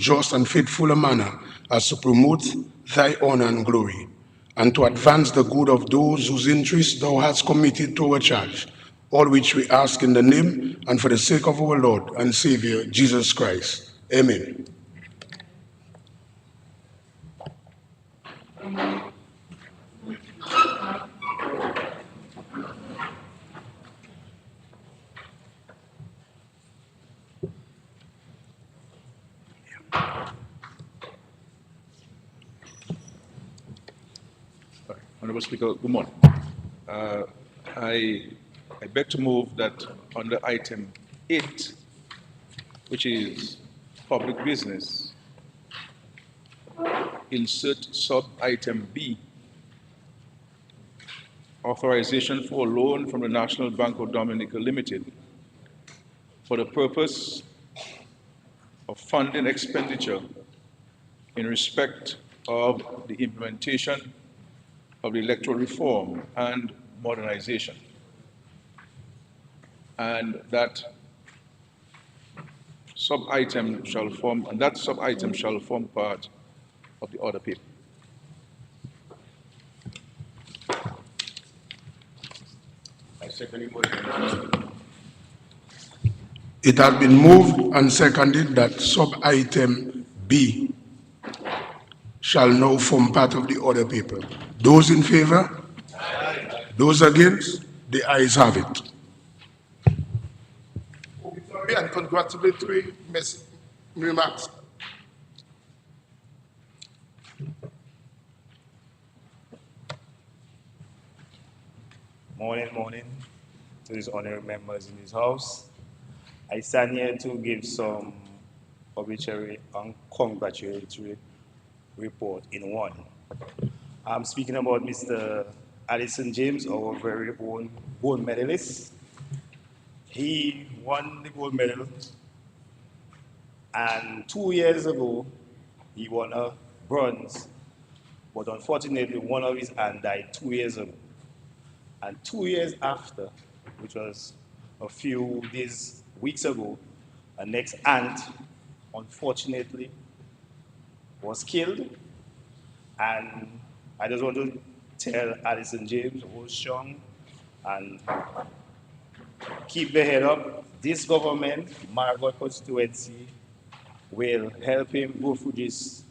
just and faithful a manner as to promote thy honor and glory, and to advance the good of those whose interests thou hast committed to our charge, all which we ask in the name and for the sake of our Lord and Savior, Jesus Christ. Amen. Honourable Speaker, good morning. I beg to move that under item 8, which is public business, insert sub-item B, authorization for a loan from the National Bank of Dominica Limited for the purpose of funding expenditure in respect of the implementation of the electoral reform and modernization, and that sub-item shall form part of the order paper. I second the motion. It has been moved and seconded that sub-item B shall now form part of the order paper. Those in favor? Aye. Those against? The ayes have it. And congratulatory remarks. Morning to these honorary members in this house. I stand here to give some obituary and congratulatory report in one. I'm speaking about Mr. Addison James, our very own gold medalist. He won the gold medal, and 2 years ago, he won a bronze, but unfortunately, one of his hands died 2 years ago. And 2 years after, which was a few weeks ago, a next aunt, unfortunately, was killed. And I just want to tell Addison James, hold strong and keep the head up. This government, Margot constituency, will help him go through this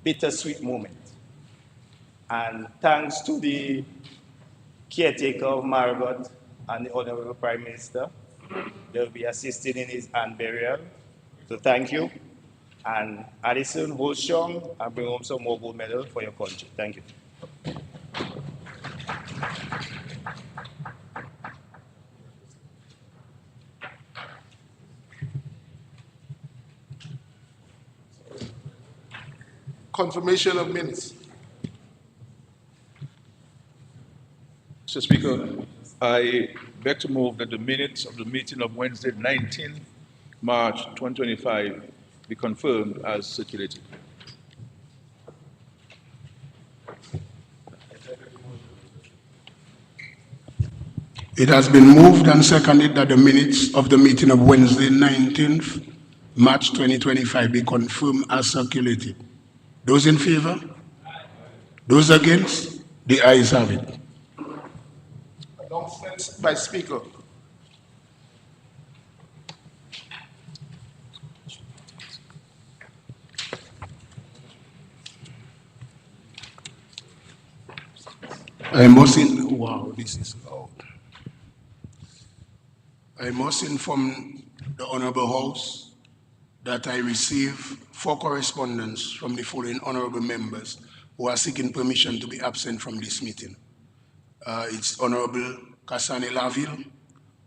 bittersweet moment. And thanks to the caretaker of Margot and the Honorable Prime Minister, they'll be assisting in his hand burial. So thank you. And Addison, hold strong and bring home some more gold medal for your country. Thank you. Confirmation of minutes. Mr. Speaker, I beg to move that the minutes of the meeting of Wednesday, 19 March 2025 be confirmed as circulated. It has been moved and seconded that the minutes of the meeting of Wednesday, 19th March 2025 be confirmed as circulated. Those in favor? Those against? The ayes have it. Announcements by Speaker. I must inform the Honorable House that I receive 4 correspondence from the following honorable members who are seeking permission to be absent from this meeting. It's Honorable Kasane Laville,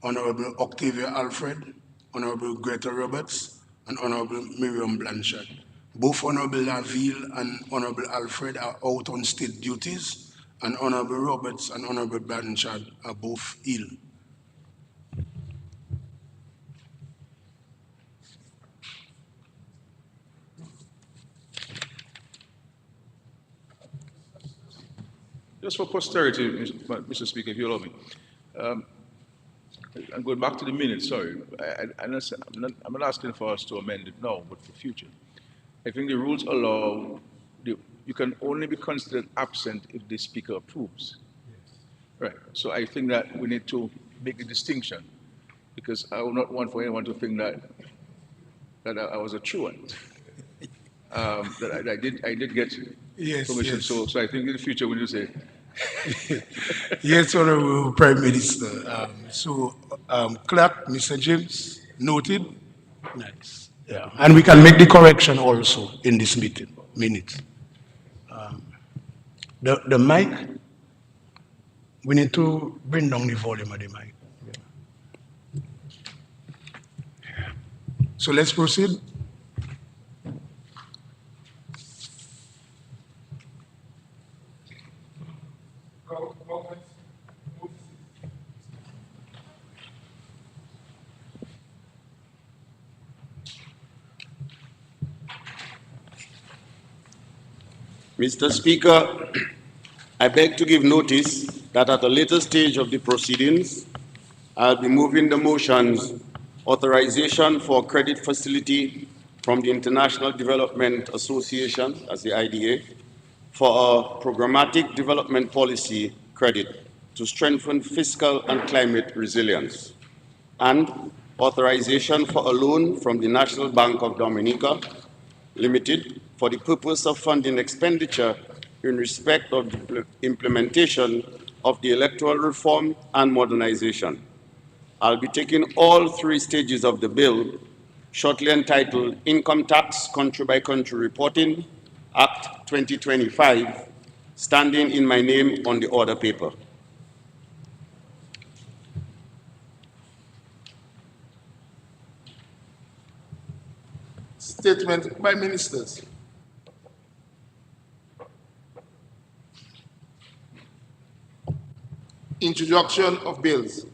Honorable Octavia Alfred, Honorable Greta Roberts, and Honorable Miriam Blanchard. Both Honorable Laville and Honorable Alfred are out on state duties, and Honorable Roberts and Honorable Blanchard are both ill. Just for posterity, Mr. Speaker, if you allow me. I'm going back to the minutes, sorry. I'm not asking for us to amend it now, but for future. I think the rules allow, you can only be considered absent if the speaker approves. Right, so I think that we need to make a distinction, because I would not want for anyone to think that I was a truant. That I did get Yes, permission, yes. so I think in the future we need to say, Yes, Honorable Prime Minister. Clerk, Mr. James, noted. Nice. Yeah, and we can make the correction also in this meeting minutes. The mic, we need to bring down the volume of the mic. Yeah. So let's proceed. Mr. Speaker, I beg to give notice that at a later stage of the proceedings, I'll be moving the motions authorization for credit facility from the International Development Association, as the IDA, for a programmatic development policy credit to strengthen fiscal and climate resilience, and authorization for a loan from the National Bank of Dominica Limited for the purpose of funding expenditure in respect of the implementation of the electoral reform and modernization. I'll be taking all three stages of the bill, shortly entitled Income Tax Country by Country Reporting Act 2025, standing in my name on the order paper. Statement by ministers. Introduction of bills.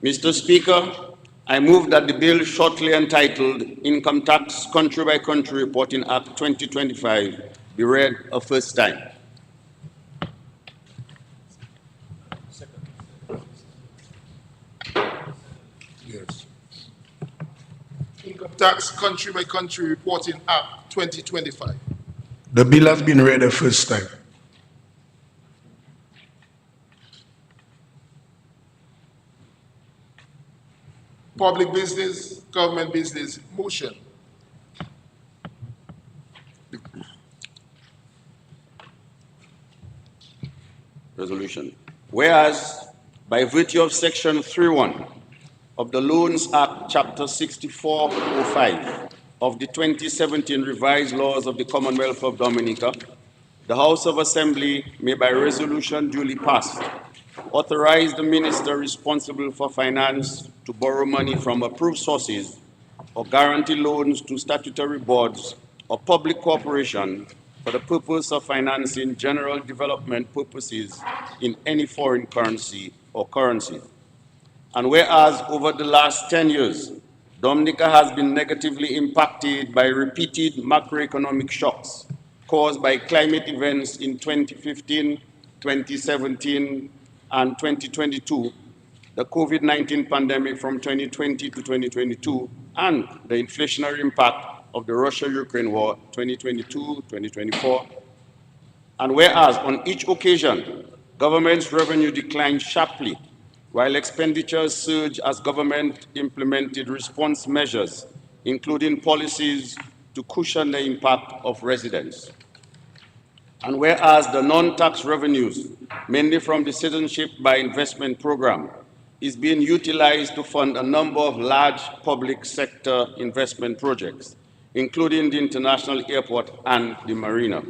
Mr. Speaker, I move that the bill shortly entitled Income Tax Country by Country Reporting Act 2025 be read a first time. Yes. Income Tax Country by Country Reporting Act 2025. The bill has been read the first time. Public business, government business, motion. Resolution. Whereas, by virtue of Section 3.1 of the Loans Act, Chapter 6405 of the 2017 revised laws of the Commonwealth of Dominica, the House of Assembly may by resolution duly passed authorize the minister responsible for finance to borrow money from approved sources or guarantee loans to statutory boards or public corporation for the purpose of financing general development purposes in any foreign currency or currency. And whereas over the last 10 years, Dominica has been negatively impacted by repeated macroeconomic shocks caused by climate events in 2015, 2017, and 2022, the COVID-19 pandemic from 2020 to 2022, and the inflationary impact of the Russia-Ukraine war 2022, 2024. And whereas on each occasion, government's revenue declined sharply, while expenditures surged as government implemented response measures, including policies to cushion the impact of residents. And whereas the non-tax revenues, mainly from the Citizenship by Investment Program, is being utilized to fund a number of large public sector investment projects, including the International Airport and the Marina.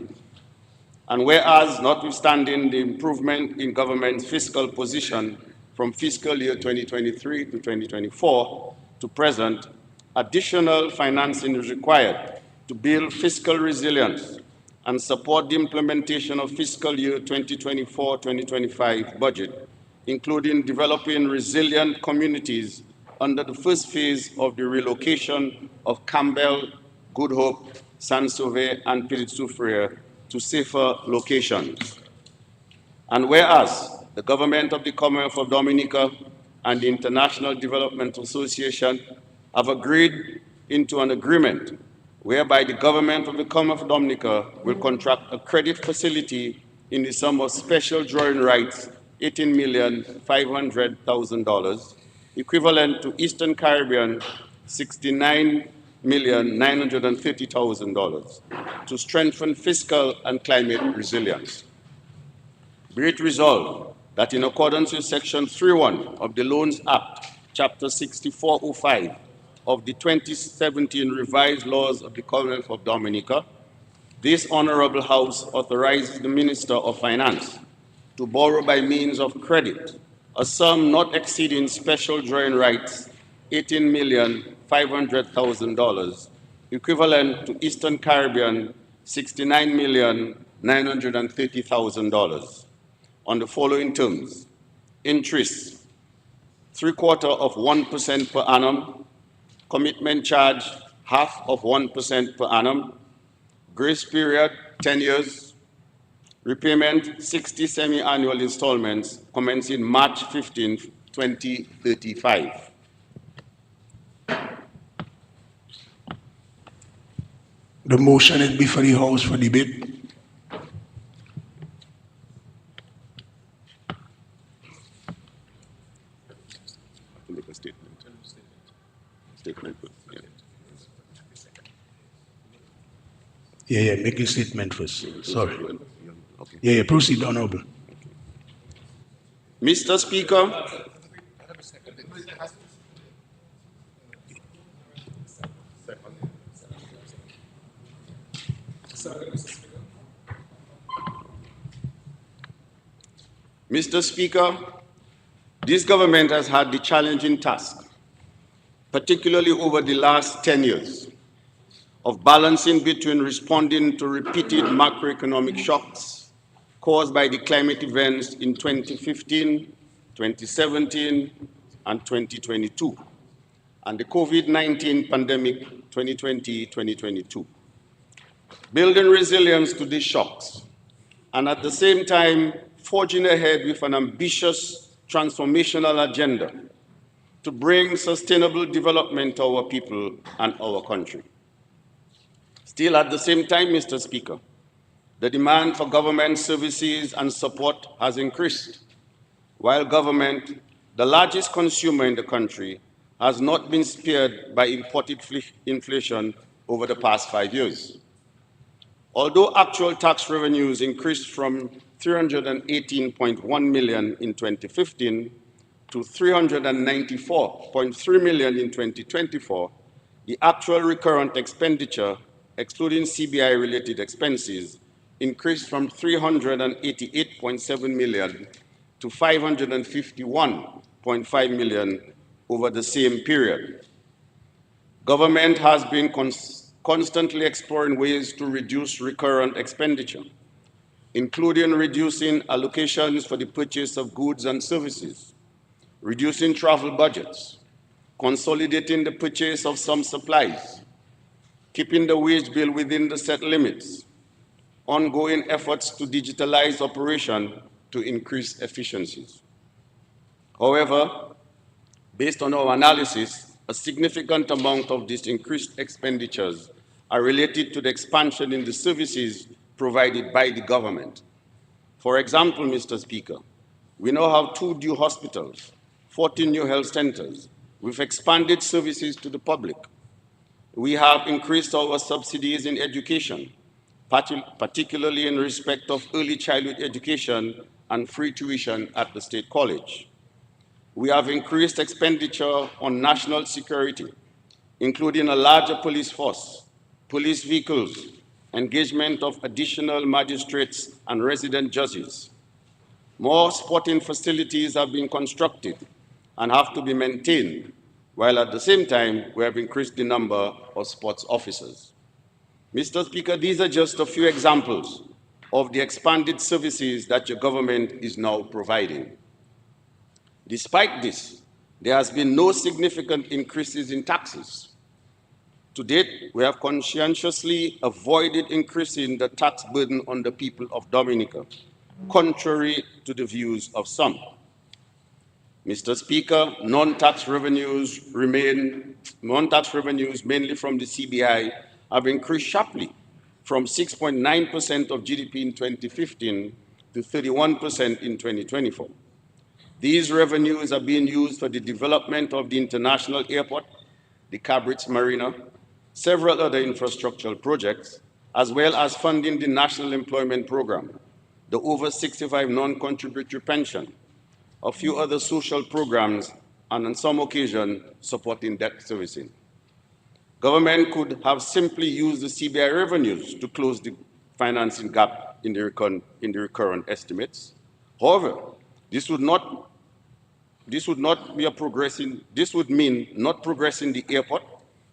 And whereas, notwithstanding the improvement in government's fiscal position from fiscal year 2023 to 2024 to present, additional financing is required to build fiscal resilience and support the implementation of fiscal year 2024-2025 budget, including developing resilient communities under the first phase of the relocation of Campbell, Good Hope, San Sauvé, and Pilit Soufriere to safer locations. And whereas the government of the Commonwealth of Dominica and the International Development Association have agreed into an agreement whereby the government of the Commonwealth of Dominica will contract a credit facility in the sum of special drawing rights $18,500,000, equivalent to Eastern Caribbean $69,930,000, to strengthen fiscal and climate resilience. Be it resolved that in accordance with Section 3.1 of the Loans Act, Chapter 6405 of the 2017 revised laws of the Commonwealth of Dominica, this Honorable House authorizes the Minister of Finance to borrow by means of credit a sum not exceeding special drawing rights $18,500,000, equivalent to Eastern Caribbean $69,930,000, on the following terms: interest 0.75% per annum, commitment charge 0.5% per annum, grace period 10 years, repayment 60 semi-annual installments commencing March 15, 2035. The motion is before the House for debate. Make a statement. Statement. Yeah, make a statement first. Sorry. Okay. Yeah, proceed, Honorable. Mr. Speaker, Mr. Speaker, this government has had the challenging task, particularly over the last 10 years, of balancing between responding to repeated macroeconomic shocks caused by the climate events in 2015, 2017, and 2022, and the COVID-19 pandemic 2020-2022. Building resilience to these shocks, and at the same time forging ahead with an ambitious transformational agenda to bring sustainable development to our people and our country. Still, at the same time, Mr. Speaker, the demand for government services and support has increased, while government, the largest consumer in the country, has not been spared by imported inflation over the past 5 years. Although actual tax revenues increased from $318.1 million in 2015 to $394.3 million in 2024, the actual recurrent expenditure, excluding CBI-related expenses, increased from $388.7 million to $551.5 million over the same period. Government has been constantly exploring ways to reduce recurrent expenditure, including reducing allocations for the purchase of goods and services, reducing travel budgets, consolidating the purchase of some supplies, keeping the wage bill within the set limits, ongoing efforts to digitalize operation to increase efficiencies. However, based on our analysis, a significant amount of these increased expenditures are related to the expansion in the services provided by the government. For example, Mr. Speaker, we now have 2 new hospitals, 14 new health centers. We've expanded services to the public. We have increased our subsidies in education, particularly in respect of early childhood education and free tuition at the State College. We have increased expenditure on national security, including a larger police force, police vehicles, engagement of additional magistrates and resident judges. More sporting facilities have been constructed and have to be maintained, while at the same time, we have increased the number of sports officers. Mr. Speaker, these are just a few examples of the expanded services that your government is now providing. Despite this, there has been no significant increases in taxes. To date, we have conscientiously avoided increasing the tax burden on the people of Dominica contrary to the views of some. Mr. Speaker, non-tax revenues, mainly from the CBI, have increased sharply from 6.9% of GDP in 2015 to 31% in 2024. These revenues are being used for the development of the international airport, the Cabritz Marina, several other infrastructural projects, as well as funding the National Employment Program, the over 65 non-contributory pension, a few other social programs, and on some occasions, supporting debt servicing. Government could have simply used the CBI revenues to close the financing gap in the recurrent estimates. However, this would mean not progressing the airport,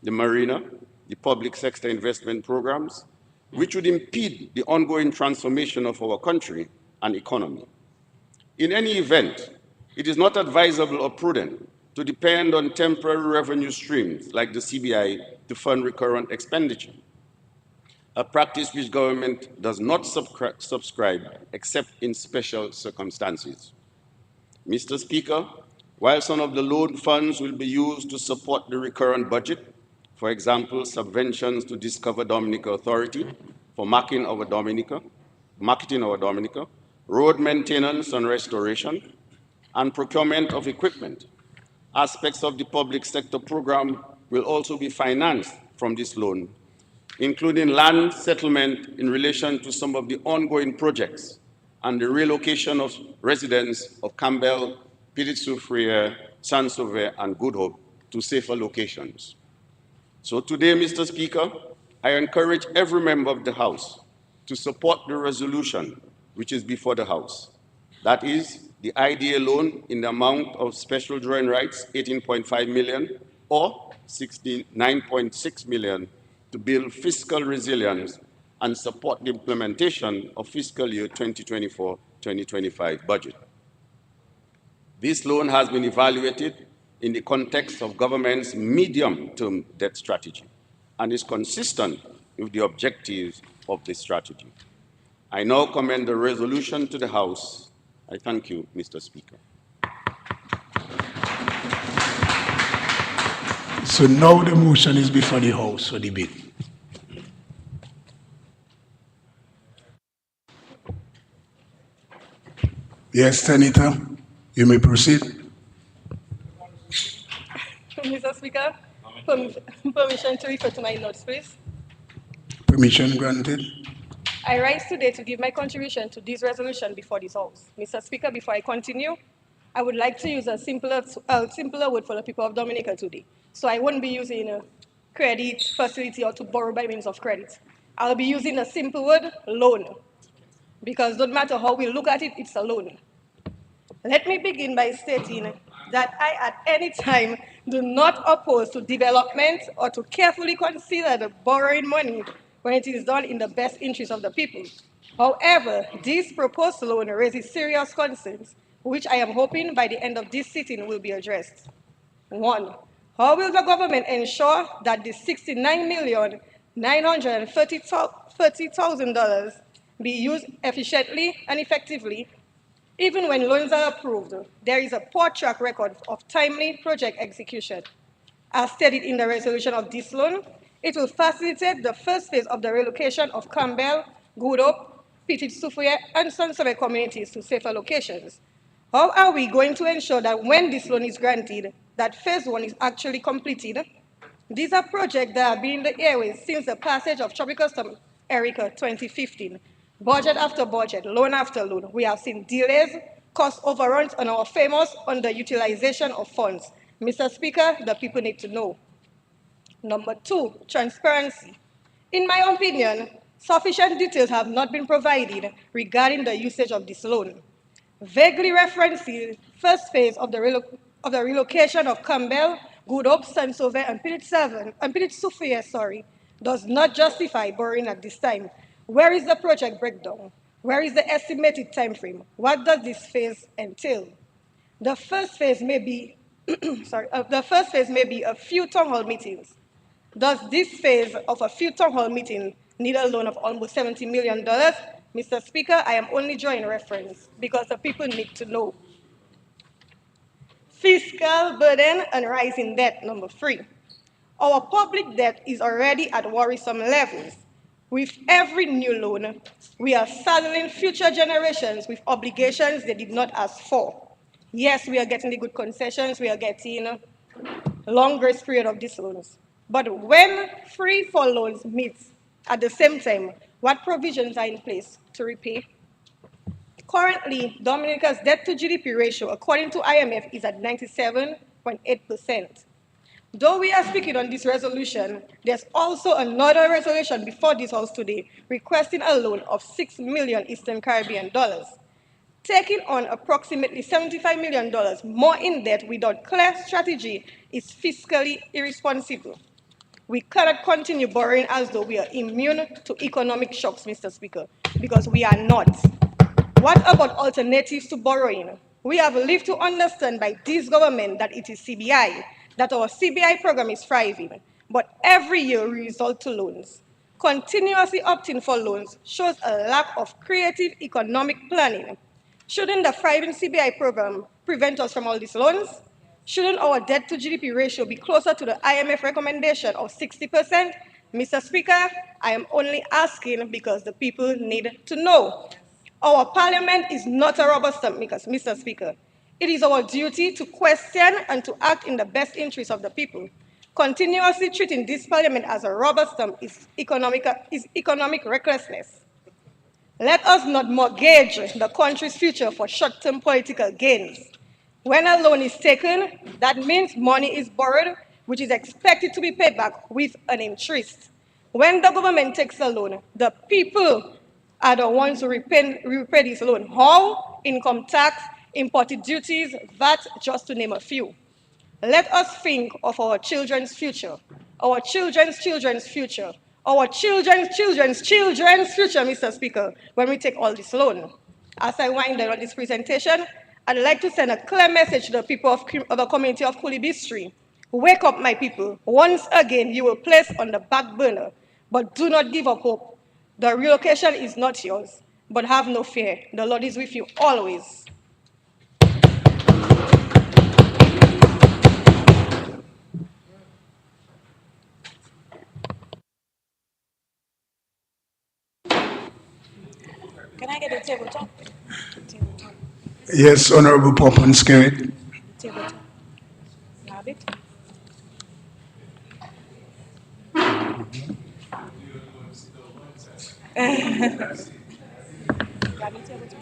the marina, the public sector investment programs, which would impede the ongoing transformation of our country and economy. In any event, it is not advisable or prudent to depend on temporary revenue streams like the CBI to fund recurrent expenditure, a practice which government does not subscribe except in special circumstances. Mr. Speaker, while some of the loan funds will be used to support the recurrent budget, for example, subventions to Discover Dominica Authority for marketing our Dominica, road maintenance and restoration, and procurement of equipment, aspects of the public sector program will also be financed from this loan, including land settlement in relation to some of the ongoing projects and the relocation of residents of Campbell, Pilit-Soufriere, Saint-Sauveur, and Good Hope to safer locations. So today, Mr. Speaker, I encourage every member of the House to support the resolution which is before the House. That is, the IDA loan in the amount of special drawing rights, 18.5 million, or 69.6 million, to build fiscal resilience and support the implementation of fiscal year 2024-2025 budget. This loan has been evaluated in the context of government's medium-term debt strategy and is consistent with the objectives of this strategy. I now commend the resolution to the House. I thank you, Mr. Speaker. So now the motion is before the House for debate. Yes, Senator, you may proceed. Mr. Speaker, permission to refer to my notes, please. Permission granted. I rise today to give my contribution to this resolution before this House. Mr. Speaker, before I continue, I would like to use a simpler word for the people of Dominica today. So I won't be using a credit facility or to borrow by means of credit. I'll be using a simple word, loan. Because no matter how we look at it, it's a loan. Let me begin by stating that I at any time do not oppose to development or to carefully consider the borrowing money when it is done in the best interest of the people. However, this proposed loan raises serious concerns, which I am hoping by the end of this sitting will be addressed. 1. How will the government ensure that the $69,930,000 be used efficiently and effectively? Even when loans are approved, there is a poor track record of timely project execution. As stated in the resolution of this loan, it will facilitate the first phase of the relocation of Campbell, Good Hope, Pilit-Soufriere, and Saint-Sauveur communities to safer locations. How are we going to ensure that when this loan is granted, that phase 1 is actually completed? These are projects that have been in the airways since the passage of Tropical Storm Erica 2015. Budget after budget, loan after loan, we have seen delays, cost overruns, and our famous underutilization of funds. Mr. Speaker, the people need to know. Number 2, transparency. In my opinion, sufficient details have not been provided regarding the usage of this loan. Vaguely referencing first phase of the relocation of Campbell, Good Hope, Saint-Sauveur, and Pilit-Soufriere, does not justify borrowing at this time. Where is the project breakdown? Where is the estimated time frame? What does this phase entail? The first phase may be, a few town hall meetings. Does this phase of a few town hall meetings need a loan of almost $70 million? Mr. Speaker, I am only drawing reference because the people need to know. Fiscal burden and rising debt, number 3. Our public debt is already at worrisome levels. With every new loan, we are saddling future generations with obligations they did not ask for. Yes, we are getting the good concessions, we are getting long grace period of these loans. But when free for loans meet at the same time, what provisions are in place to repay? Currently, Dominica's debt to GDP ratio, according to IMF, is at 97.8%. Though we are speaking on this resolution, there's also another resolution before this House today requesting a loan of 6 million Eastern Caribbean dollars. Taking on approximately $75 million more in debt without clear strategy is fiscally irresponsible. We cannot continue borrowing as though we are immune to economic shocks, Mr. Speaker, because we are not. What about alternatives to borrowing? We have lived to understand by this government that it is CBI, that our CBI program is thriving, but every year we resort to loans. Continuously opting for loans shows a lack of creative economic planning. Shouldn't the thriving CBI program prevent us from all these loans? Shouldn't our debt to GDP ratio be closer to the IMF recommendation of 60%? Mr. Speaker, I am only asking because the people need to know. Our parliament is not a rubber stamp, Mr. Speaker. It is our duty to question and to act in the best interest of the people. Continuously treating this parliament as a rubber stamp is economic recklessness. Let us not mortgage the country's future for short-term political gains. When a loan is taken, that means money is borrowed, which is expected to be paid back with an interest. When the government takes a loan, the people are the ones who repay this loan. How? Income tax, imported duties, VAT, just to name a few. Let us think of our children's future, our children's future, our children's future, Mr. Speaker, when we take all this loan. As I wind down on this presentation, I'd like to send a clear message to the people of the community of Kulibistri. Wake up, my people. Once again, you were placed on the back burner, but do not give up hope. The relocation is not yours, but have no fear. The Lord is with you always. Can I get a tabletop? Tabletop. Yes, Honorable Poppins carried. Tabletop. You have it? Got me tabletop?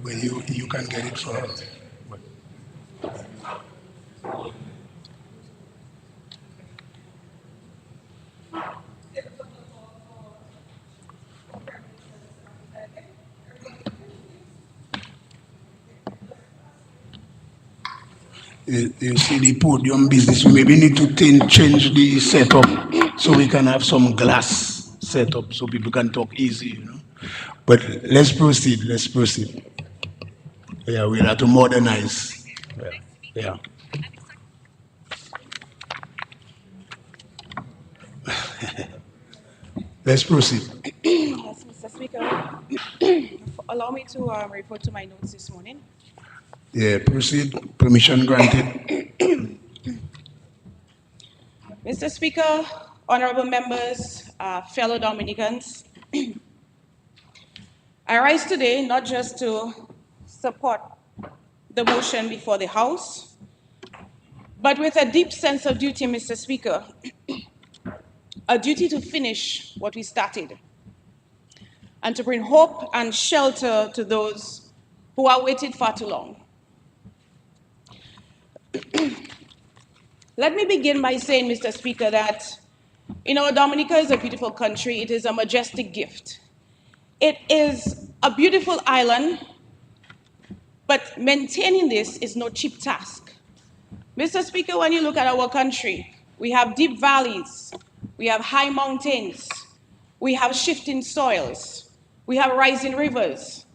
Well, you can get it for her. You see the podium business, we maybe need to change the setup so we can have some glass setup so people can talk easy, you know. But let's proceed, let's proceed. Yeah, we'll have to modernize. Yeah. Let's proceed. Yes, Mr. Speaker. Allow me to report to my notes this morning. Yeah, proceed. Permission granted. Mr. Speaker, honorable members, fellow Dominicans, I rise today not just to support the motion before the House, but with a deep sense of duty, Mr. Speaker, a duty to finish what we started and to bring hope and shelter to those who are waited far too long. Let me begin by saying, Mr. Speaker, that Dominica is a beautiful country. It is a majestic gift. It is a beautiful island, but maintaining this is no cheap task. Mr. Speaker, when you look at our country, we have deep valleys, we have high mountains, we have shifting soils, we have rising rivers.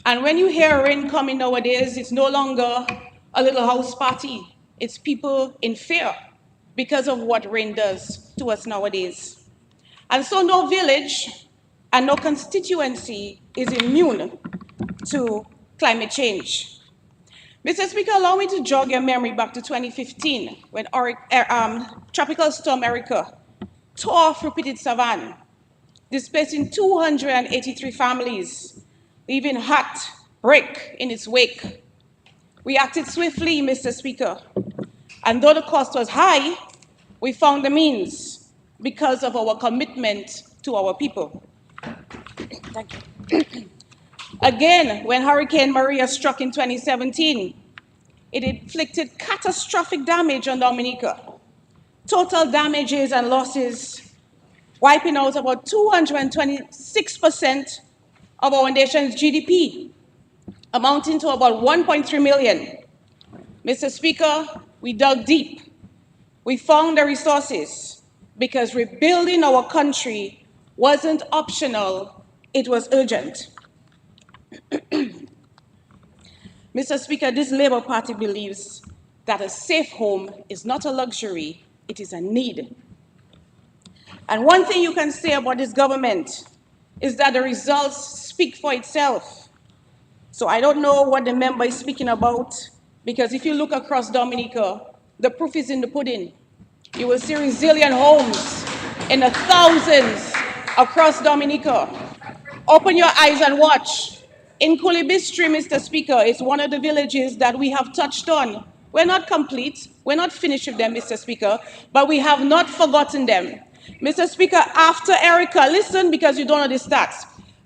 And when you hear rain coming nowadays, it's no longer a little house party. It's people in fear because of what rain does to us nowadays. And so no village and no constituency is immune to climate change. Mr. Speaker, allow me to jog your memory back to 2015 when Tropical Storm Erica tore off repeated savanna, displacing 283 families, leaving heartbreak in its wake. We acted swiftly, Mr. Speaker, and though the cost was high, we found the means because of our commitment to our people. Thank you. Again, when Hurricane Maria struck in 2017, it inflicted catastrophic damage on Dominica. Total damages and losses, wiping out about 226% of our nation's GDP, amounting to about 1.3 million. Mr. Speaker, we dug deep. We found the resources because rebuilding our country wasn't optional, it was urgent. Mr. Speaker, this Labour Party believes that a safe home is not a luxury, it is a need. And one thing you can say about this government is that the results speak for itself. So I don't know what the member is speaking about, because if you look across Dominica, the proof is in the pudding. You will see resilient homes in the thousands across Dominica. Open your eyes and watch. In Kulibistri, Mr. Speaker, is one of the villages that we have touched on. We're not complete, we're not finished with them, Mr. Speaker, but we have not forgotten them. Mr. Speaker, after Erica, listen because you don't know the stats.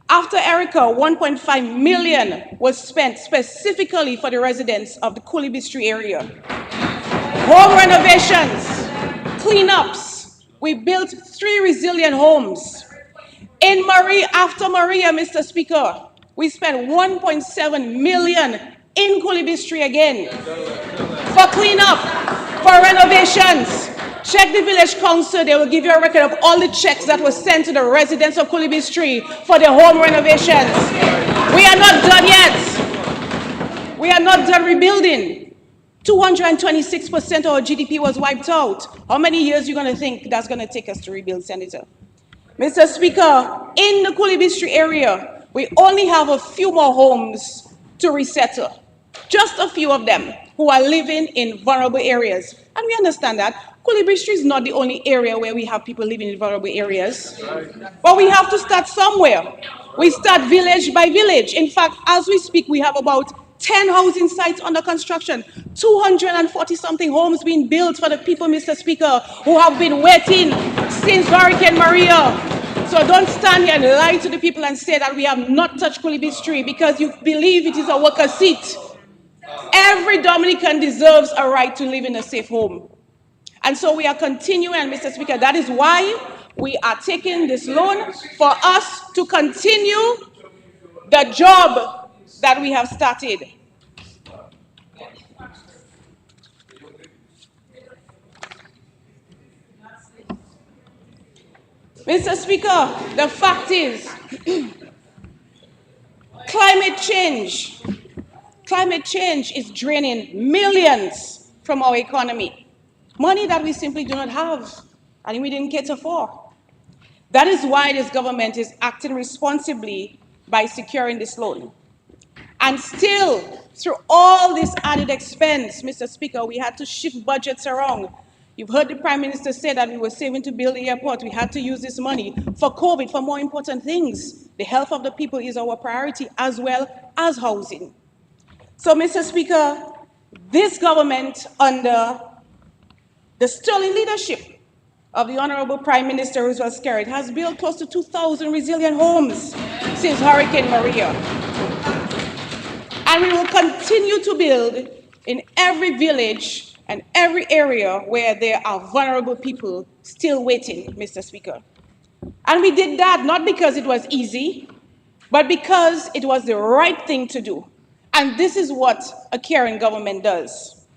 After Erica, 1.5 million was spent specifically for the residents of the Kulibistri area. Home renovations, cleanups. We built 3 resilient homes. In after Maria, Mr. Speaker, we spent 1.7 million in Kulibistri again for cleanup, for renovations. Check the village council, they will give you a record of all the checks that were sent to the residents of Kulibistri for their home renovations. We are not done yet. We are not done rebuilding. 226% of our GDP was wiped out. How many years are you going to think that's going to take us to rebuild, Senator? Mr. Speaker, in the Kulibistri area, we only have a few more homes to resettle. Just a few of them who are living in vulnerable areas. And we understand that. Kulibistri is not the only area where we have people living in vulnerable areas. But we have to start somewhere. We start village by village. In fact, as we speak, we have about 10 housing sites under construction, 240-something homes being built for the people, Mr. Speaker, who have been waiting since Hurricane Maria. So don't stand here and lie to the people and say that we have not touched Kulibistri because you believe it is a worker seat. Every Dominican deserves a right to live in a safe home. And so we are continuing, and Mr. Speaker, that is why we are taking this loan for us to continue the job that we have started. Mr. Speaker, the fact is, climate change is draining millions from our economy. Money that we simply do not have and we didn't cater for. That is why this government is acting responsibly by securing this loan. And still, through all this added expense, Mr. Speaker, we had to shift budgets around. You've heard the Prime Minister say that we were saving to build the airport. We had to use this money for COVID, for more important things. The health of the people is our priority as well as housing. So, Mr. Speaker, this government, under the sterling leadership of the Honorable Prime Minister Roosevelt Skerrit, has built close to 2,000 resilient homes since Hurricane Maria. And we will continue to build in every village and every area where there are vulnerable people still waiting, Mr. Speaker. And we did that not because it was easy, but because it was the right thing to do. And this is what a caring government does.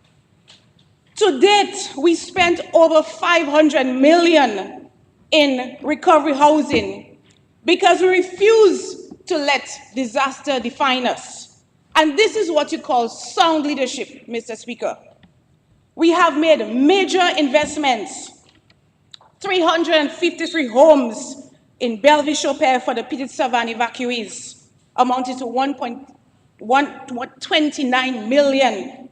To date, we spent over 500 million in recovery housing because we refuse to let disaster define us. And this is what you call sound leadership, Mr. Speaker. We have made major investments, 353 homes in Bellevue Chopin for the Petite Savanne evacuees amounted to 1.29 million.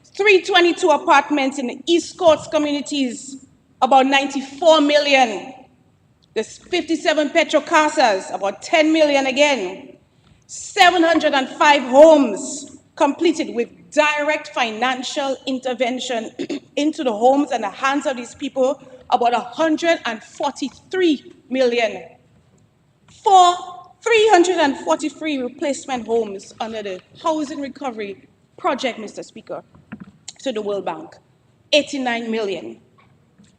322 apartments in the East Coast communities, about 94 million. There's 57 Petrocasas, about 10 million again. 705 homes completed with direct financial intervention into the homes and the hands of these people, about 143 million. For 343 replacement homes under the Housing Recovery Project, Mr. Speaker, to the World Bank, 89 million.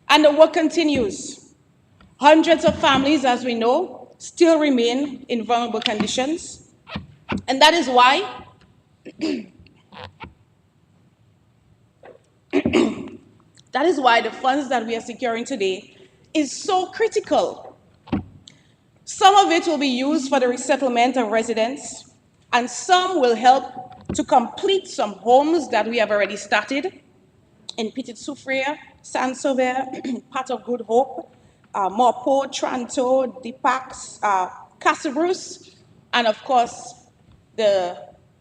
And the work continues. Hundreds of families, as we know, still remain in vulnerable conditions. And that is why the funds that we are securing today is so critical. Some of it will be used for the resettlement of residents, and some will help to complete some homes that we have already started in Petite Soufrière, Saint-Sauveur, part of Good Hope, Morpeau, Tranto, Dipax, Casabruce, and of course, the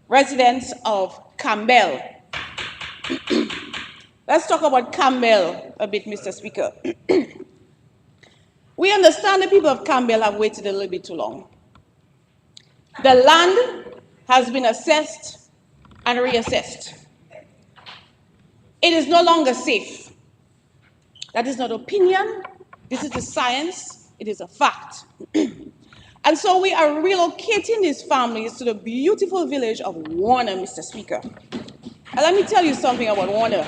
residents of Campbell. Let's talk about Campbell a bit, Mr. Speaker. We understand the people of Campbell have waited a little bit too long. The land has been assessed and reassessed. It is no longer safe. That is not opinion. This is the science. It is a fact. And so we are relocating these families to the beautiful village of Warner, Mr. Speaker. And let me tell you something about Warner.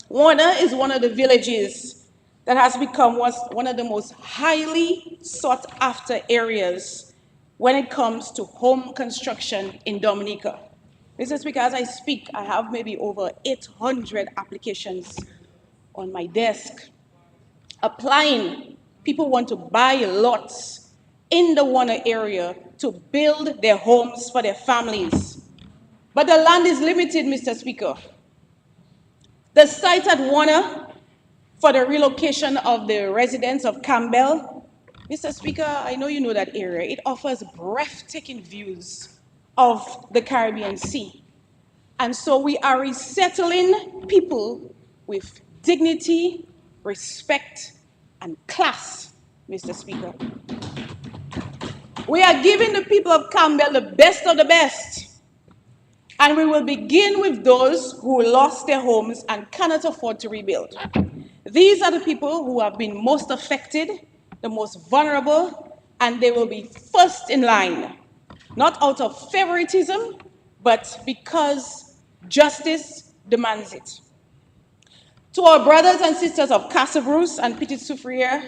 Warner is one of the villages that has become one of the most highly sought after areas when it comes to home construction in Dominica. Mr. Speaker, as I speak, I have maybe over 800 applications on my desk applying. People want to buy lots in the Warner area to build their homes for their families. But the land is limited, Mr. Speaker. The site at Warner for the relocation of the residents of Campbell, Mr. Speaker, I know you know that area. It offers breathtaking views of the Caribbean Sea. And so we are resettling people with dignity, respect, and class, Mr. Speaker. We are giving the people of Campbell the best of the best. And we will begin with those who lost their homes and cannot afford to rebuild. These are the people who have been most affected, the most vulnerable, and they will be first in line, not out of favoritism, but because justice demands it. To our brothers and sisters of Casabruce and Petite Soufrière,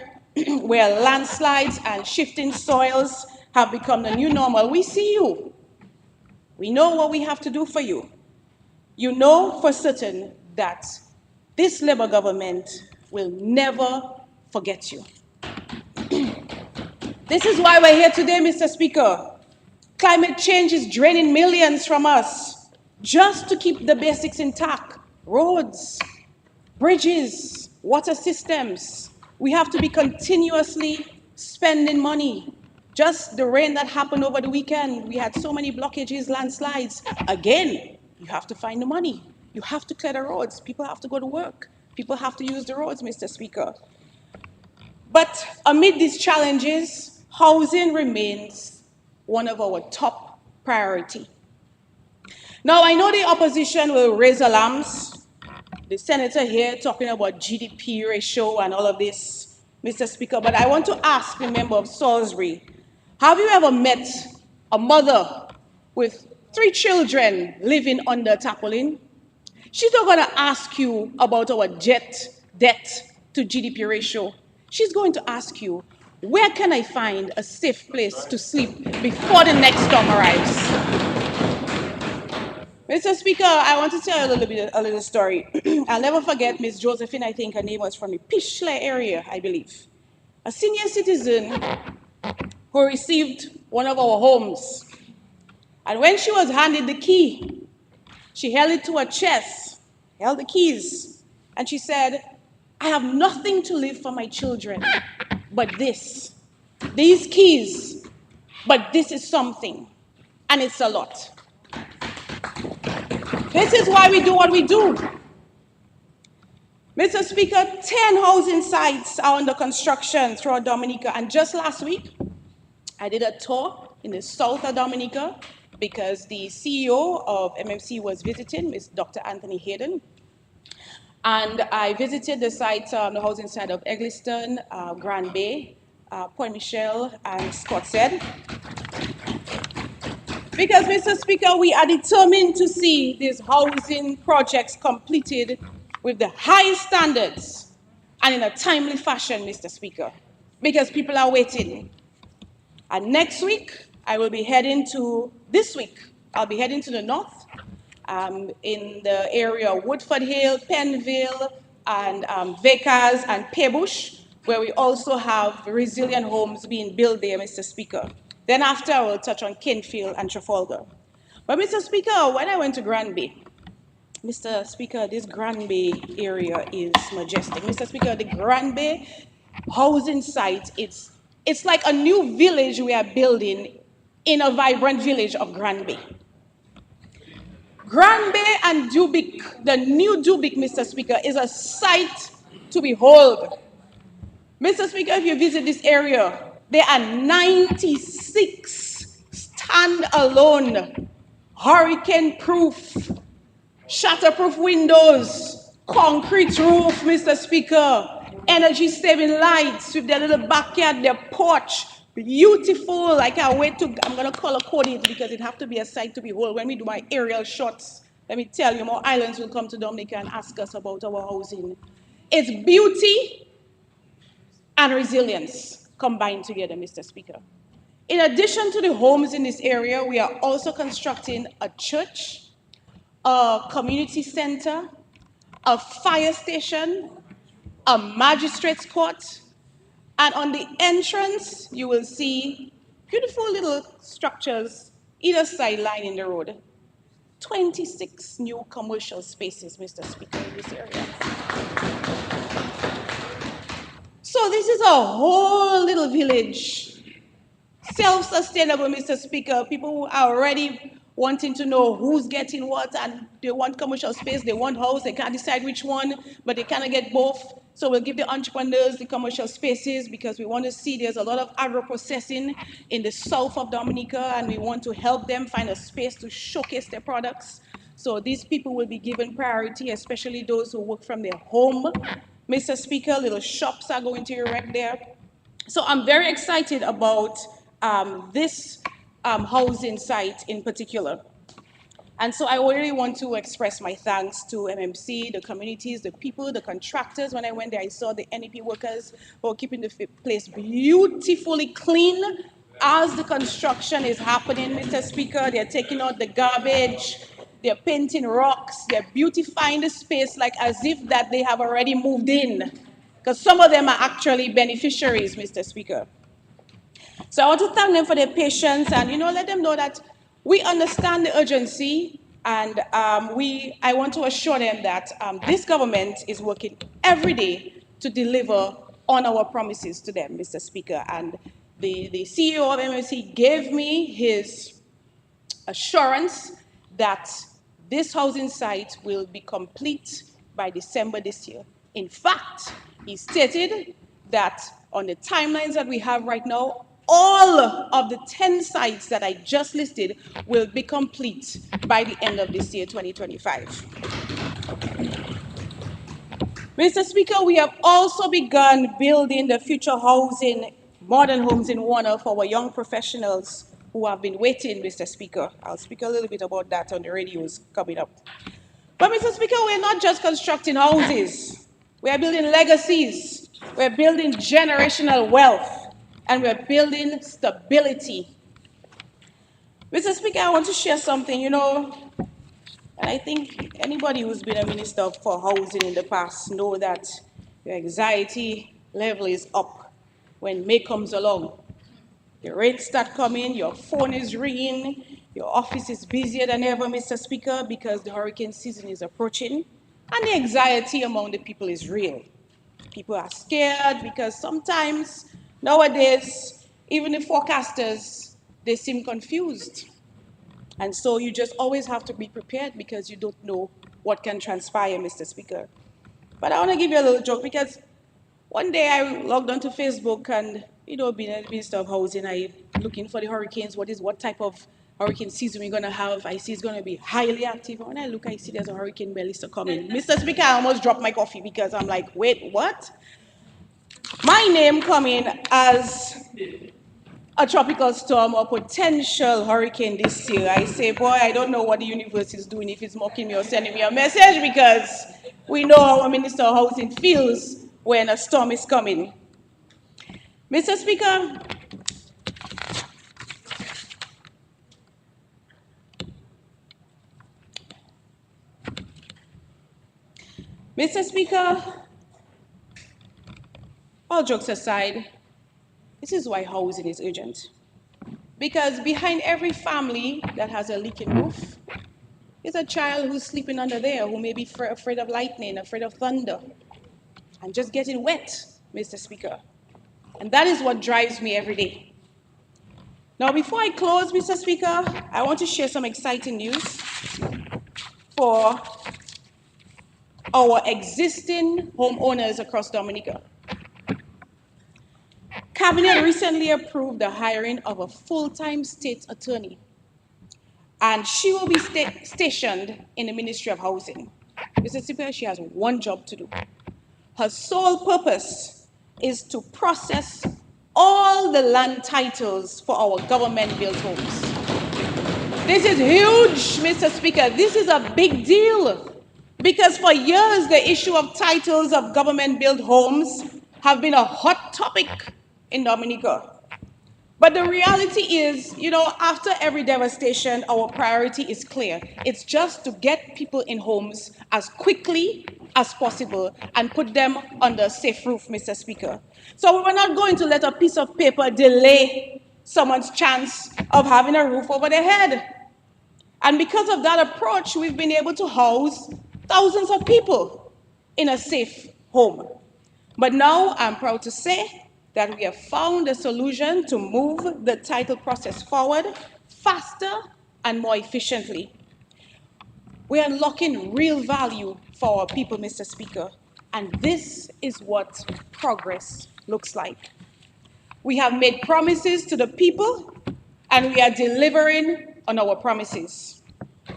where landslides and shifting soils have become the new normal, we see you. We know what we have to do for you. You know for certain that this Labour government will never forget you. This is why we're here today, Mr. Speaker. Climate change is draining millions from us just to keep the basics intact. Roads, bridges, water systems. We have to be continuously spending money. Just the rain that happened over the weekend, we had so many blockages, landslides. Again, you have to find the money. You have to clear the roads. People have to go to work. People have to use the roads, Mr. Speaker. But amid these challenges, housing remains one of our top priority. Now, I know the opposition will raise alarms. The senator here talking about GDP ratio and all of this, Mr. Speaker, but I want to ask the member of Salisbury, have you ever met a mother with 3 children living under tarpaulin? She's not going to ask you about our debt to GDP ratio. She's going to ask you, where can I find a safe place to sleep before the next storm arrives? Mr. Speaker, I want to tell you a little story. I'll never forget Miss Josephine, I think her name was from the Pishley area, I believe. A senior citizen who received one of our homes. And when she was handed the key, she held it to her chest, held the keys, and she said, I have nothing to leave for my children but this. these keys, but this is something, and it's a lot. This is why we do what we do. Mr. Speaker, 10 housing sites are under construction throughout Dominica, and just last week, I did a tour in the south of Dominica because the CEO of MMC was visiting, Ms. Dr. Anthony Hayden. And I visited the site, the housing site of Eggleston, Grand Bay, Point Michel, and Scottshead. Because, Mr. Speaker, we are determined to see these housing projects completed with the highest standards and in a timely fashion, Mr. Speaker, because people are waiting. And next week, I'll be heading to the north, in the area of Woodford Hill, Penville, and Vickers and Pebush, where we also have resilient homes being built there, Mr. Speaker. Then after, I will touch on Kinfield and Trafalgar. But Mr. Speaker, when I went to Granby, Mr. Speaker, this Granby area is majestic. Mr. Speaker, the Granby housing site, it's like a new village we are building in a vibrant village of Granby. Granby and Dubic, the new Dubic, Mr. Speaker, is a sight to behold. Mr. Speaker, if you visit this area, there are 96 stand-alone, hurricane-proof, shatterproof windows, concrete roof, Mr. Speaker, energy-saving lights with their little backyard, their porch, beautiful. I can't wait to, I'm going to color code it because it have to be a sight to behold. When we do my aerial shots, let me tell you, more islands will come to Dominica and ask us about our housing. It's beauty and resilience combined together, Mr. Speaker. In addition to the homes in this area, we are also constructing a church, a community center, a fire station, a magistrate's court, and on the entrance, you will see beautiful little structures either side lining the road. 26 new commercial spaces, Mr. Speaker, in this area. So this is a whole little village, self-sustainable, Mr. Speaker. People who are already wanting to know who's getting what, and they want commercial space, they want house, they can't decide which one, but they cannot get both. So we'll give the entrepreneurs the commercial spaces because we want to see there's a lot of agro-processing in the south of Dominica, and we want to help them find a space to showcase their products. So these people will be given priority, especially those who work from their home. Mr. Speaker, little shops are going to erect there. So I'm very excited about this housing site in particular. And so I really want to express my thanks to MMC, the communities, the people, the contractors. When I went there, I saw the NEP workers who are keeping the place beautifully clean as the construction is happening, Mr. Speaker. They're taking out the garbage, they're painting rocks, they're beautifying the space like as if that they have already moved in. Because some of them are actually beneficiaries, Mr. Speaker. So I want to thank them for their patience and, let them know that we understand the urgency, and I want to assure them that this government is working every day to deliver on our promises to them, Mr. Speaker. And the CEO of MMC gave me his assurance that this housing site will be complete by December this year. In fact, he stated that on the timelines that we have right now, all of the 10 sites that I just listed will be complete by the end of this year, 2025. Mr. Speaker, we have also begun building the future housing, modern homes in Warner for our young professionals who have been waiting, Mr. Speaker. I'll speak a little bit about that on the radios coming up. But Mr. Speaker, we're not just constructing houses. We are building legacies. We're building generational wealth. And we're building stability. Mr. Speaker, I want to share something, and I think anybody who's been a minister for housing in the past know that your anxiety level is up when May comes along. The rains start coming, your phone is ringing, your office is busier than ever, Mr. Speaker, because the hurricane season is approaching, and the anxiety among the people is real. People are scared because sometimes, nowadays, even the forecasters, they seem confused. And so you just always have to be prepared because you don't know what can transpire, Mr. Speaker. But I want to give you a little joke because one day I logged onto Facebook and, being a Minister of Housing, I looking for the hurricanes, what type of hurricane season we're going to have. I see it's going to be highly active. And when I look, I see there's a hurricane Melissa coming. Mr. Speaker, I almost dropped my coffee because I'm like, wait, what? My name coming as a tropical storm or potential hurricane this year. I say, boy, I don't know what the universe is doing, if it's mocking me or sending me a message, because we know how a Minister of Housing feels when a storm is coming. Mr. Speaker, Mr. Speaker, all jokes aside, this is why housing is urgent. Because behind every family that has a leaking roof is a child who's sleeping under there, who may be afraid of lightning, afraid of thunder, and just getting wet, Mr. Speaker. And that is what drives me every day. Now, before I close, Mr. Speaker, I want to share some exciting news for our existing homeowners across Dominica. Cabinet recently approved the hiring of a full-time state attorney, and she will be stationed in the Ministry of Housing. Mr. Speaker, she has one job to do. Her sole purpose is to process all the land titles for our government-built homes. This is huge, Mr. Speaker. This is a big deal because for years the issue of titles of government-built homes have been a hot topic in Dominica. But the reality is, after every devastation, our priority is clear. It's just to get people in homes as quickly as possible and put them under a safe roof, Mr. Speaker. So we're not going to let a piece of paper delay someone's chance of having a roof over their head. And because of that approach, we've been able to house thousands of people in a safe home. But now I'm proud to say that we have found a solution to move the title process forward faster and more efficiently. We're unlocking real value for our people, Mr. Speaker, and this is what progress looks like. We have made promises to the people, and we are delivering on our promises.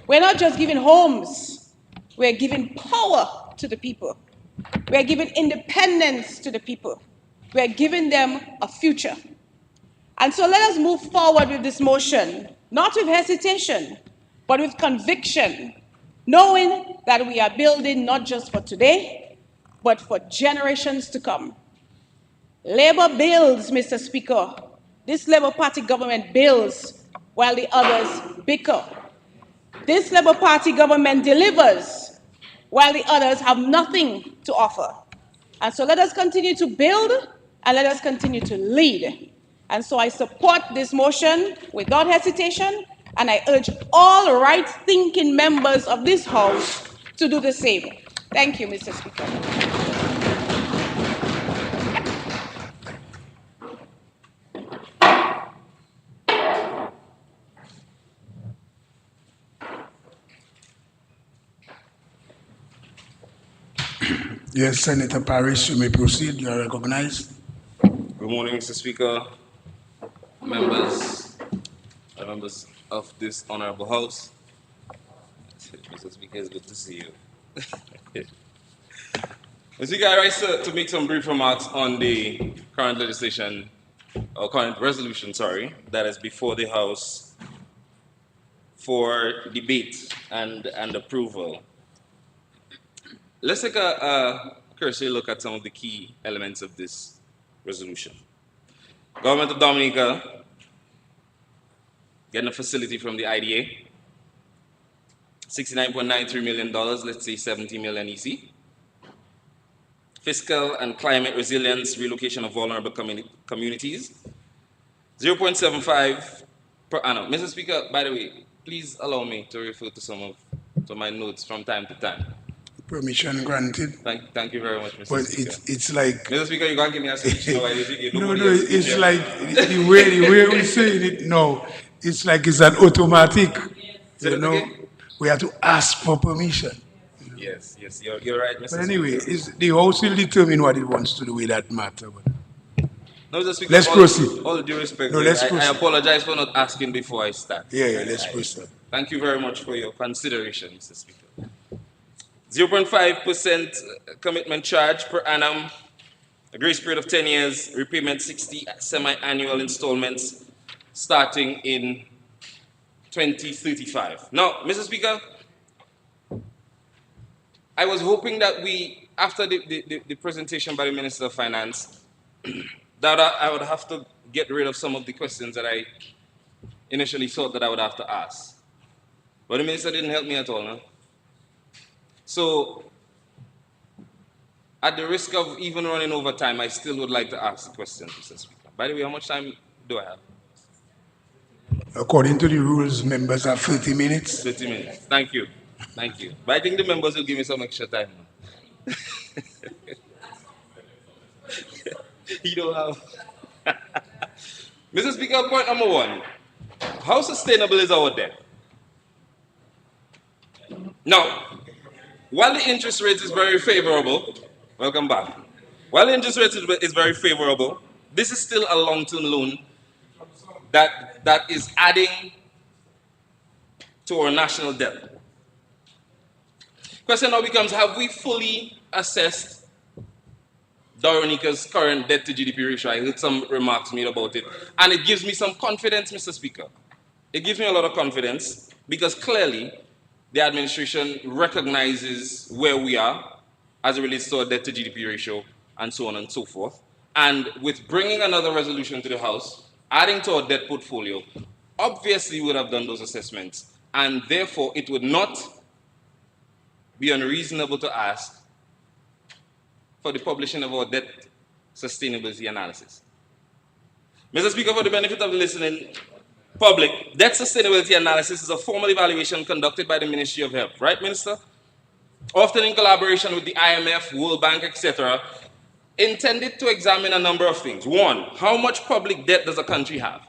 We're not just giving homes, we're giving power to the people. We're giving independence to the people. We're giving them a future. And so let us move forward with this motion, not with hesitation, but with conviction, knowing that we are building not just for today, but for generations to come. Labour builds, Mr. Speaker. This Labour Party government builds while the others bicker. This Labour Party government delivers while the others have nothing to offer. And so let us continue to build and let us continue to lead. And so I support this motion without hesitation, and I urge all right-thinking members of this House to do the same. Thank you, Mr. Speaker. Yes, Senator Parrish, you may proceed. You are recognized. Good morning, Mr. Speaker, members of this honorable House. Mr. Speaker, it's good to see you. Mr. Speaker, I rise to make some brief remarks on the current legislation, or current resolution, that is before the House for debate and approval. Let's take a cursory look at some of the key elements of this resolution. Government of Dominica getting a facility from the IDA, $69.93 million, let's say 70 million EC. Fiscal and climate resilience, relocation of vulnerable communities, 0.75 per annum. Mr. Speaker, by the way, please allow me to refer to some of my notes from time to time. Permission granted. Thank you very much, Mr. But Speaker. it's like Mr. Speaker, you can't give me a speech now. I think no, nobody no, else speech it's here. like the way we saying it now, it's like it's an automatic. Say You that know, again? we have to ask for permission. Yes, you're right, Mr. But anyway, Speaker. the House will determine what it wants to do with that matter. But No, Mr. Speaker, let's proceed. all due respect, No, let's I proceed. apologize for not asking before I start. Yeah, let's proceed. Thank you very much for your consideration, Mr. Speaker. 0.5% commitment charge per annum, a grace period of 10 years, repayment 60 semi-annual installments starting in 2035. Now, Mr. Speaker, I was hoping that we, after the presentation by the Minister of Finance, that I would have to get rid of some of the questions that I initially thought that I would have to ask. But the Minister didn't help me at all, no? So, at the risk of even running over time, I still would like to ask the question, Mr. Speaker. By the way, how much time do I have? According to the rules, members have 30 minutes. 30 minutes. Thank you. Thank you. But I think the members will give me some extra time. You don't have. Mr. Speaker, point number one. How sustainable is our debt? Now, while the interest rate is very favorable, welcome back. While the interest rate is very favorable, this is still a long-term loan that is adding to our national debt. Question now becomes, have we fully assessed Dominica's current debt to GDP ratio? I heard some remarks made about it. And it gives me some confidence, Mr. Speaker. It gives me a lot of confidence because clearly the administration recognizes where we are as it relates to our debt to GDP ratio and so on and so forth. And with bringing another resolution to the House, adding to our debt portfolio, obviously we would have done those assessments. And therefore, it would not be unreasonable to ask for the publishing of our debt sustainability analysis. Mr. Speaker, for the benefit of the listening public, debt sustainability analysis is a formal evaluation conducted by the Ministry of Health, right, Minister? Often in collaboration with the IMF, World Bank, etc., intended to examine a number of things. One, how much public debt does a country have?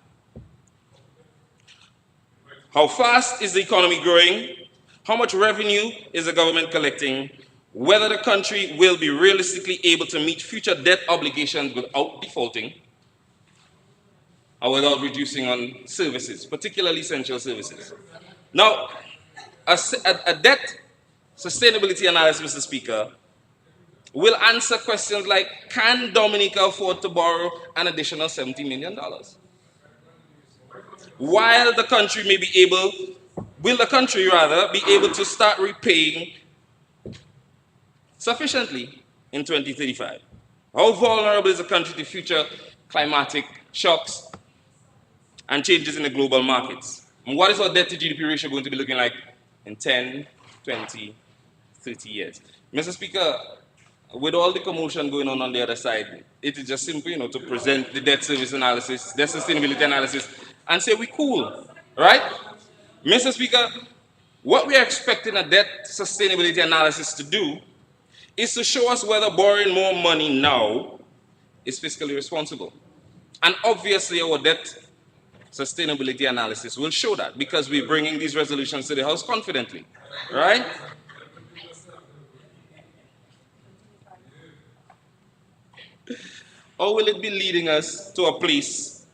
How fast is the economy growing? How much revenue is the government collecting? Whether the country will be realistically able to meet future debt obligations without defaulting or without reducing on services, particularly essential services. Now, a debt sustainability analysis, Mr. Speaker, will answer questions like, can Dominica afford to borrow an additional $70 million? While the country may be able, will the country rather be able to start repaying sufficiently in 2035? How vulnerable is the country to future climatic shocks and changes in the global markets? And what is our debt to GDP ratio going to be looking like in 10, 20, 30 years? Mr. Speaker, with all the commotion going on the other side, it is just simple, to present the debt service analysis, debt sustainability analysis, and say we cool, right? Mr. Speaker, what we are expecting a debt sustainability analysis to do is to show us whether borrowing more money now is fiscally responsible. And obviously our debt sustainability analysis will show that because we're bringing these resolutions to the House confidently, right? Or will it be leading us to a place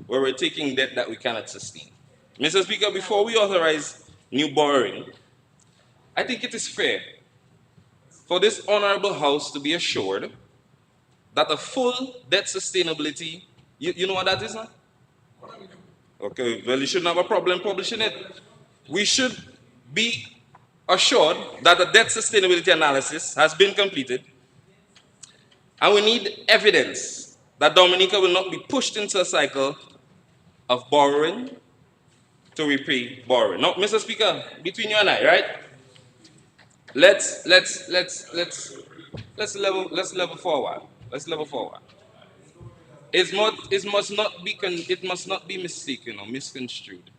where we're taking debt that we cannot sustain? Mr. Speaker, before we authorize new borrowing, I think it is fair for this honorable House to be assured that a full debt sustainability, you know what that is, huh? Okay, well, you shouldn't have a problem publishing it. We should be assured that the debt sustainability analysis has been completed, and we need evidence that Dominica will not be pushed into a cycle of borrowing to repay borrowing. Now, Mr. Speaker, between you and I, right? Let's level forward. Let's level forward. It must not be mistaken or misconstrued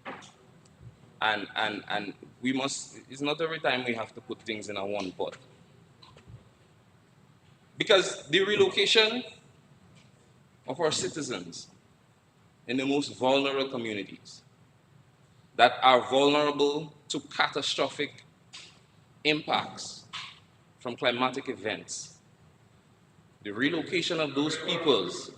And we must, it's not every time we have to put things in a one pot. Because the relocation of our citizens in the most vulnerable communities that are vulnerable to catastrophic impacts from climatic events, the relocation of those peoples,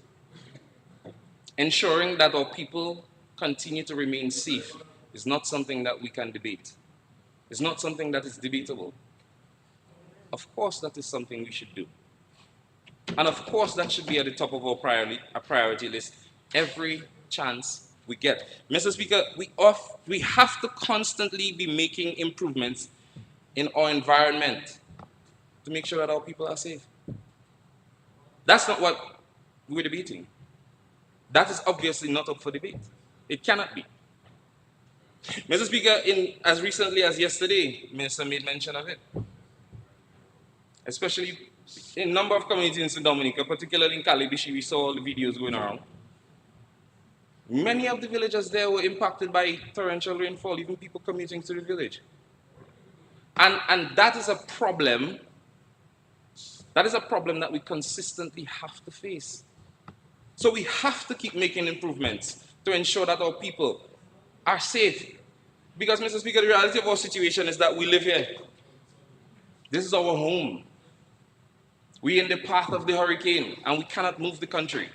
ensuring that our people continue to remain safe, is not something that we can debate. It's not something that is debatable. Of course, that is something we should do. And of course, that should be at the top of our priority list every chance we get. Mr. Speaker, we have to constantly be making improvements in our environment to make sure that our people are safe. That's not what we're debating. That is obviously not up for debate. It cannot be. Mr. Speaker, as recently as yesterday, Minister made mention of it. Especially in a number of communities in Dominica, particularly in Calibishi, we saw all the videos going around. Many of the villages there were impacted by torrential rainfall, even people commuting to the village. And that is a problem. That is a problem that we consistently have to face. So we have to keep making improvements to ensure that our people are safe. Because, Mr. Speaker, the reality of our situation is that we live here. This is our home. We're in the path of the hurricane, and we cannot move the country.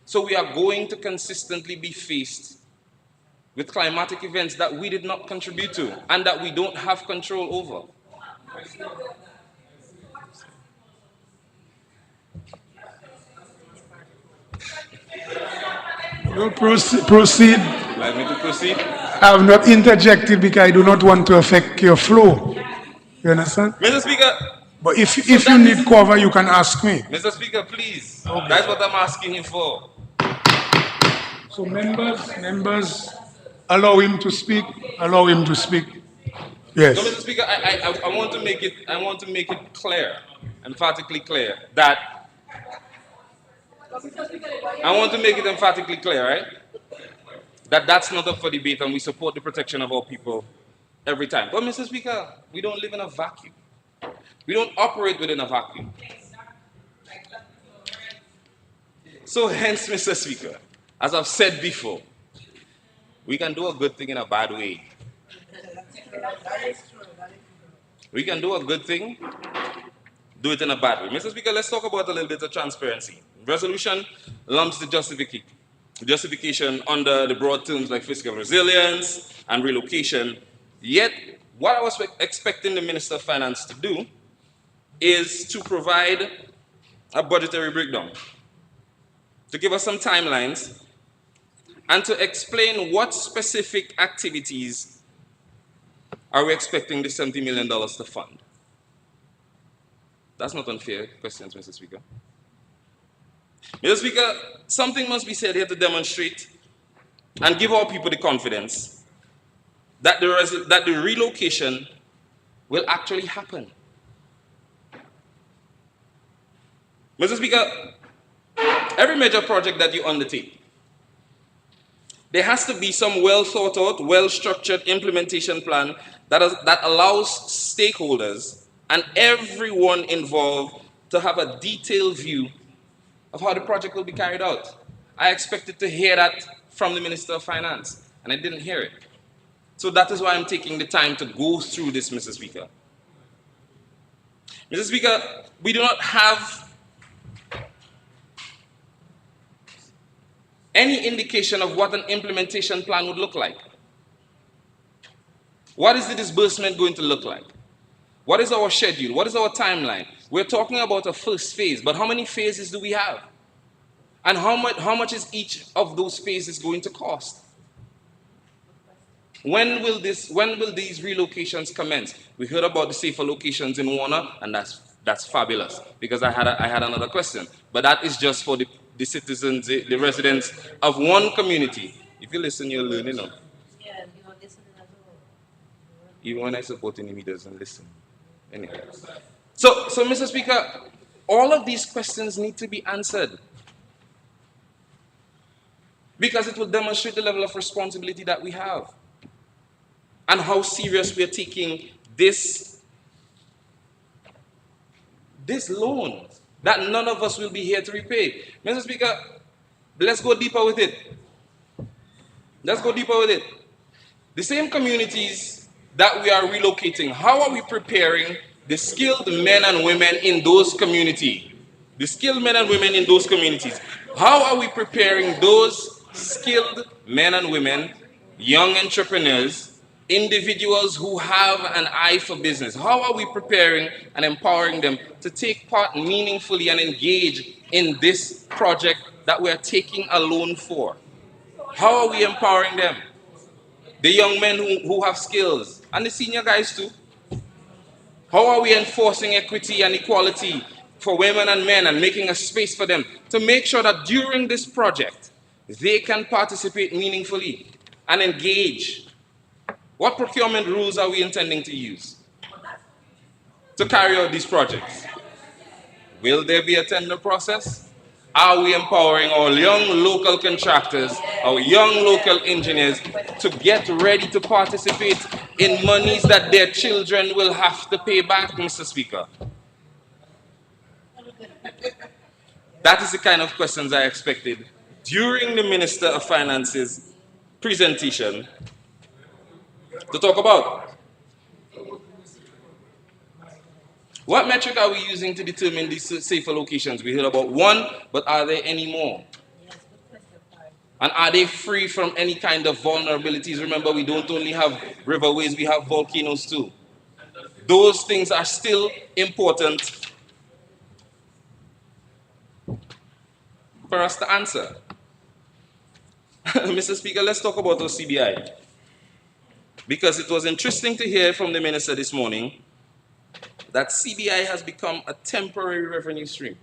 So we are going to consistently be faced with climatic events that we did not contribute to and that we don't have control over. No, proceed. Like me to proceed? I have not interjected because I do not want to affect your flow. You understand? Mr. Speaker, But if you need cover, you can ask me. Mr. Speaker, please. Okay. That's what I'm asking you for. So members, allow him to speak. Allow him to speak. Yes. So, Mr. Speaker, I want to make it clear, emphatically clear, that I want to make it emphatically clear, right? That that's not up for debate, and we support the protection of our people every time. But, Mr. Speaker, we don't live in a vacuum. We don't operate within a vacuum. So, hence, Mr. Speaker, as I've said before, we can do a good thing in a bad way. We can do a good thing, do it in a bad way. Mr. Speaker, let's talk about a little bit of transparency. Resolution lumps the justification under the broad terms like fiscal resilience and relocation. Yet, what I was expecting the Minister of Finance to do is to provide a budgetary breakdown, to give us some timelines, and to explain what specific activities are we expecting the $70 million to fund. That's not unfair questions, Mr. Speaker. Mr. Speaker, something must be said here to demonstrate and give our people the confidence that the relocation will actually happen. Mr. Speaker, every major project that you undertake, there has to be some well thought out, well structured implementation plan that allows stakeholders and everyone involved to have a detailed view of how the project will be carried out. I expected to hear that from the Minister of Finance, and I didn't hear it. So that is why I'm taking the time to go through this, Mr. Speaker. Mr. Speaker, we do not have any indication of what an implementation plan would look like. What is the disbursement going to look like? What is our schedule? What is our timeline? We're talking about a first phase, but how many phases do we have? And how much is each of those phases going to cost? When will these relocations commence? We heard about the safer locations in Warner, and that's fabulous, because I had another question. But that is just for the citizens, the residents of one community. If you listen, you'll learn, you know. Yeah, you're not listening at all. Even when I support him, he doesn't listen. Anyway. So, Mr. Speaker, all of these questions need to be answered. because it will demonstrate the level of responsibility that we have and how serious we are taking this loan that none of us will be here to repay. Mr. Speaker, let's go deeper with it. Let's go deeper with it. The same communities that we are relocating, how are we preparing the skilled men and women in those communities? The skilled men and women in those communities. How are we preparing those skilled men and women, young entrepreneurs, individuals who have an eye for business? How are we preparing and empowering them to take part meaningfully and engage in this project that we are taking a loan for? How are we empowering them? The young men who have skills, and the senior guys too. How are we enforcing equity and equality for women and men and making a space for them to make sure that during this project, they can participate meaningfully and engage? What procurement rules are we intending to use to carry out these projects? Will there be a tender process? Are we empowering our young local contractors, our young local engineers to get ready to participate in monies that their children will have to pay back, Mr. Speaker? That is the kind of questions I expected during the Minister of Finance's presentation to talk about. What metric are we using to determine these safer locations? We heard about one, but are there any more? And are they free from any kind of vulnerabilities? Remember, we don't only have riverways, we have volcanoes too. Those things are still important for us to answer. Mr. Speaker, let's talk about our CBI. Because it was interesting to hear from the Minister this morning that CBI has become a temporary revenue stream.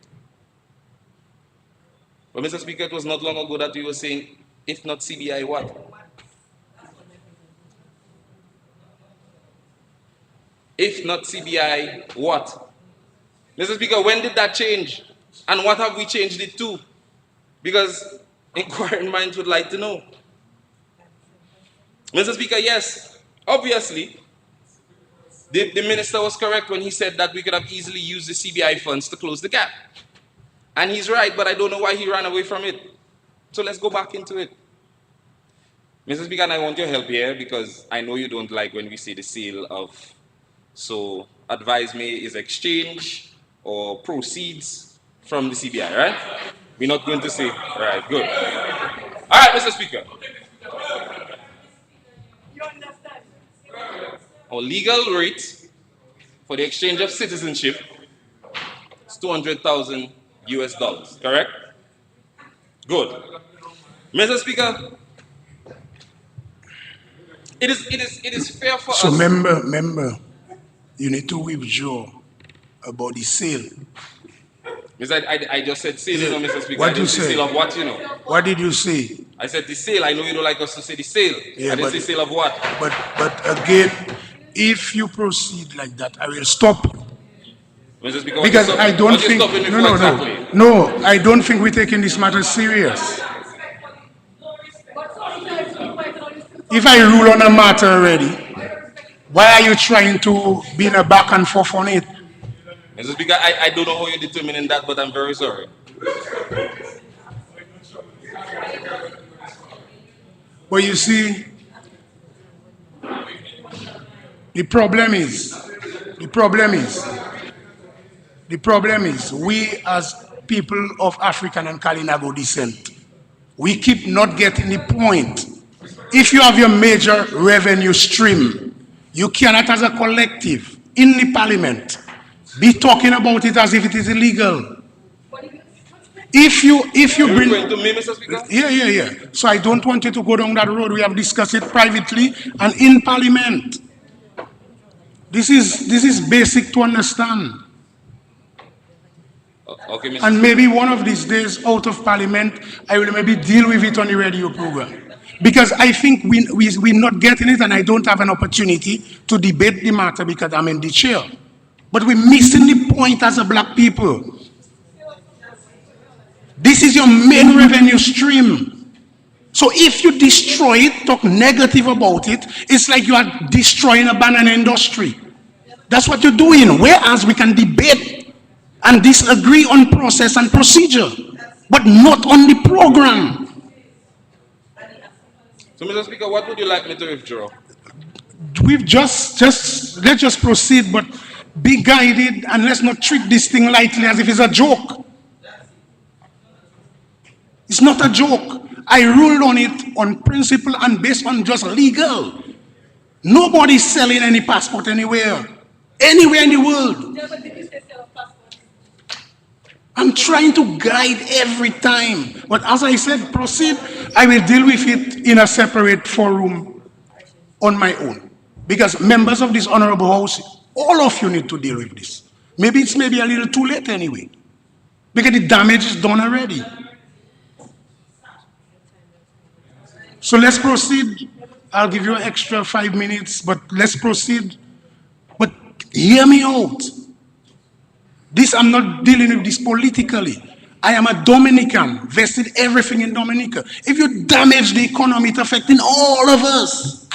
But Mr. Speaker, it was not long ago that we were saying, if not CBI, what? If not CBI, what? Mr. Speaker, when did that change? And what have we changed it to? Because inquiring minds would like to know. Mr. Speaker, yes, obviously, the minister was correct when he said that we could have easily used the CBI funds to close the gap. And he's right, but I don't know why he ran away from it. So let's go back into it. Mr. Speaker, and I want your help here because I know you don't like when we say the sale of. So advise me, is exchange or proceeds from the CBI, right? We're not going to say, right, good. All right, Mr. Speaker. Our legal rate for the exchange of citizenship is $200,000 US, correct? Good. Mr. Speaker, it is fair for us. So member, you need to withdraw about the sale. Mr. I just said sale, you know, Mr. Speaker. What I did you didn't say say? sale of what, you know? What did you say? I said the sale. I know you don't like us to say the sale. Yeah, I didn't say sale of what? But again, if you proceed like that, I will stop you. Mr. Speaker, Because I don't think no, I don't think we're taking this matter serious. If I rule on a matter already, why are you trying to be in a back and forth on it? Mr. Speaker, I don't know how you're determining that, but I'm very sorry. But you see, the problem is, we as people of African and Kalinago descent, we keep not getting the point. If you have your major revenue stream, you cannot as a collective in the parliament be talking about it as if it is illegal. If you bring to me, Mr. Speaker? Yeah. So I don't want you to go down that road. We have discussed it privately and in parliament. This is basic to understand. Okay, Mr. And maybe one of these days out of parliament, I will maybe deal with it on the radio program. Because I think we're not getting it and I don't have an opportunity to debate the matter because I'm in the chair. But we're missing the point as a black people. This is your main revenue stream. So if you destroy it, talk negative about it, it's like you are destroying a banana industry. That's what you're doing. Whereas we can debate and disagree on process and procedure, but not on the program. So, Mr. Speaker, what would you like me to withdraw? We've just let's just proceed, but be guided and let's not treat this thing lightly as if it's a joke. It's not a joke. I ruled on it on principle and based on just legal. Nobody's selling any passport anywhere in the world. I'm trying to guide every time. But as I said, proceed. I will deal with it in a separate forum on my own. Because members of this honorable house, all of you need to deal with this. Maybe it's a little too late anyway. Because the damage is done already. So let's proceed. I'll give you an extra 5 minutes, but let's proceed. But hear me out. I'm not dealing with this politically. I am a Dominican, vested everything in Dominica. If you damage the economy, it's affecting all of us.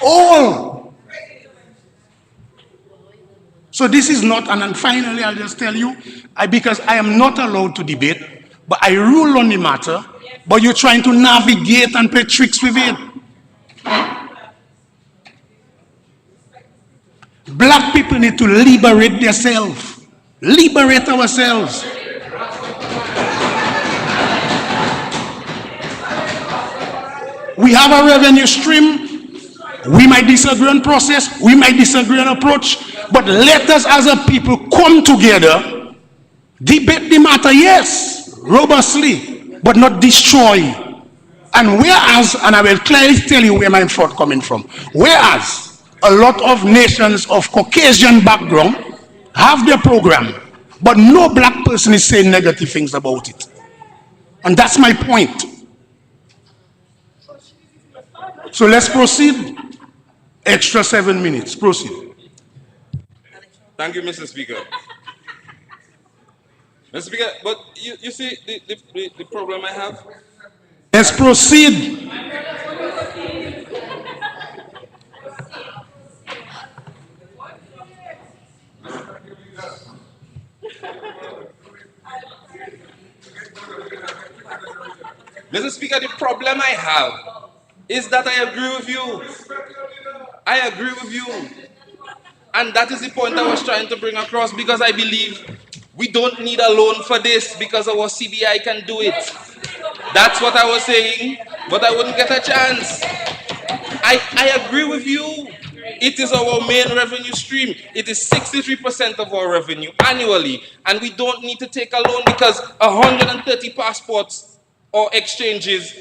All. So this is not, and then finally I'll just tell you, because I am not allowed to debate, but I rule on the matter, but you're trying to navigate and play tricks with it. Black people need to liberate themselves. Liberate ourselves. We have a revenue stream. We might disagree on process. We might disagree on approach. But let us as a people come together, debate the matter, yes, robustly, but not destroy. And whereas, and I will clearly tell you where my thought coming from, whereas a lot of nations of Caucasian background have their program, but no black person is saying negative things about it. And that's my point. So let's proceed. Extra 7 minutes. Proceed. Thank you, Mr. Speaker. Mr. Speaker, but you see the problem I have? Let's proceed. Mr. Speaker, the problem I have is that I agree with you. I agree with you. And that is the point I was trying to bring across, because I believe we don't need a loan for this because our CBI can do it. That's what I was saying, but I wouldn't get a chance. I agree with you. It is our main revenue stream. It is 63% of our revenue annually, and we don't need to take a loan because 130 passports or exchanges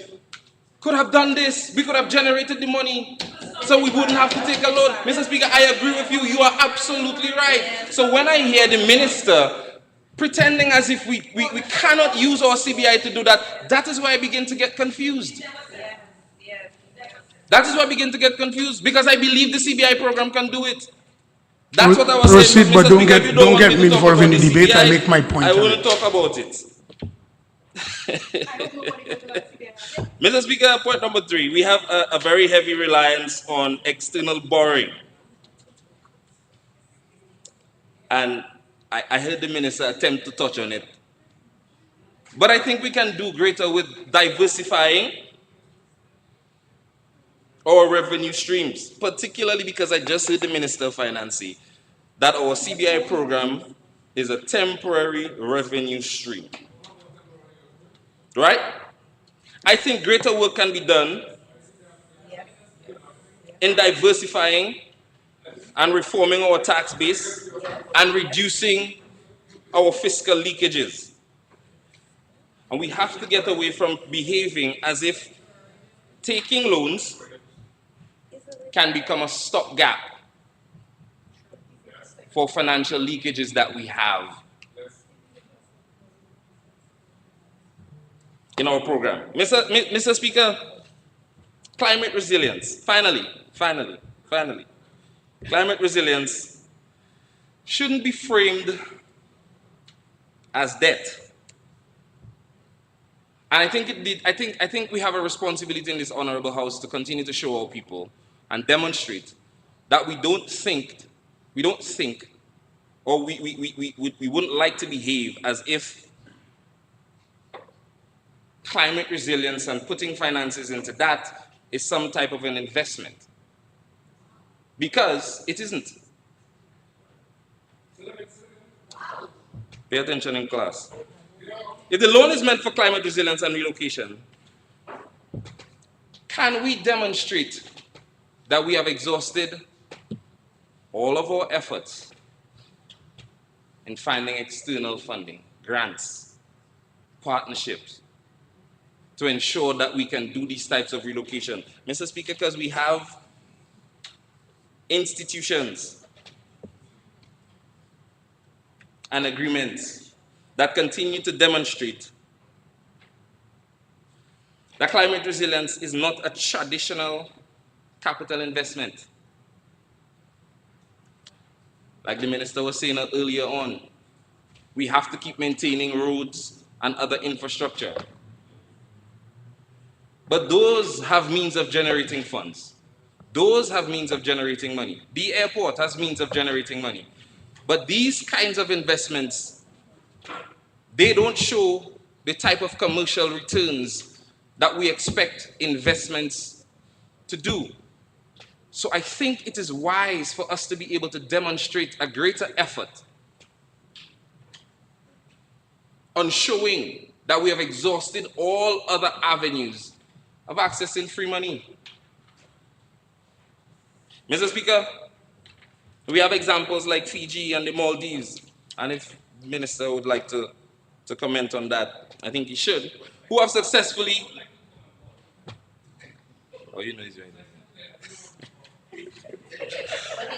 could have done this. We could have generated the money, so we wouldn't have to take a loan. Mr. Speaker, I agree with you. You are absolutely right. So when I hear the minister pretending as if we cannot use our CBI to do that, that is why I begin to get confused. That is why I begin to get confused, because I believe the CBI program can do it. That's what I was Proceed, saying. but Mr. don't Speaker, get me involved in the debate. I make my point. I wouldn't talk about it. Mr. Speaker, point number 3, we have a very heavy reliance on external borrowing. And I heard the minister attempt to touch on it. But I think we can do greater with diversifying our revenue streams, particularly because I just heard the Minister of Finance say that our CBI program is a temporary revenue stream. Right? I think greater work can be done in diversifying and reforming our tax base and reducing our fiscal leakages. And we have to get away from behaving as if taking loans can become a stopgap for financial leakages that we have in our program. Mr. Speaker, climate resilience, finally. Climate resilience shouldn't be framed as debt. And I think it did, I think we have a responsibility in this honorable house to continue to show our people and demonstrate that we don't think, or we wouldn't like to behave as if climate resilience and putting finances into that is some type of an investment. Because it isn't. Pay attention in class. If the loan is meant for climate resilience and relocation, can we demonstrate that we have exhausted all of our efforts in finding external funding, grants, partnerships, to ensure that we can do these types of relocation? Mr. Speaker, because we have institutions and agreements that continue to demonstrate that climate resilience is not a traditional capital investment. Like the minister was saying earlier on, we have to keep maintaining roads and other infrastructure. But those have means of generating funds. Those have means of generating money. The airport has means of generating money. But these kinds of investments, they don't show the type of commercial returns that we expect investments to do. So I think it is wise for us to be able to demonstrate a greater effort on showing that we have exhausted all other avenues of accessing free money. Mr. Speaker, we have examples like Fiji and the Maldives, and if the minister would like to comment on that, I think he should, who have successfully, oh, you know he's right there,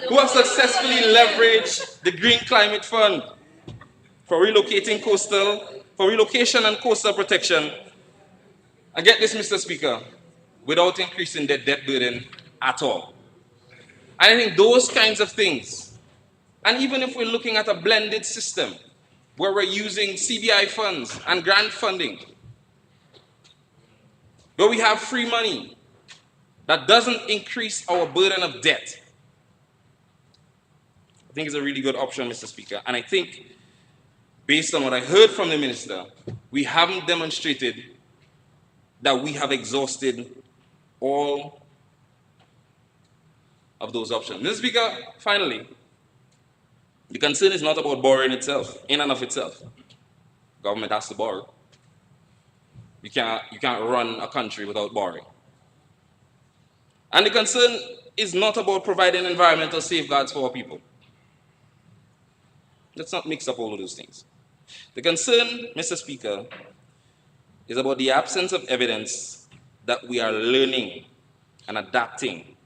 who have successfully leveraged the Green Climate Fund for relocation and coastal protection. I get this, Mr. Speaker, without increasing their debt burden at all. And I think those kinds of things, and even if we're looking at a blended system where we're using CBI funds and grant funding, where we have free money that doesn't increase our burden of debt, I think it's a really good option, Mr. Speaker. And I think, based on what I heard from the minister, we haven't demonstrated that we have exhausted all of those options. Mr. Speaker, finally, the concern is not about borrowing itself, in and of itself. Government has to borrow. You can't run a country without borrowing. And the concern is not about providing environmental safeguards for our people. Let's not mix up all of those things. The concern, Mr. Speaker, is about the absence of evidence that we are learning and adapting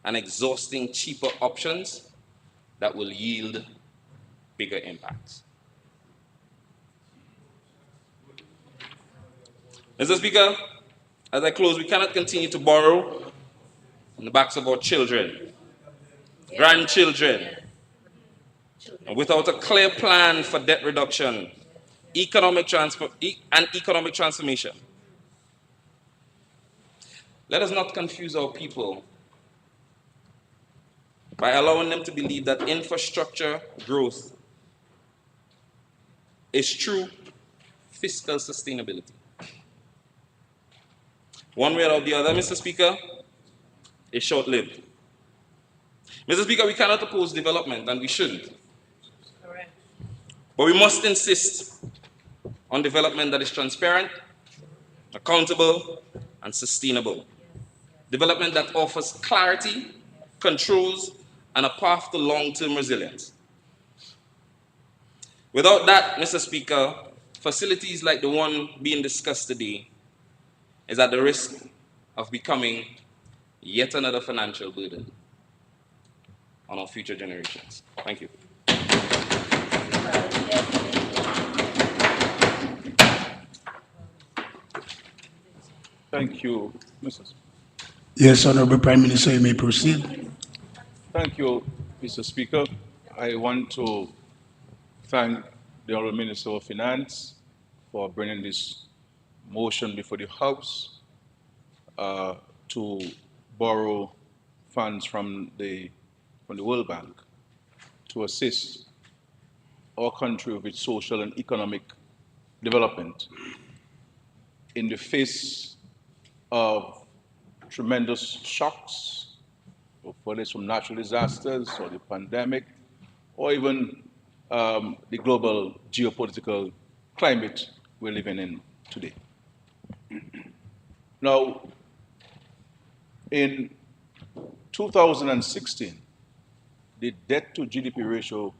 and exhausting cheaper options that will yield bigger impacts. Mr. Speaker, as I close, we cannot continue to borrow on the backs of our children, grandchildren, and without a clear plan for debt reduction, economic transformation. Let us not confuse our people by allowing them to believe that infrastructure growth is true fiscal sustainability. One way or the other, Mr. Speaker, is short-lived. Mr. Speaker, we cannot oppose development, and we shouldn't. Correct. But we must insist on development that is transparent, accountable, and sustainable. Development that offers clarity, controls, and a path to long-term resilience. Without that, Mr. Speaker, facilities like the one being discussed today is at the risk of becoming yet another financial burden on our future generations. Thank you. Thank you, Mr. Yes, Honorable Prime Minister, you may proceed. Thank you, Mr. Speaker. I want to thank the Honourable Minister of Finance for bringing this motion before the House to borrow funds from the World Bank to assist our country with its social and economic development in the face of tremendous shocks, whether it's from natural disasters or the pandemic, or even the global geopolitical climate we're living in today. Now, in 2016, the debt to GDP ratio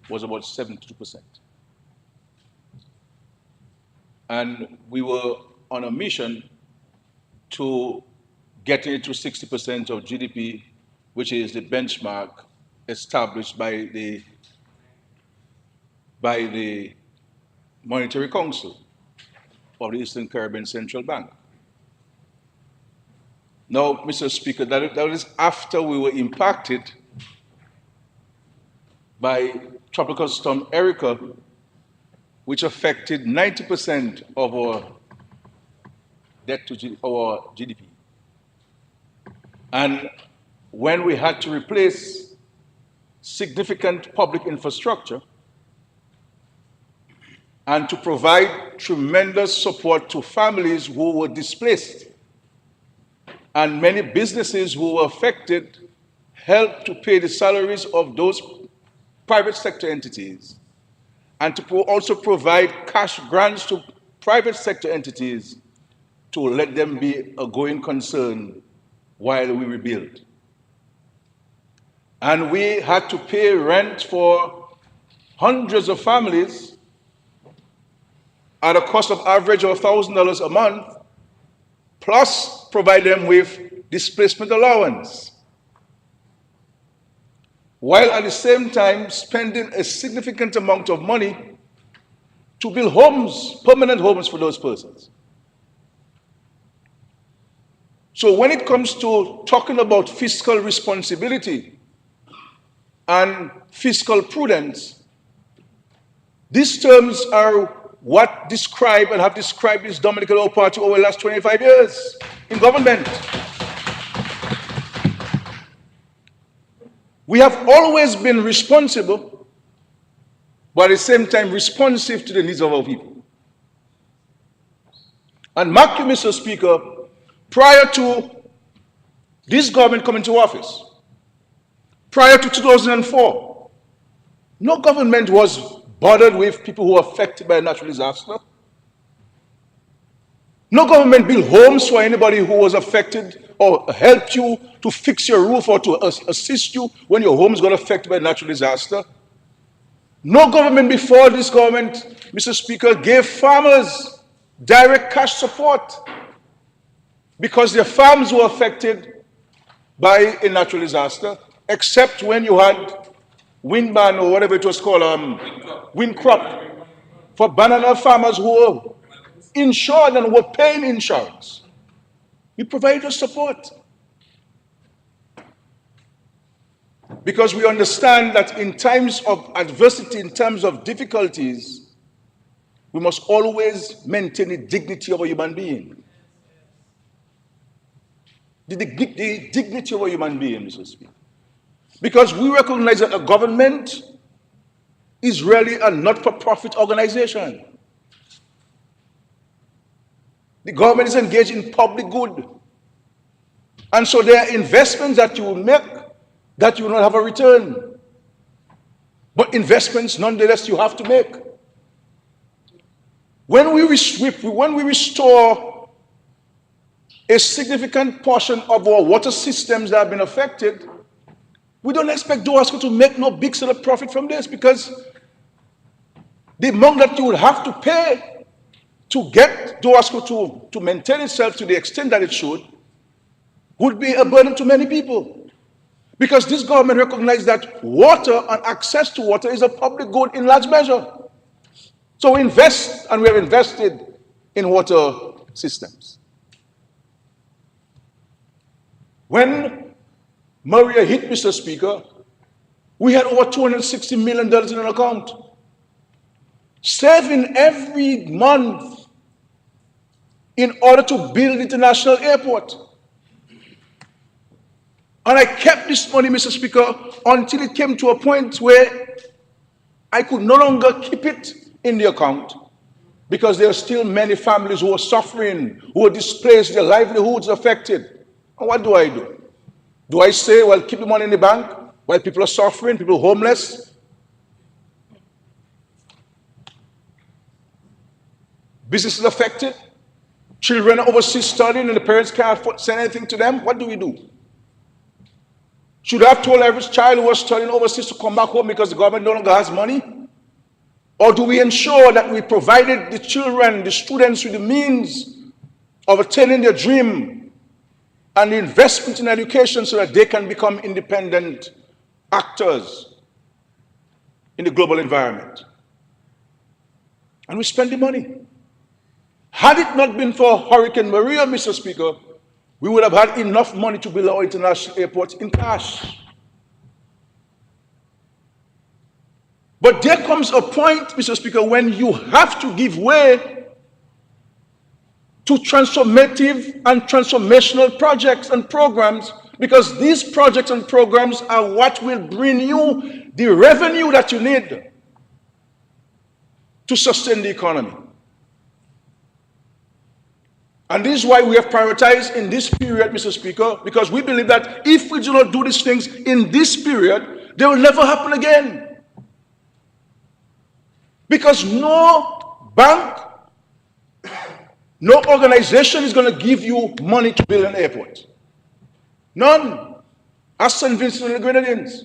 was about 72%. And we were on a mission to get it to 60% of GDP, which is the benchmark established by the Monetary Council of the Eastern Caribbean Central Bank. Now, Mr. Speaker, that is after we were impacted by Tropical Storm Erica, which affected 90% of our debt to our GDP. And when we had to replace significant public infrastructure and to provide tremendous support to families who were displaced, and many businesses who were affected helped to pay the salaries of those private sector entities, and to also provide cash grants to private sector entities to let them be a going concern while we rebuild. And we had to pay rent for hundreds of families at a cost of average of $1,000 a month, plus provide them with displacement allowance, while at the same time spending a significant amount of money to build homes, permanent homes for those persons. So when it comes to talking about fiscal responsibility and fiscal prudence, these terms are what describe and have described this Dominican Labour Party over the last 25 years in government. We have always been responsible, but at the same time responsive to the needs of our people. And mark you, Mr. Speaker, prior to this government coming to office, prior to 2004, no government was bothered with people who were affected by a natural disaster. No government built homes for anybody who was affected or helped you to fix your roof or to assist you when your homes got affected by a natural disaster. No government before this government, Mr. Speaker, gave farmers direct cash support because their farms were affected by a natural disaster, except when you had wind ban or whatever it was called, wind crop, for banana farmers who were insured and were paying insurance. We provided support because we understand that in times of adversity, in times of difficulties, we must always maintain the dignity of a human being. The dignity of a human being, Mr. Speaker. Because we recognize that a government is really a not-for-profit organization. The government is engaged in public good. And so there are investments that you will make that you will not have a return. But investments, nonetheless, you have to make. When we restore a significant portion of our water systems that have been affected, we don't expect DOASCO to make no big sort of profit from this, because the amount that you would have to pay to get DOASCO to maintain itself to the extent that it should would be a burden to many people. Because this government recognizes that water and access to water is a public good in large measure. So we invest, and we have invested in water systems. When Maria hit, Mr. Speaker, we had over $260 million in an account, saving every month in order to build international airport. And I kept this money, Mr. Speaker, until it came to a point where I could no longer keep it in the account because there are still many families who are suffering, who are displaced, their livelihoods affected. And what do? Do I say, well, keep the money in the bank while people are suffering, people are homeless? Businesses affected? Children overseas studying and the parents can't send anything to them? What do we do? Should I have told every child who was studying overseas to come back home because the government no longer has money? Or do we ensure that we provided the children, the students with the means of attaining their dream and the investment in education so that they can become independent actors in the global environment? And we spend the money. Had it not been for Hurricane Maria, Mr. Speaker, we would have had enough money to build our international airport in cash. But there comes a point, Mr. Speaker, when you have to give way to transformative and transformational projects and programs, because these projects and programs are what will bring you the revenue that you need to sustain the economy. And this is why we have prioritized in this period, Mr. Speaker, because we believe that if we do not do these things in this period, they will never happen again. Because no bank, no organization is going to give you money to build an airport. None. Ask St. Vincent and the Grenadines.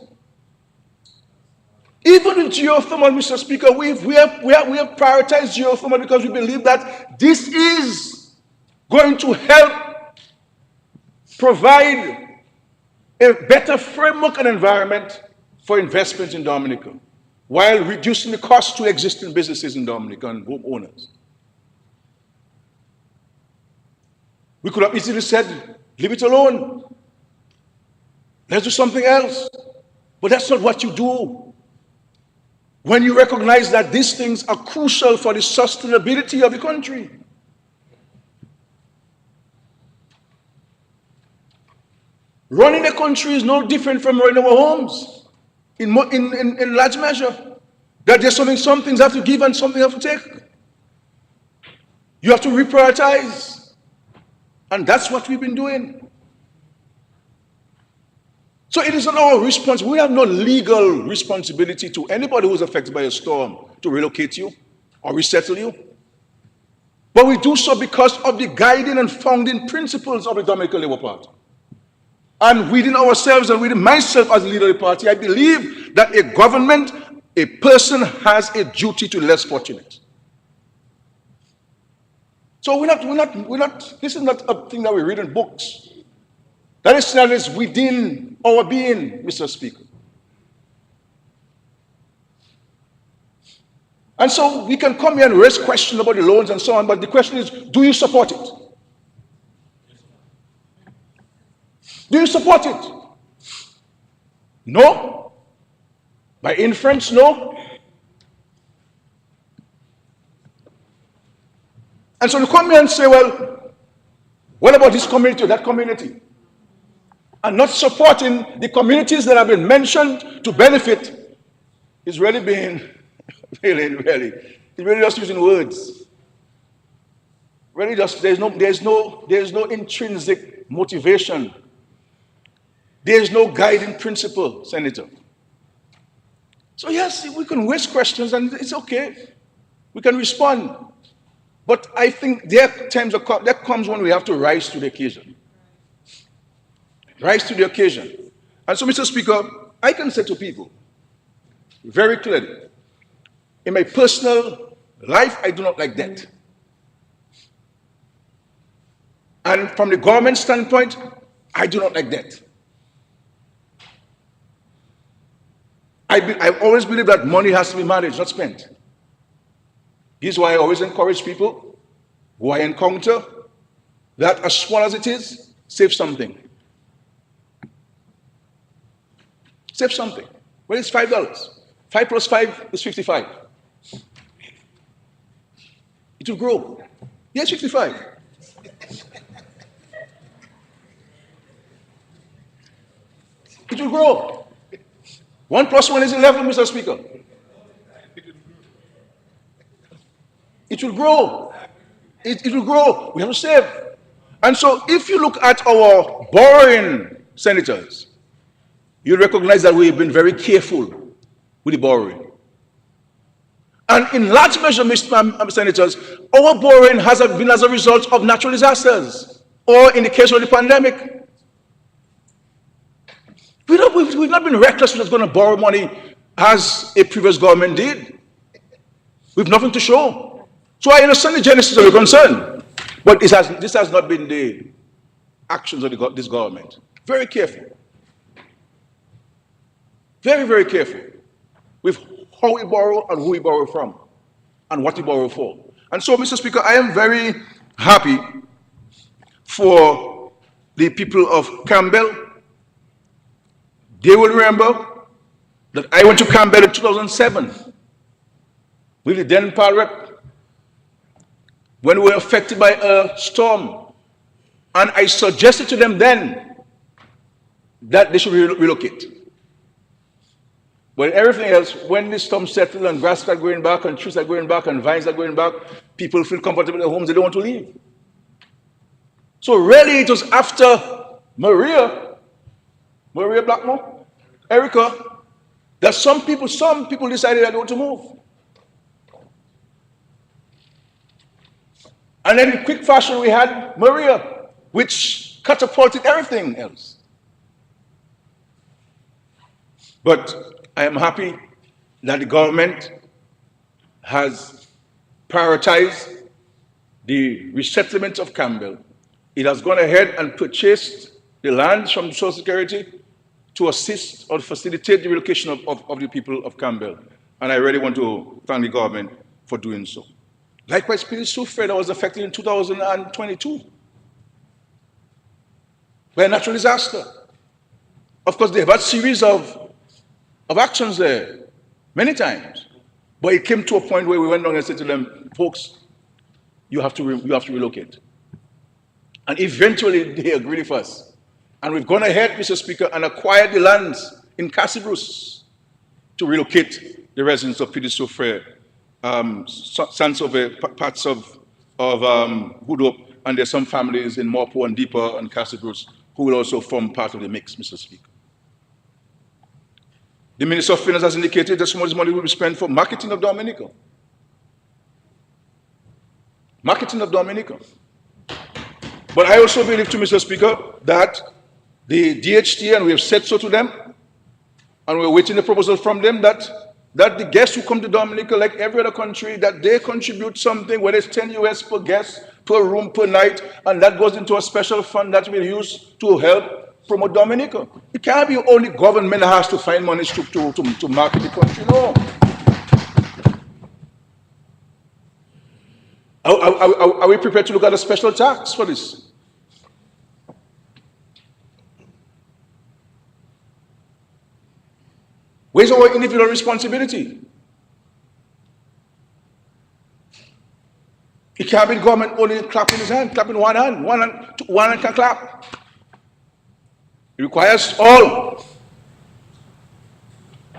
Even in geothermal, Mr. Speaker, we have prioritized geothermal because we believe that this is going to help provide a better framework and environment for investment in Dominica, while reducing the cost to existing businesses in Dominica and homeowners. We could have easily said, leave it alone. Let's do something else. But that's not what you do. When you recognize that these things are crucial for the sustainability of the country. Running a country is no different from running our homes in large measure. That there's some things have to give and some things have to take. You have to reprioritize. And that's what we've been doing. So it is not our responsibility. We have no legal responsibility to anybody who's affected by a storm to relocate you or resettle you. But we do so because of the guiding and founding principles of the Dominican Labour Party. And within ourselves and within myself as a leader of the party, I believe that a government, a person has a duty to the less fortunate. So this is not a thing that we read in books. That is within our being, Mr. Speaker. And so we can come here and raise questions about the loans and so on, but the question is, do you support it? Do you support it? No. By inference, no. And so you come here and say, well, what about this community or that community? And not supporting the communities that have been mentioned to benefit is really being, it's really just using words. Really just, there's no intrinsic motivation. There's no guiding principle, Senator. So yes, we can raise questions and it's okay. We can respond. But I think there comes when we have to rise to the occasion. Rise to the occasion. And so, Mr. Speaker, I can say to people very clearly, in my personal life, I do not like debt. And from the government standpoint, I do not like debt. I always believe that money has to be managed, not spent. This is why I always encourage people who I encounter that as small as it is, save something. Save something. Well, it's $5. 5 plus 5 is 55. It will grow. Yes, 55. It will grow. 1 plus 1 is 11, Mr. Speaker. It will grow. It will grow. We have to save. And so if you look at our borrowing senators, you recognize that we've been very careful with the borrowing. And in large measure, Mr. Senators, our borrowing has been as a result of natural disasters, or in the case of the pandemic. We've not been reckless. We're just going to borrow money as a previous government did. We've nothing to show. So I understand the genesis of your concern, but this has not been the actions of this government. Very careful. Very, very careful with how we borrow and who we borrow from and what we borrow for. And so, Mr. Speaker, I am very happy for the people of Campbell. They will remember that I went to Campbell in 2007 with the then Pal Rep when we were affected by a storm. And I suggested to them then that they should relocate. But everything else, when the storm settled and grass started growing back and trees are growing back and vines are growing back, people feel comfortable in their homes, they don't want to leave. So really it was after Maria Blackmore, Erica, that some people decided that they want to move. And then in quick fashion we had Maria, which catapulted everything else. But I am happy that the government has prioritized the resettlement of Campbell. It has gone ahead and purchased the lands from Social Security to assist or facilitate the relocation of the people of Campbell. And I really want to thank the government for doing so. Likewise, Pili Soufriere that was affected in 2022 by a natural disaster. Of course, they've had a series of actions there, many times. But it came to a point where we went down and said to them, folks, you have to relocate. And eventually they agreed with us. And we've gone ahead, Mr. Speaker, and acquired the lands in Cassibruce to relocate the residents of Pili Soufriere, Sansove, parts of Hoodhope, and there's some families in Morpo and Deeper and Cassibruce who will also form part of the mix, Mr. Speaker. The Minister of Finance has indicated that some of this money will be spent for marketing of Dominica. Marketing of Dominica. But I also believe, to Mr. Speaker, that the DHT, and we have said so to them, and we're waiting the proposal from them, that the guests who come to Dominica, like every other country, that they contribute something, whether it's 10 US per guest, per room, per night, and that goes into a special fund that we'll use to help promote Dominica. It can't be only government that has to find money to market the country, no. Are we prepared to look at a special tax for this? Where's our individual responsibility? It can't be government only clapping his hand, clapping one hand can clap. It requires all.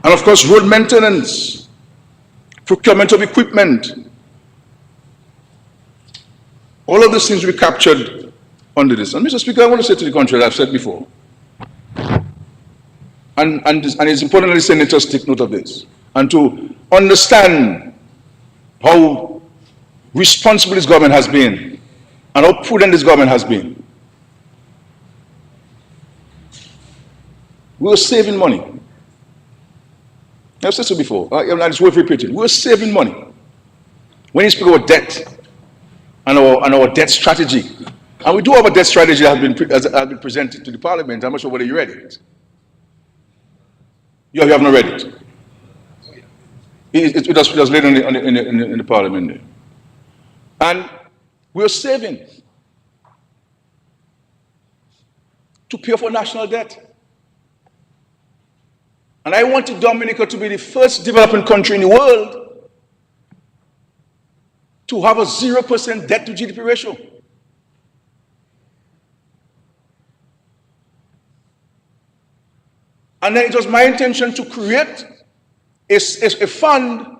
And of course, road maintenance, procurement of equipment. All of these things will be captured under this. And Mr. Speaker, I want to say to the country, as I've said before, and it's important that the senators take note of this, and to understand how responsible this government has been, and how prudent this government has been. We were saving money. I've said so before, and it's worth repeating. We were saving money. When you speak about debt and our debt strategy, and we do have a debt strategy that has been presented to the Parliament. I'm not sure whether you read it. You have not read it. It was laid in the Parliament there. And we're saving to pay for national debt. And I wanted Dominica to be the first developing country in the world to have a 0% debt to GDP ratio. And then it was my intention to create a fund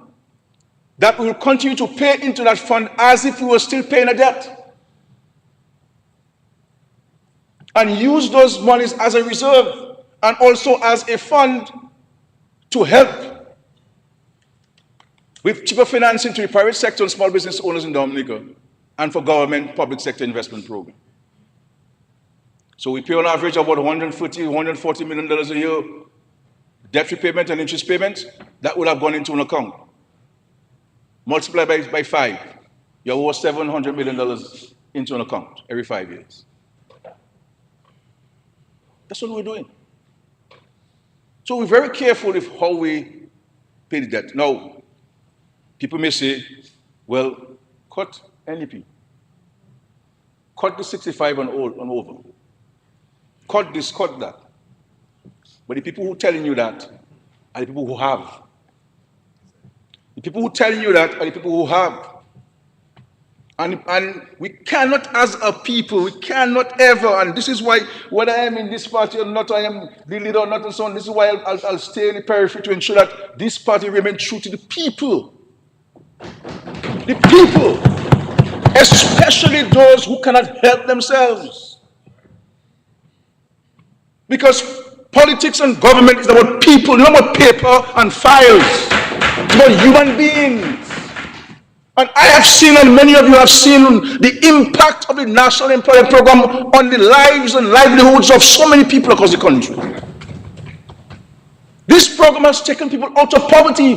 that we will continue to pay into that fund as if we were still paying a debt. And use those monies as a reserve and also as a fund to help with cheaper financing to the private sector and small business owners in Dominica and for government public sector investment program. So we pay on average about $140 million a year debt repayment and interest payments. That would have gone into an account. Multiply by 5, you have over $700 million into an account every 5 years. That's what we're doing. So we're very careful with how we pay the debt. Now, people may say, well, cut NEP. Cut the 65 and over. Cut this, cut that. But the people who are telling you that are the people who have. The people who are telling you that are the people who have. And we cannot, as a people, we cannot ever, and this is why, whether I am in this party or not, I am the leader or not, and so on, this is why I'll stay in the periphery to ensure that this party remains true to the people. The people, especially those who cannot help themselves. Because politics and government is about people, not about paper and files. It's about human beings. And I have seen, and many of you have seen, the impact of the National Employment Program on the lives and livelihoods of so many people across the country. This program has taken people out of poverty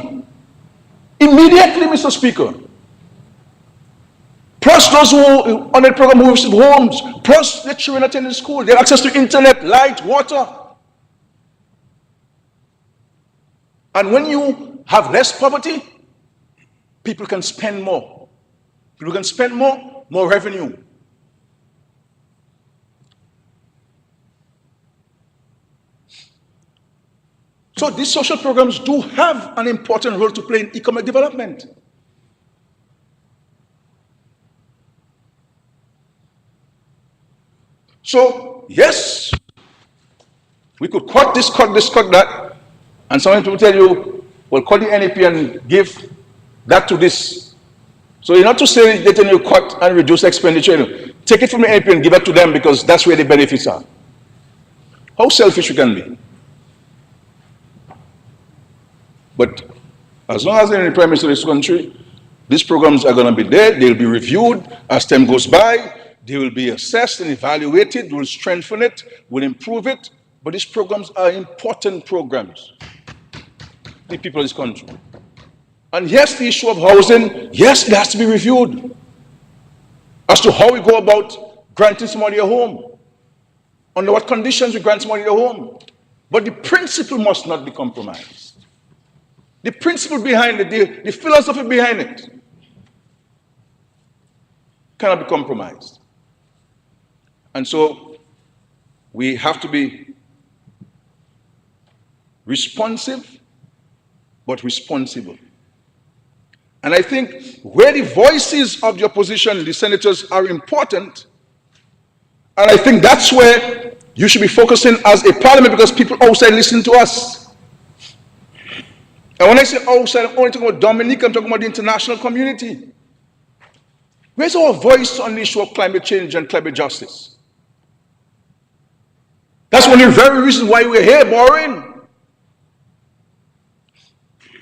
immediately, Mr. Speaker. Plus those who are on the program who receive homes, plus the children attending school, they have access to internet, light, water. And when you have less poverty, people can spend more. People can spend more revenue. So these social programs do have an important role to play in economic development. So, yes, we could cut this, cut that, and some people tell you, well, cut the NEP and give that to this. So you're not to say that you cut and reduce expenditure. Take it from the NEP and give it to them because that's where the benefits are. How selfish we can be. But as long as they're in the Prime Minister of this country, these programs are going to be there. They'll be reviewed as time goes by. They will be assessed and evaluated. We'll strengthen it. We'll improve it. But these programs are important programs to the people of this country. And yes, the issue of housing, yes, it has to be reviewed as to how we go about granting somebody a home, under what conditions we grant somebody a home. But the principle must not be compromised. The principle behind it, the philosophy behind it, cannot be compromised. And so we have to be responsive, but responsible. And I think where the voices of the opposition, the senators, are important, and I think that's where you should be focusing as a parliament, because people outside listen to us. And when I say outside, I'm only talking about Dominica, I'm talking about the international community. Where's our voice on the issue of climate change and climate justice? That's one of the very reasons why we're here, Maureen.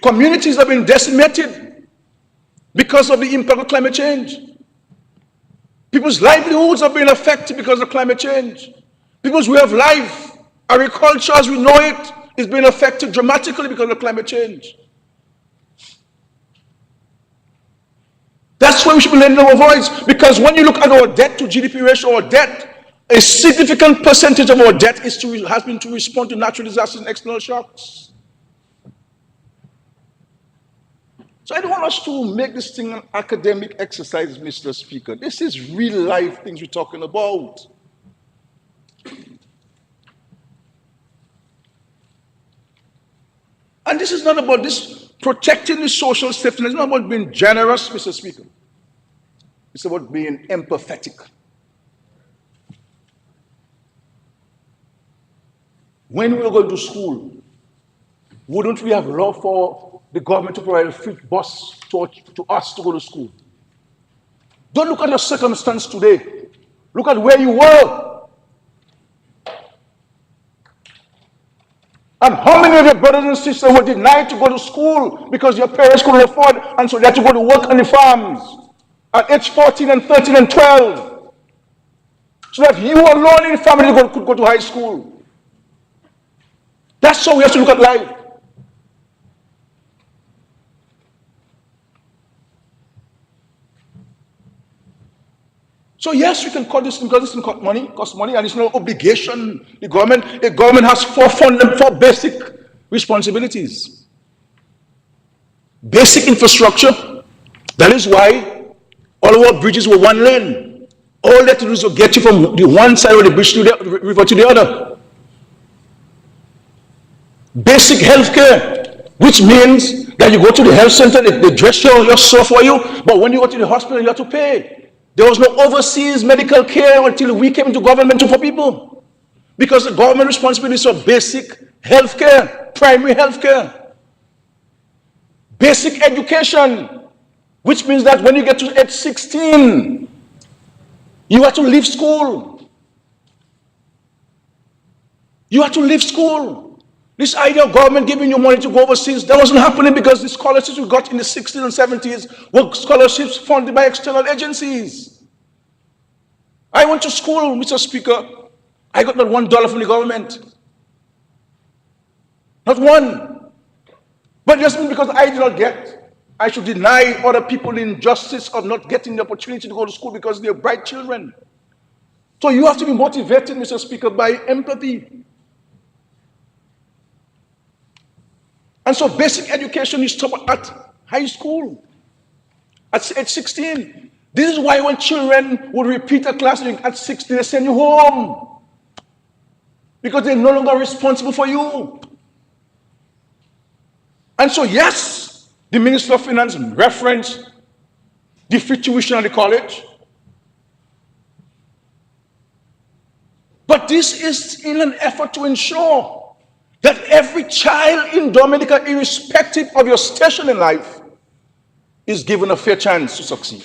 Communities have been decimated because of the impact of climate change. People's livelihoods have been affected because of climate change. People's way of life, agriculture as we know it, is being affected dramatically because of climate change. That's why we should be lending our voice, because when you look at our debt to GDP ratio, our debt, a significant percentage of our debt has been to respond to natural disasters and external shocks. So I don't want us to make this thing an academic exercise, Mr. Speaker. This is real life things we're talking about. And this is not about this protecting the social safety. It's not about being generous, Mr. Speaker. It's about being empathetic. when we were going to school, wouldn't we have loved for the government to provide a free bus to us to go to school? Don't look at your circumstance today. Look at where you were. And how many of your brothers and sisters were denied to go to school because your parents couldn't afford, and so they had to go to work on the farms at age 14 and 13 and 12, so that you alone in the family could go to high school. That's how we have to look at life. So yes, we can cut this because this can cost money, and it's no obligation. The government has four basic responsibilities. Basic infrastructure. That is why all our bridges were one lane. All they had to do is to get you from the one side of the bridge to the river to the other. Basic health care, which means that you go to the health center, they dress your sore for you, but when you go to the hospital, you have to pay. There was no overseas medical care until we came into government for people. Because the government responsibility is for basic health care, primary health care. Basic education, which means that when you get to age 16, you have to leave school. You have to leave school. This idea of government giving you money to go overseas, that wasn't happening because the scholarships we got in the 60s and 70s were scholarships funded by external agencies. I went to school, Mr. Speaker. I got not $1 from the government. Not one. But just because I did not get, I should deny other people the injustice of not getting the opportunity to go to school because they're bright children. So you have to be motivated, Mr. Speaker, by empathy. And so basic education is taught at high school, at age 16. This is why when children would repeat a class at 16, they send you home. Because they're no longer responsible for you. And so yes, the Minister of Finance referenced the free tuition at the college. But this is in an effort to ensure that every child in Dominica, irrespective of your station in life, is given a fair chance to succeed.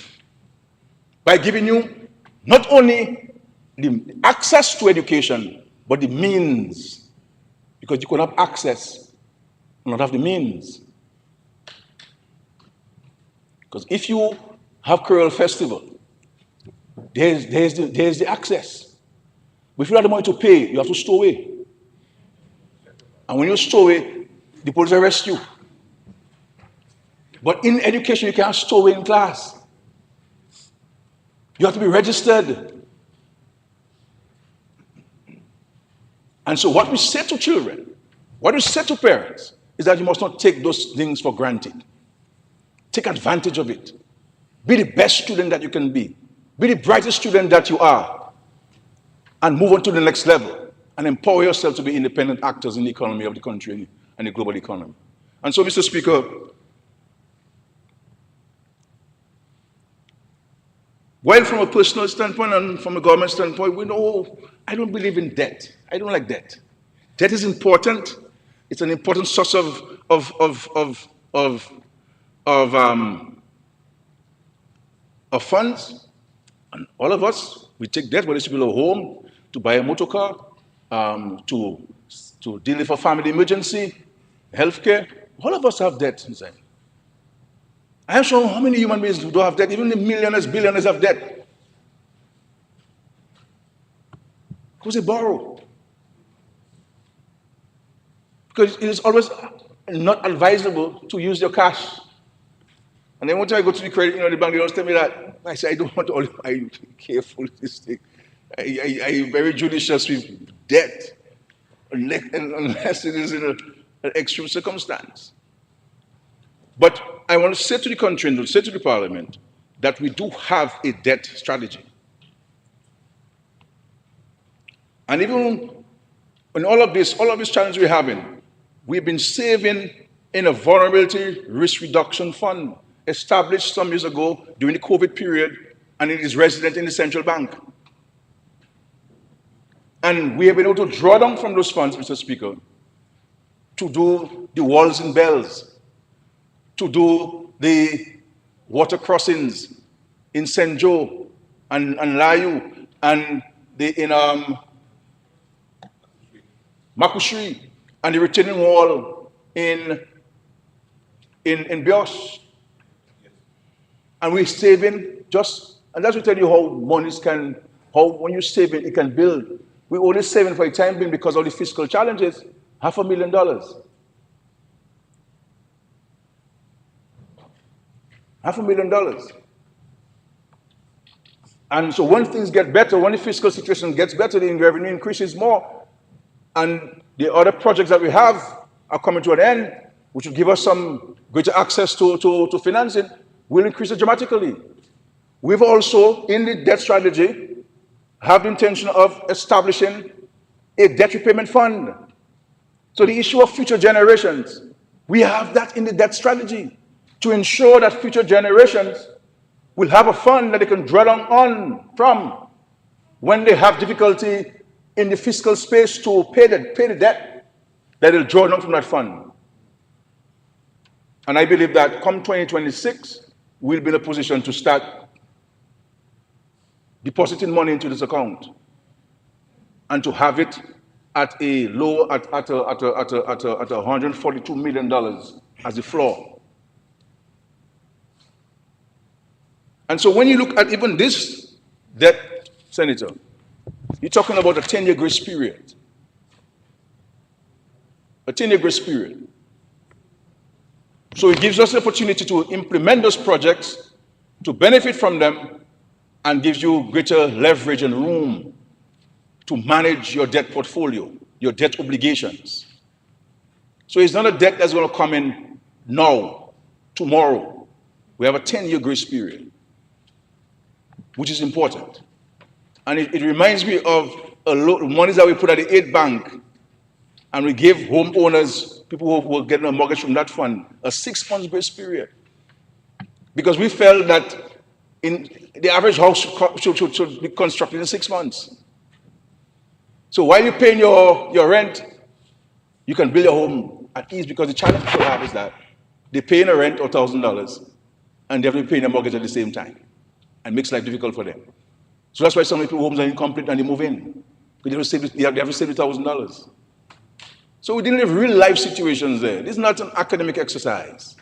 By giving you not only the access to education, but the means. Because you could have access and not have the means. Because if you have Choral Festival, there's the access. But if you have the money to pay, you have to store away. And when you store away, the police arrest you. But in education, you can't store away in class. You have to be registered. And so what we say to children, what we say to parents, is that you must not take those things for granted. Take advantage of it. Be the best student that you can be. Be the brightest student that you are. And move on to the next level. And empower yourself to be independent actors in the economy of the country and the global economy. And so, Mr. Speaker, while from a personal standpoint and from a government standpoint, we know I don't believe in debt. I don't like debt. Debt is important. It's an important source of funds. And all of us, we take debt, whether it's to build a home, to buy a motor car, to deal with a family emergency, healthcare. All of us have debt inside. I am sure how many human beings don't have debt. Even the millionaires, billionaires have debt. Because they borrow. Because it is always not advisable to use your cash. And then one time I go to the credit union, the bank, they don't tell me that. I say, I don't want to, I'm careful with this thing. I'm very judicious with debt, unless it is in an extreme circumstance. But I want to say to the country and to say to the parliament that we do have a debt strategy. And even in all of these challenges we're having, we've been saving in a vulnerability risk reduction fund established some years ago during the COVID period, and it is resident in the central bank. And we have been able to draw down from those funds, Mr. Speaker, to do the walls and bells, to do the water crossings in St. Joe and Layu and in Makushri and the retaining wall in Bios. And we're saving and that's to tell you how monies how when you save it can build. We're only saving for a time being because of the fiscal challenges, $500,000. $500,000. And so when things get better, when the fiscal situation gets better, the revenue increases more. And the other projects that we have are coming to an end, which will give us some greater access to financing, will increase it dramatically. We've also, in the debt strategy, have the intention of establishing a debt repayment fund. So the issue of future generations, we have that in the debt strategy to ensure that future generations will have a fund that they can draw on from when they have difficulty in the fiscal space to pay the debt, that they'll draw on from that fund. And I believe that come 2026, we'll be in a position to start depositing money into this account and to have it at a low at $142 million as the floor. And so when you look at even this debt, Senator, you're talking about a 10-year grace period. A 10-year grace period. So it gives us the opportunity to implement those projects, to benefit from them, and gives you greater leverage and room to manage your debt portfolio, your debt obligations. So it's not a debt that's going to come in now, tomorrow. We have a 10-year grace period, which is important. And it reminds me of a lot of monies that we put at the aid bank, and we give homeowners, people who were getting a mortgage from that fund, a 6-month grace period. Because we felt that in the average house should be constructed in 6 months. So while you're paying your rent, you can build your home at ease, because the challenge people have is that they're paying a rent of $1,000 and they have to be paying a mortgage at the same time, and makes life difficult for them. So that's why some people's homes are incomplete and they move in, because they have to save $1,000. So we're dealing with real life situations there. This is not an academic exercise.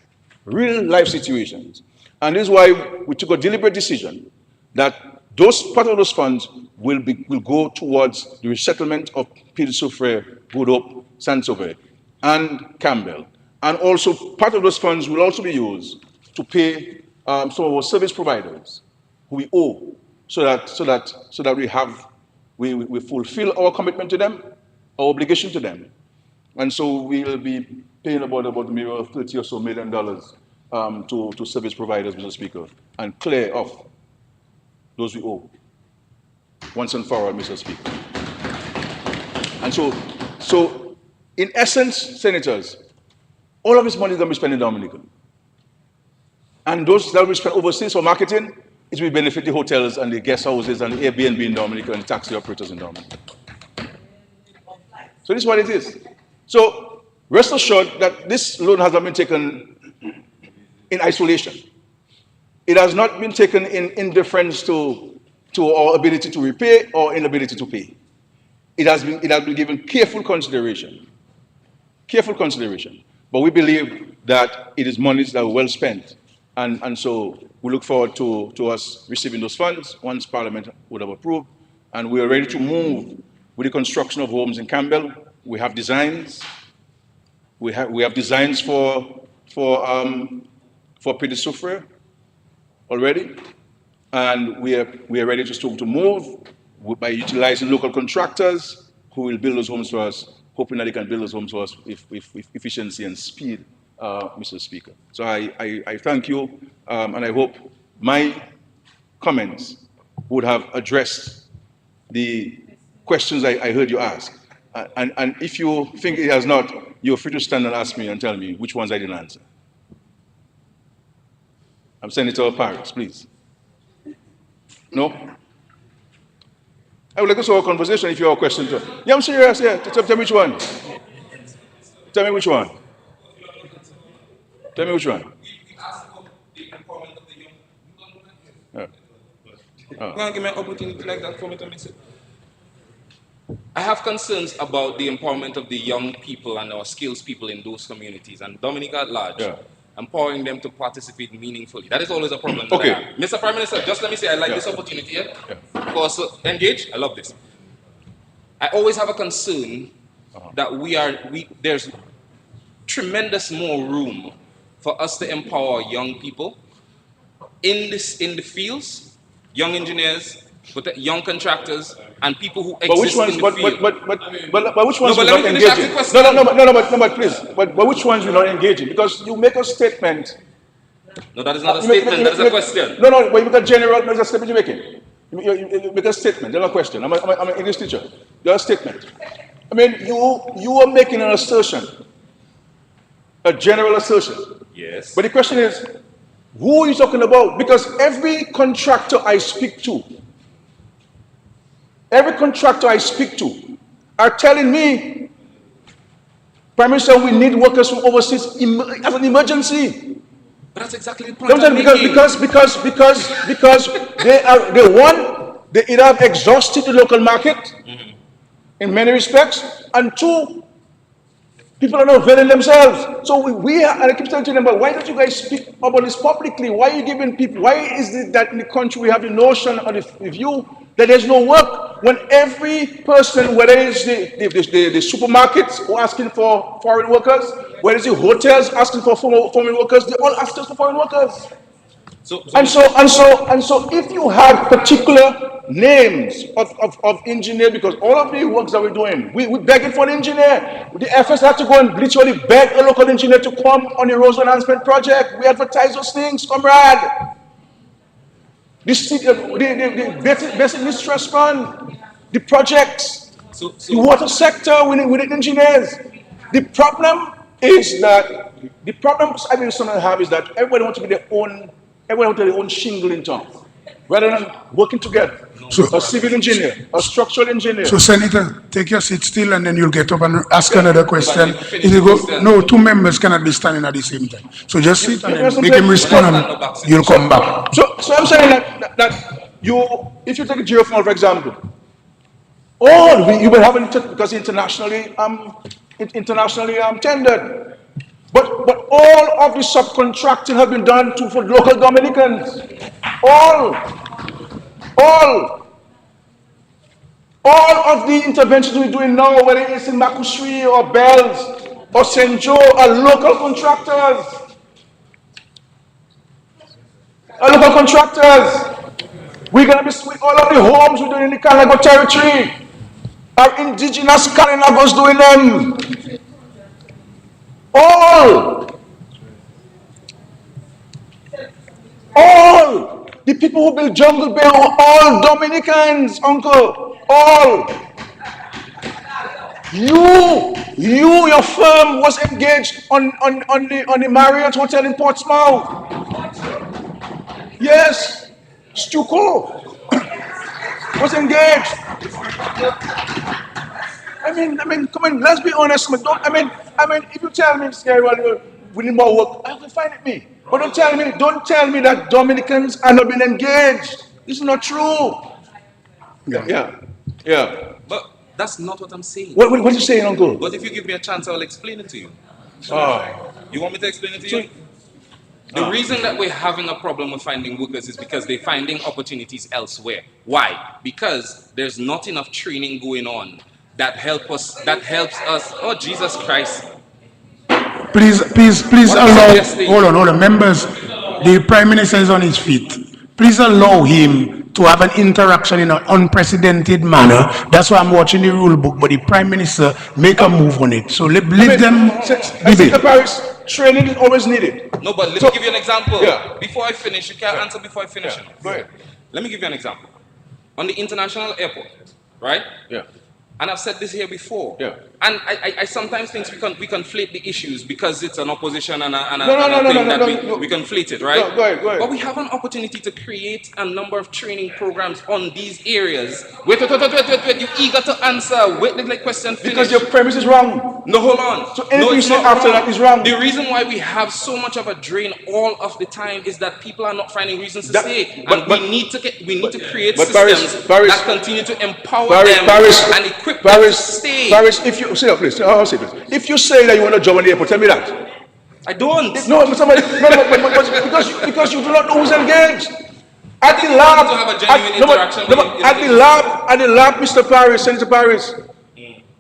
Real life situations. And this is why we took a deliberate decision that part of those funds will go towards the resettlement of Pile Soufrière, Good Hope, Saint-Sauveur, and Campbell. And also part of those funds will also be used to pay some of our service providers who we owe, so that we fulfill our commitment to them, our obligation to them. And so we will be paying about $30 or so million to service providers, Mr. Speaker, and clear off those we owe once and for all, Mr. Speaker. And so in essence, senators, all of this money is going to be spent in Dominican. And those that will be spent overseas for marketing, it will benefit the hotels and the guest houses and the Airbnb in Dominica and the taxi operators in Dominica. So this is what it is. So rest assured that this loan has not been taken in isolation. It has not been taken in indifference to our ability to repay or inability to pay. It has been given careful consideration. Careful consideration. But we believe that it is monies that are well spent. And so we look forward to us receiving those funds once Parliament would have approved. And we are ready to move with the construction of homes in Campbell. We have designs. We have designs for Pile Soufrière already. And we are ready to move by utilizing local contractors who will build those homes for us, hoping that they can build those homes for us with efficiency and speed, Mr. Speaker. So I thank you, and I hope my comments would have addressed the questions I heard you ask. And if you think it has not, you're free to stand and ask me and tell me which ones I didn't answer. Senator Paris, please. No? I would like to have a conversation if you have a question too. Yeah, I'm serious. Yeah, tell me which one. Tell me which one. Tell me which one. Yeah. Can give me an opportunity like that for me to miss it? I have concerns about the empowerment of the young people and our skills people in those communities, and Dominica at large, empowering them to participate meaningfully. That is always a problem that I have. Mr. Prime Minister, just let me say I like this opportunity here. Because engage, I love this. I always have a concern that there's tremendous more room for us to empower young people in the fields, young engineers, young contractors, and people who exist in the field. But which ones we're not engaging? But please. But which ones we're not engaging? Because you make a statement. No, that is not a statement, that is a question. No, but you make a general, no, it's a statement you're making. You make a statement, that's not a question. I'm an English teacher. You're a statement. I mean, you are making an assertion. A general assertion. Yes. But the question is, who are you talking about? Because every contractor I speak to are telling me, Prime Minister, we need workers from overseas as an emergency. But that's exactly the point I'm making. Because they either have exhausted the local market in many respects, and two, people are not availing themselves. So and I keep telling them, but why don't you guys speak about this publicly? Why are you giving people, why is it that in the country we have the notion or the view that there's no work when every person, whether it's the supermarkets who are asking for foreign workers, whether it's the hotels asking for foreign workers, they all ask us for foreign workers. So if you have particular names of engineers, because all of the works that we're doing, we're begging for an engineer. The FS had to go and literally beg a local engineer to come on the roads enhancement project. We advertise those things, comrade. The basic distress fund, the projects, the water sector, we need engineers. The problem I mean, someone have is that everybody wants to be their own shingle in town, rather than working together. So, a civil engineer, a structural engineer. So, Senator, take your seat still, and then you'll get up and ask another question. If you go, no, two members cannot be standing at the same time. So just sit and then make him respond, and you'll come back. So I'm saying that if you take a geothermal, for example, you will have it because internationally tendered. But all of the subcontracting have been done for local Dominicans. All of the interventions we're doing now, whether it's in Makusri or Bells or St. Joe, are local contractors. We're going to be all of the homes we're doing in the Kalinago territory. Our indigenous Kalinagos doing them. All the people who build Jungle Bay are all Dominicans, uncle. All. Your firm was engaged on the Marriott Hotel in Portsmouth. Yes, Stuco was engaged. I mean, come on, let's be honest. If you tell me, well, we need more work, I will find it me. But don't tell me that Dominicans are not being engaged. It's not true. Yeah. But that's not what I'm saying. What are you saying, Uncle? But if you give me a chance, I'll explain it to you. You want me to explain it to you? The reason that we're having a problem with finding workers is because they're finding opportunities elsewhere. Why? Because there's not enough training going on that helps us. Oh, Jesus Christ. Please allow, hold on, members, the Prime Minister is on his feet. Please allow him to have an interaction in an unprecedented manner. That's why I'm watching the rule book, but the Prime Minister make a move on it. So leave them. I think the Paris training is always needed. No, but let me give you an example. Before I finish, you can't answer before I finish. Go ahead. Let me give you an example. On the international airport, right? Yeah. And I've said this here before. Yeah. And I sometimes think we conflate the issues because it's an opposition and a No, thing that no. we conflate it, right? No, go ahead. But we have an opportunity to create a number of training programs on these areas. Wait. You eager to answer. Wait, let the question finish. Because your premise is wrong. No, hold on. So anything No, you it's say not after wrong. that is wrong. The reason why we have so much of a drain all of the time is that people are not finding reasons to stay, and we need to create systems that continue to empower them and equip them to stay. Paris, if you sit up, please. I'll say this. If you say that you want a job on the airport, tell me that. I don't. No, because you do not know who's engaged. At the lab, to have a genuine interaction at the lab, Mr. Paris, Senator Paris,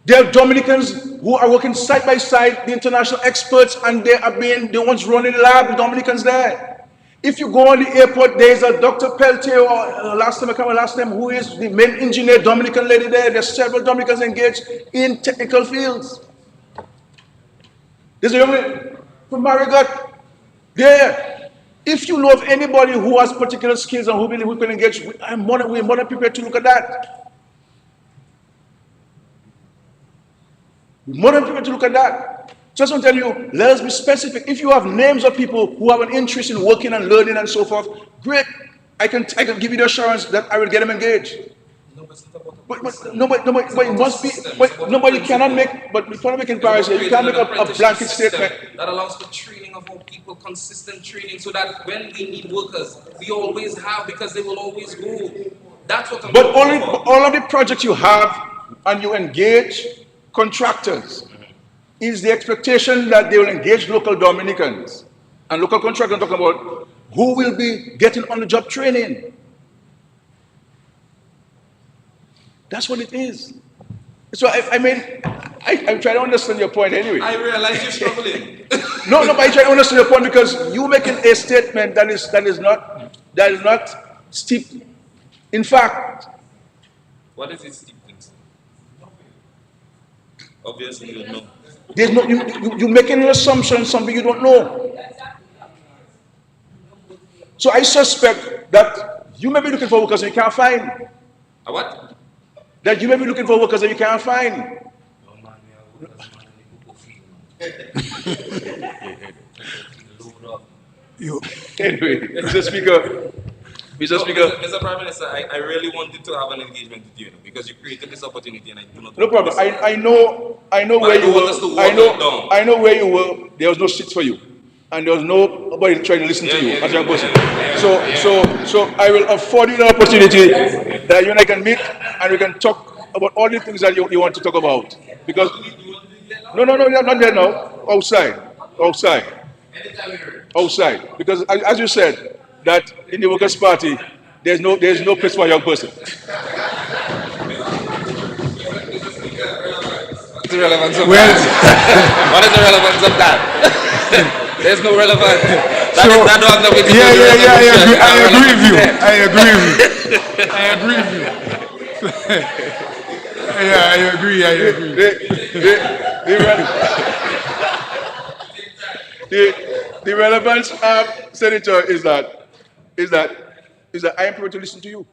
there are Dominicans who are working side by side, the international experts, and they are being the ones running the lab, the Dominicans there. If you go on the airport, there's a Dr. Peltier, or last time, who is the main engineer, Dominican lady there. There's several Dominicans engaged in technical fields. There's a young lady from Marigot there. If you know of anybody who has particular skills and who believe we can engage, we're more than prepared to look at that. We're more than prepared to look at that. Just want to tell you, let us be specific. If you have names of people who have an interest in working and learning and so forth, great. I can give you the assurance that I will get them engaged. But it must be. But nobody cannot make. But we cannot make in Paris. You can't make a blanket statement that allows for training of our people, consistent training, so that when we need workers, we always have, because they will always go. That's what I'm But all of the projects you have and you engage contractors is the expectation that they will engage local Dominicans. And local contractors, I'm talking about who will be getting on-the-job training. That's what it is. So I'm trying to understand your point anyway. I realize you're struggling. No, but I try to understand your point because you're making a statement that is not steep in fact. What is it steep in? Obviously you know. There's no, you're making an assumption, something you don't know. So I suspect that you may be looking for workers and you can't find. A what? That you may be looking for workers that you can't find. Anyway, Mr. Speaker. Mr. Prime Minister, I really wanted to have an engagement with you because you created this opportunity and I do not. No problem. I know where you were. I know where you were. There was no seats for you, and there was nobody trying to listen to you as your person. So I will afford you the opportunity that you and I can meet and we can talk about all the things that you want to talk about. Because no, not there now. Outside. Because as you said, that in the Workers' Party, there's no place for a young person. What's the relevance of that? What is the relevance of that? There's no relevance. That don't have nothing to do with I agree with you. I agree. The relevance of Senator is that I am prepared to listen to you.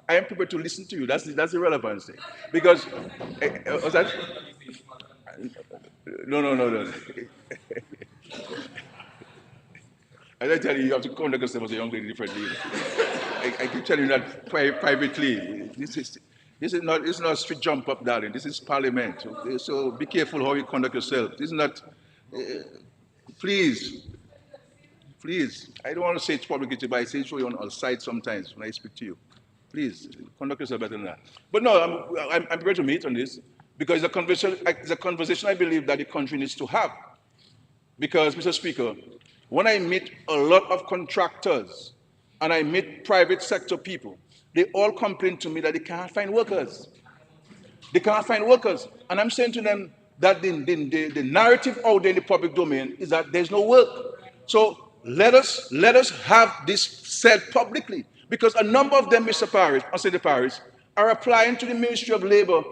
I am prepared to listen to you. That's the relevance thing. Because was that? No. As I tell you, you have to conduct yourself as a young lady differently. I keep telling you that privately. This is not a street jump up, darling. This is Parliament. So be careful how you conduct yourself. This is not. Please. I don't want to say it's publicity, but I say it on our side sometimes when I speak to you. Please conduct yourself better than that. But no, I'm prepared to meet on this because it's a conversation I believe that the country needs to have. Because, Mr. Speaker, when I meet a lot of contractors and I meet private sector people, they all complain to me that they can't find workers. And I'm saying to them that the narrative out there in the public domain is that there's no work. So let us have this said publicly. Because a number of them, Mr. Paris, Senator Paris, are applying to the Ministry of Labor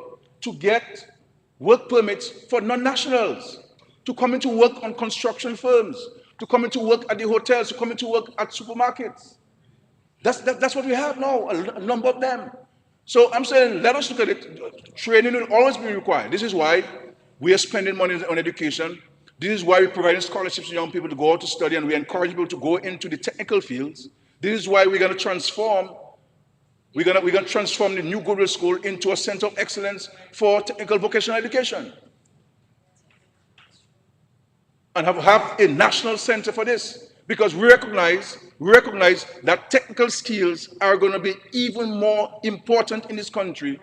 to get work permits for non-nationals, to come into work on construction firms, to come into work at the hotels, to come into work at supermarkets. That's what we have now, a number of them. So I'm saying, let us look at it. Training will always be required. This is why we are spending money on education. This is why we're providing scholarships to young people to go out to study, and we encourage people to go into the technical fields. This is why we're going to transform. We're going to transform the new Goodwill School into a center of excellence for technical vocational education, and have a national center for this, because we recognize that technical skills are going to be even more important in this country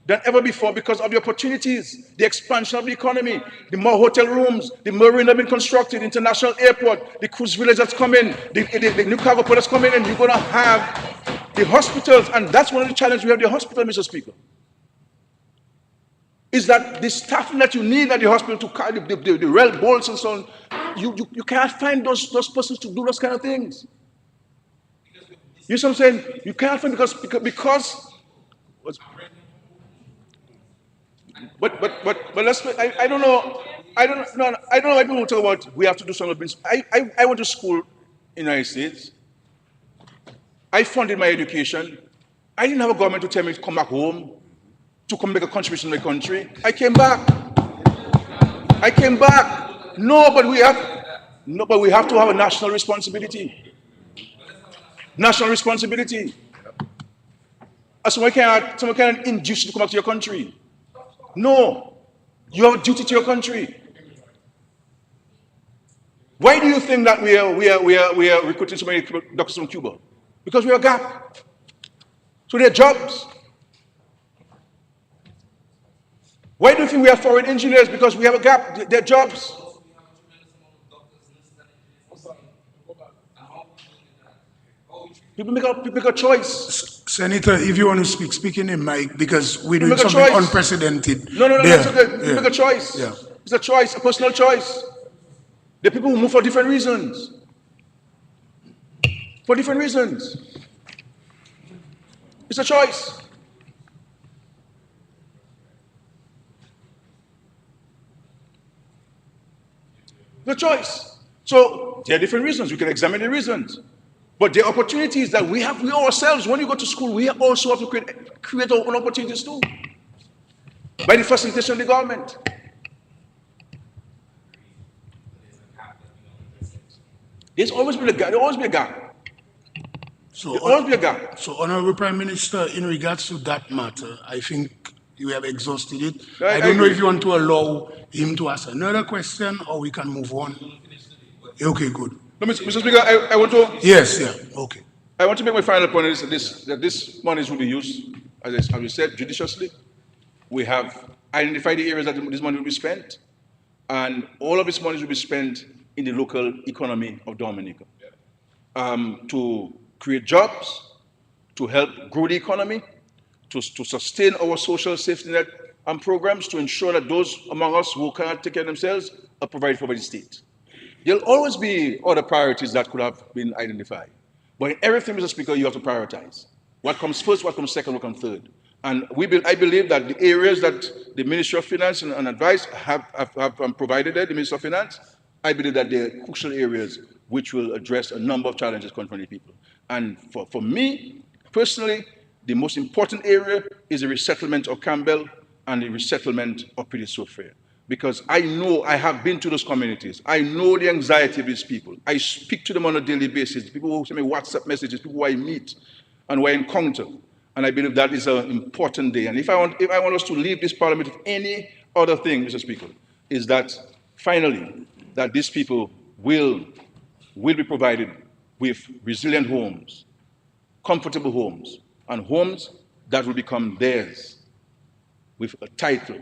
than ever before because of the opportunities, the expansion of the economy, the more hotel rooms, the marina have been constructed, international airport, the cruise village that's coming, the new cargo port that's coming in. You're going to have the hospitals, and that's one of the challenges we have. The hospital, Mr. Speaker, is that the staffing that you need at the hospital to carry the rail bolts and so on, you can't find those persons to do those kind of things. You see what I'm saying? You can't find because but let's I don't know. I don't know. I don't know why people talk about we have to do something. I went to school in the United States. I funded my education. I didn't have a government to tell me to come back home, to come make a contribution to my country. I came back. No, but we have to have a national responsibility. National responsibility. Someone cannot induce you to come back to your country. No, you have a duty to your country. Why do you think that we are recruiting so many doctors from Cuba? Because we have a gap. So there are jobs. Why do you think we have foreign engineers? Because we have a gap. There are jobs. People make a choice. Senator, if you want to speak in the mic, because we're doing Make a something choice. unprecedented. No, there. it's okay. Yeah. Make a choice. Yeah. It's a choice, a personal choice. The people who move for different reasons. For different reasons. It's a choice. The choice. So there are different reasons. We can examine the reasons. But the opportunities that we ourselves, when you go to school, we also have to create our own opportunities too. By the facilitation of the government. There's always been a gap. There'll always be a gap. So, Honorable Prime Minister, in regards to that matter, I think you have exhausted it. I don't know if you want to allow him to ask another question or we can move on. Okay, good. No, Mr. Speaker, I want to... Yes, yeah, okay. I want to make my final point is that this money will be used, as we said, judiciously. We have identified the areas that this money will be spent, and all of this money will be spent in the local economy of Dominica to create jobs, to help grow the economy, to sustain our social safety net and programs, to ensure that those among us who cannot take care of themselves are provided for by the state. There'll always be other priorities that could have been identified. But in everything, Mr. Speaker, you have to prioritize. What comes first, what comes second, what comes third. And I believe that the areas that the Ministry of Finance and Advice have provided there, the Ministry of Finance, I believe that they're crucial areas which will address a number of challenges confronting people. And for me, personally, the most important area is the resettlement of Campbell and the resettlement of Petite Soufrière. Because I know, I have been to those communities. I know the anxiety of these people. I speak to them on a daily basis. People who send me WhatsApp messages, people who I meet and who I encounter. And I believe that is an important day. And if I want us to leave this parliament with any other thing, Mr. Speaker, is that finally, that these people will be provided with resilient homes, comfortable homes, and homes that will become theirs with a title,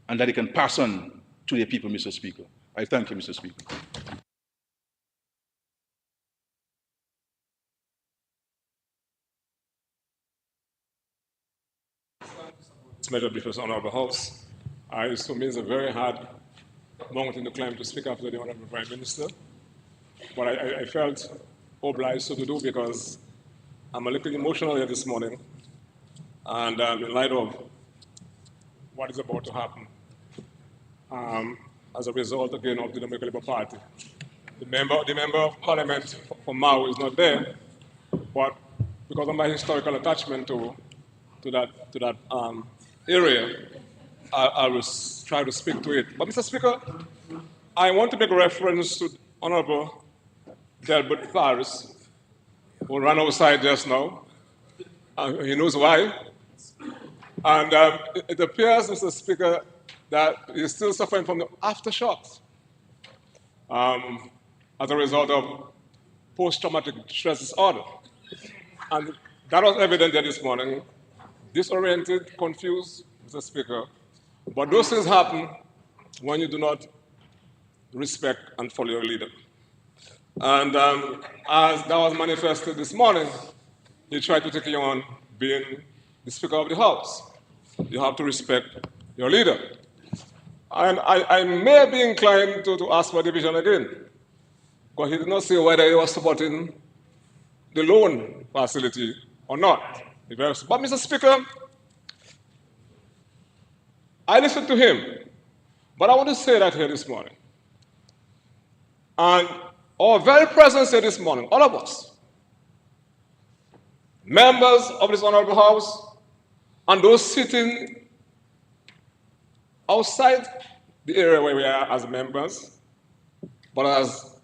and that they can pass on to their people, Mr. Speaker. I thank you, Mr. Speaker. Measure before the Honorable House. I assume it's a very hard mountain to climb to speak after the Honorable Prime Minister, but I felt obliged to do because I'm a little emotional here this morning, and in light of what is about to happen as a result again of the Democratic Labour Party. The member of Parliament for Mao is not there, but because of my historical attachment to to that area, I will try to speak to it. But Mr. Speaker, I want to make reference to Honorable Delbert Paris, who ran outside just now. He knows why. And it appears, Mr. Speaker, that he's still suffering from the aftershocks as a result of post-traumatic stress disorder. And that was evident there this morning. Disoriented, confused, Mr. Speaker. But those things happen when you do not respect and follow your leader. And as that was manifested this morning, he tried to take you on being the Speaker of the House. You have to respect your leader. And I may be inclined to ask for division again, because he did not say whether he was supporting the loan facility or not. But Mr. Speaker, I listened to him, but I want to say that here this morning. And our very presence here this morning, all of us, members of this honorable House, and those sitting outside the area where we are as members, but as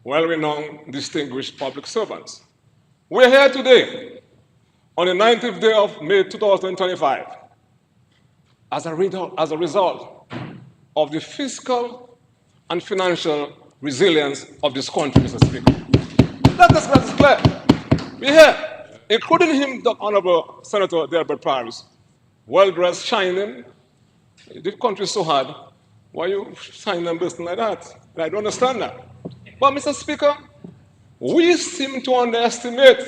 well-renowned, distinguished public servants. We're here today on the 19th day of May 2025 as a result of the fiscal and financial resilience of this country, Mr. Speaker. Let us make this clear. We're here, including him, the Honorable Senator Delbert Paris, well-dressed, shining. The country is so hard. Why are you shining and bursting like that? I don't understand that. But, Mr. Speaker, we seem to underestimate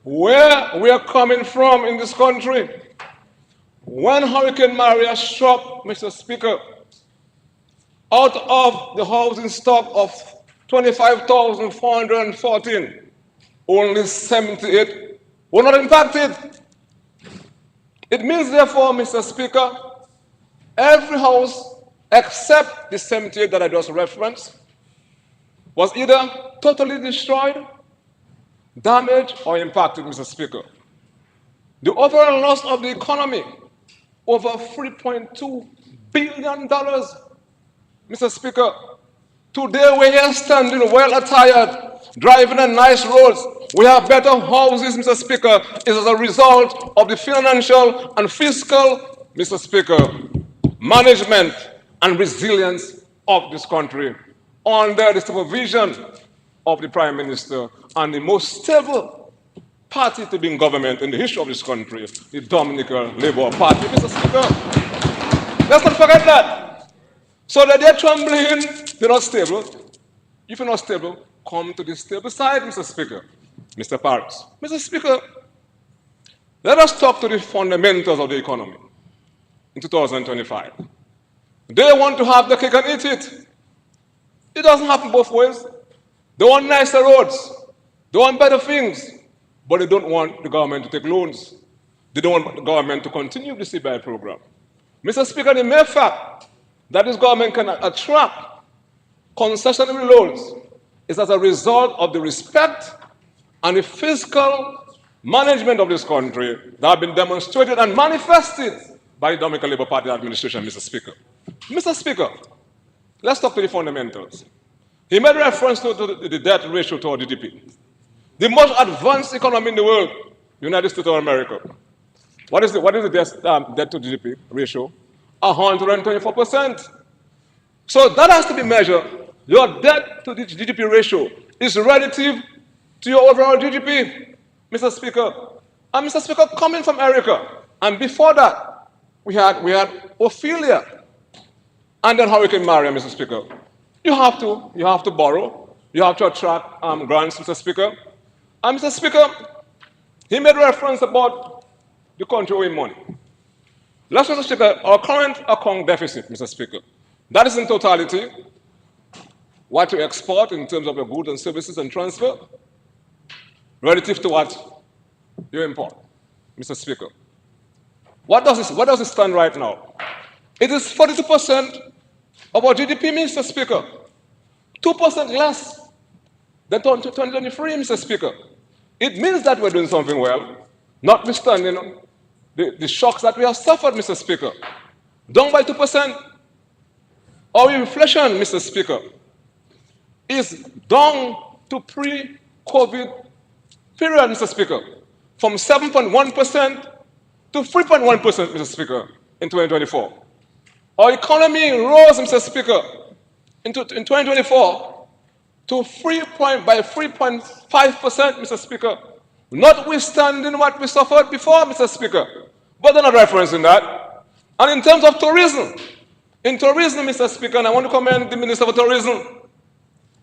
where we are coming from in this country. When Hurricane Maria struck, Mr. Speaker, out of the housing stock of 25,414, only 78 were not impacted. It means, therefore, Mr. Speaker, every house except the 78 that I just referenced was either totally destroyed, damaged, or impacted, Mr. Speaker. The overall loss of the economy, over $3.2 billion, Mr. Speaker. Today we're here standing well attired, driving on nice roads. We have better houses, Mr. Speaker. It is as a result of the financial and fiscal, Mr. Speaker, management and resilience of this country under the supervision of the Prime Minister and the most stable party to be in government in the history of this country, the Dominican Labour Party, Mr. Speaker. Let's not forget that. So that they're trembling, they're not stable. If you're not stable, come to the stable side, Mr. Speaker. Mr. Paris. Mr. Speaker, let us talk to the fundamentals of the economy in 2025. They want to have the cake and eat it. It doesn't happen both ways. They want nicer roads. They want better things. But they don't want the government to take loans. They don't want the government to continue the CBI program. Mr. Speaker, the mere fact that this government can attract concessionary loans is as a result of the respect and the fiscal management of this country that have been demonstrated and manifested by the Dominican Labour Party administration, Mr. Speaker. Mr. Speaker, let's talk to the fundamentals. He made reference to the debt ratio to our GDP. The most advanced economy in the world, United States of America. What is the debt to GDP ratio? 124%. So that has to be measured. Your debt to the GDP ratio is relative to your overall GDP, Mr. Speaker. And Mr. Speaker, coming from Erica, and before that, we had Ophelia, and then Hurricane Maria, Mr. Speaker. You have to borrow. You have to attract grants, Mr. Speaker. And Mr. Speaker, he made reference about the country owing money. Let's just check our current account deficit, Mr. Speaker. That is in totality what you export in terms of your goods and services and transfer relative to what you import, Mr. Speaker. What does it stand right now? It is 42% of our GDP, Mr. Speaker. 2% less than 2023, Mr. Speaker. It means that we're doing something well. notwithstanding the shocks that we have suffered, Mr. Speaker, down by 2%. Our inflation, Mr. Speaker, is down to pre-COVID period, Mr. Speaker, from 7.1% to 3.1%, Mr. Speaker, in 2024. Our economy rose, Mr. Speaker, in 2024 to by 3.5%, Mr. Speaker, notwithstanding what we suffered before, Mr. Speaker. But they're not referencing that. And in terms of tourism, Mr. Speaker, and I want to commend the Minister for Tourism.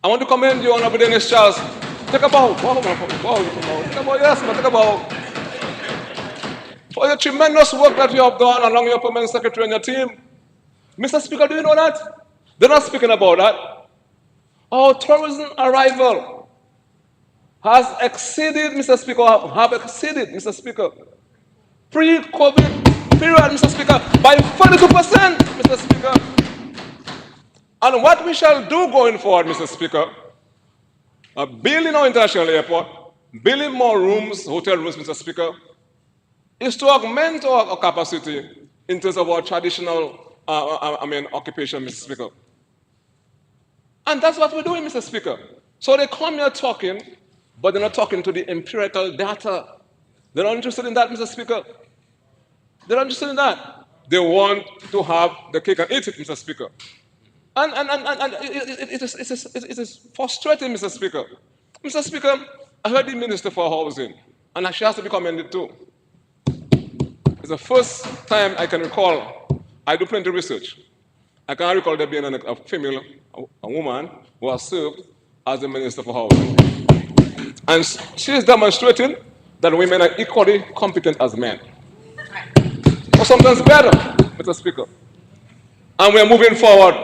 I want to commend you, Honorable Dennis Charles. Take a bow. Wow, take a bow, yes, man, take a bow. For the tremendous work that you have done along your permanent secretary and your team. Mr. Speaker, do you know that? They're not speaking about that. Our tourism arrival has exceeded, Mr. Speaker, Mr. Speaker, pre-COVID period, Mr. Speaker, by 42%, Mr. Speaker. And what we shall do going forward, Mr. Speaker, building our international airport, building more rooms, hotel rooms, Mr. Speaker, is to augment our capacity in terms of our traditional occupation, Mr. Speaker. And that's what we're doing, Mr. Speaker. So they come here talking, but they're not talking to the empirical data. They're not interested in that, Mr. Speaker. They're not interested in that. They want to have the cake and eat it, Mr. Speaker. And it is frustrating, Mr. Speaker. Mr. Speaker, I heard the Minister for Housing, and she has to be commended too. It's the first time I can recall, I do plenty of research. I can't recall there being a female, a woman, who has served as the Minister for Housing. And she is demonstrating that women are equally competent as men. Or sometimes better, Mr. Speaker. And we are moving forward.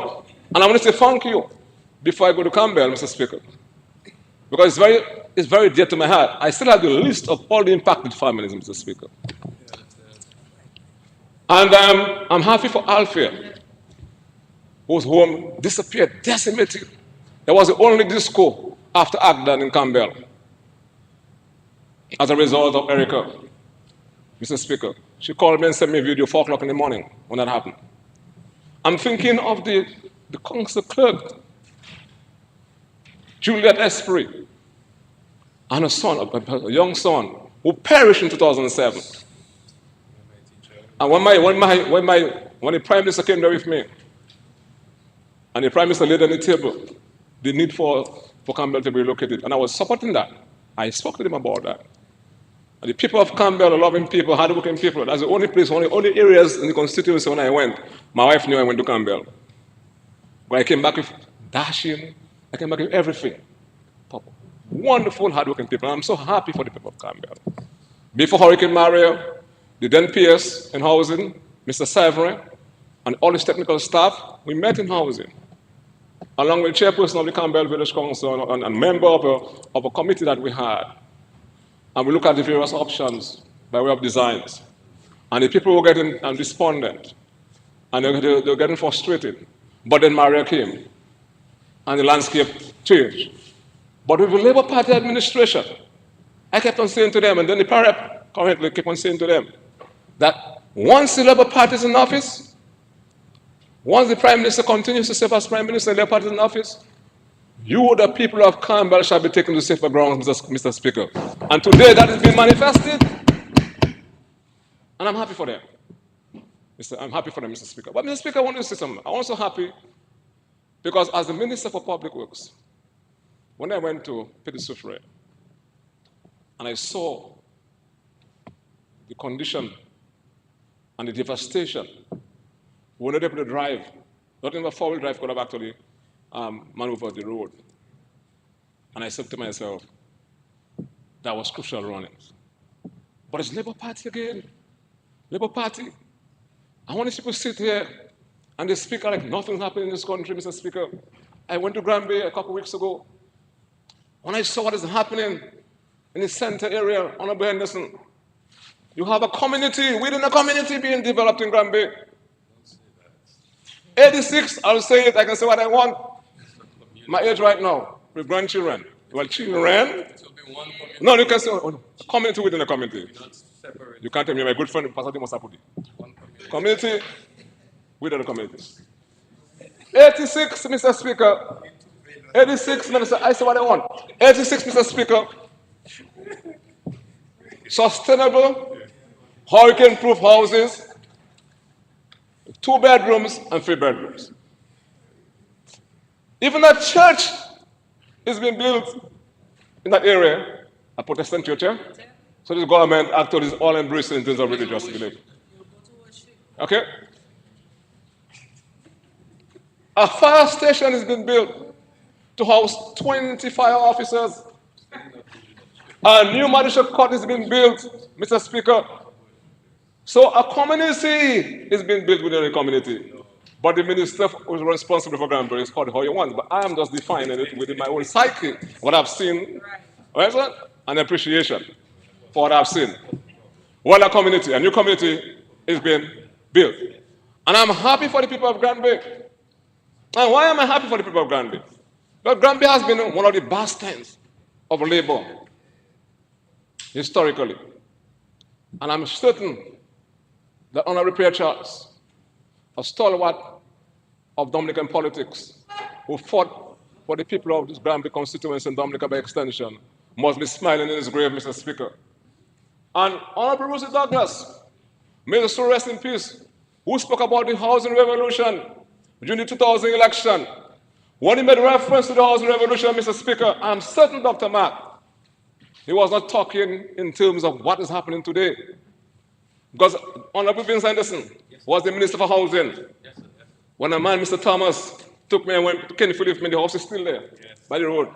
And I want to say thank you before I go to Campbell, Mr. Speaker. Because it's very dear to my heart. I still have the list of all the impacted families, Mr. Speaker. And I'm happy for Alfia, whose home disappeared, decimated. There was the only disco after Agdan in Campbell as a result of Erica, Mr. Speaker. She called me and sent me a video 4 o'clock in the morning when that happened. I'm thinking of the council clerk, Juliet Esprit, and a son, a young son, who perished in 2007. And when the Prime Minister came there with me, and the Prime Minister laid on the table the need for Campbell to be relocated, and I was supporting that. I spoke to them about that. And the people of Campbell are loving people, hardworking people. That's the only place, only areas in the constituency when I went. My wife knew I went to Campbell. But I came back with dashing, I came back with everything. Wonderful, hardworking people. And I'm so happy for the people of Campbell. Before Hurricane Maria, the then PS in housing, Mr. Savre, and all his technical staff, we met in housing, along with the chairperson of the Campbell Village Council and a member of a committee that we had. And we look at the various options by way of designs. And the people were getting despondent, and they were getting frustrated. But then Maria came, and the landscape changed. But with the Labour Party administration, I kept on saying to them, and then the PAREP currently keep on saying to them, that once the Labour Party is in office, once the Prime Minister continues to serve as Prime Minister and the Labour Party is in office, you, the people of Campbell, shall be taken to safer grounds, Mr. Speaker. And today that is being manifested, and I'm happy for them. I'm happy for them, Mr. Speaker. But, Mr. Speaker, I want to say something. I'm also happy because as the Minister for Public Works, when I went to Petit Soufrière, and I saw the condition and the devastation, we were not able to drive. Not even a four-wheel drive could have actually maneuvered the road. And I said to myself, that was crucial runnings. But it's Labour Party again. Labour Party. I want these people to sit here and they speak like nothing's happening in this country, Mr. Speaker. I went to Granby a couple of weeks ago. When I saw what is happening in the center area, Honorable Henderson, you have a community, within a community being developed in Granby. 86, I'll say it, I can say what I want. My age right now, with grandchildren. Well, children. No, you can say a community within a community. You can't tell me my good friend, Pastor Timos Sapudi. Community, within the community. 86, Mr. Speaker. 86, Minister, I say what I want. 86, Mr. Speaker. Sustainable, hurricane-proof houses, 2 bedrooms and 3 bedrooms. Even a church is being built in that area, a Protestant church. Yeah? So this government actually is all embracing in terms of religious belief. Okay? A fire station is being built to house 20 fire officers. A new magistrate court is being built, Mr. Speaker. So a community is being built within the community. But the minister who is responsible for Granbury is called how you want. But I am just defining it within my own psyche, what I've seen, right, sir? And appreciation for what I've seen. Well, a new community is being built. And I'm happy for the people of Granbury. And why am I happy for the people of Granbury? Because Granbury has been one of the bastions of labor historically. And I'm certain that Honorable Pierre Charles, a stalwart of Dominican politics, who fought for the people of this Granbury constituency and Dominica by extension, must be smiling in his grave, Mr. Speaker. And Honorable Rosie Douglas, may the soul rest in peace, who spoke about the housing revolution during the 2000 election. When he made reference to the housing revolution, Mr. Speaker, I'm certain, Dr. Mark, he was not talking in terms of what is happening today. Because Honorable Vince Anderson was the Minister for Housing. When a man, Mr. Thomas, took me and went to Kenfield with me, the house is still there, by the road.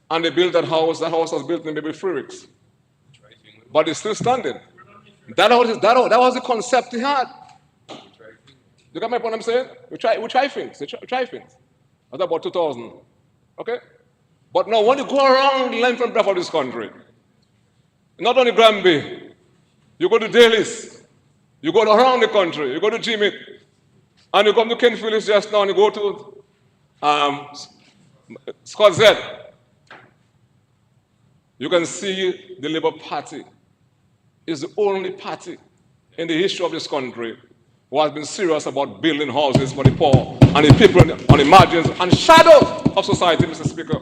And they built that house. That house was built in maybe 3 weeks. But it's still standing. That was the concept he had. You got my point I'm saying? We try things. We try things. That's about 2000. Okay? But now when you go around the length and breadth of this country, not only Granby, you go to Dalis, you go around the country, you go to Jimmy, and you come to Kenfield just now, and you go to Scott Z. You can see the Labour Party is the only party in the history of this country who has been serious about building houses for the poor and the people on the margins and shadows of society, Mr. Speaker.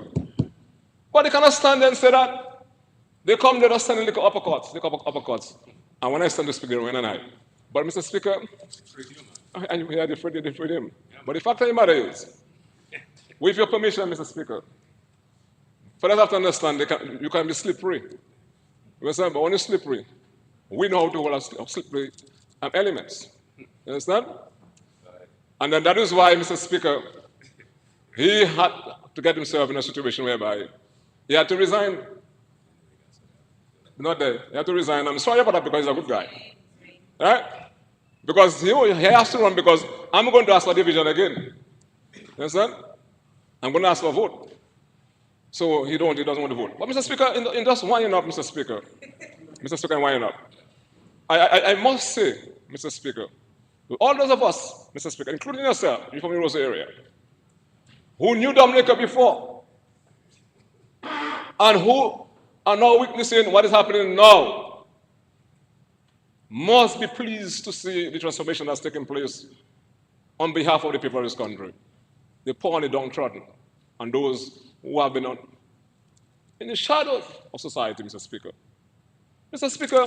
But they cannot stand there and say that. They come there, just sending little uppercuts. And when I stand to speak, they rain and I. But Mr. Speaker, and they freed him. But the fact of the matter is, with your permission, Mr. Speaker, fellas have to understand you can be slippery. You understand? But when you're slippery, we know how to hold slippery elements. You understand? And then that is why, Mr. Speaker, he had to get himself in a situation whereby he had to resign. Not there. He had to resign. I'm sorry about that because he's a good guy. Right? Because he has to run because I'm going to ask for division again. You understand? I'm going to ask for a vote. So he doesn't want to vote. But Mr. Speaker, in just winding up, Mr. Speaker, I'm winding up. I must say, Mr. Speaker, to all those of us, Mr. Speaker, including yourself, you're from the Rose area, who knew Dominica before, and who are now witnessing what is happening now, must be pleased to see the transformation that's taking place on behalf of the people of this country, the poor and the downtrodden, and those who have been in the shadows of society, Mr. Speaker. Mr. Speaker,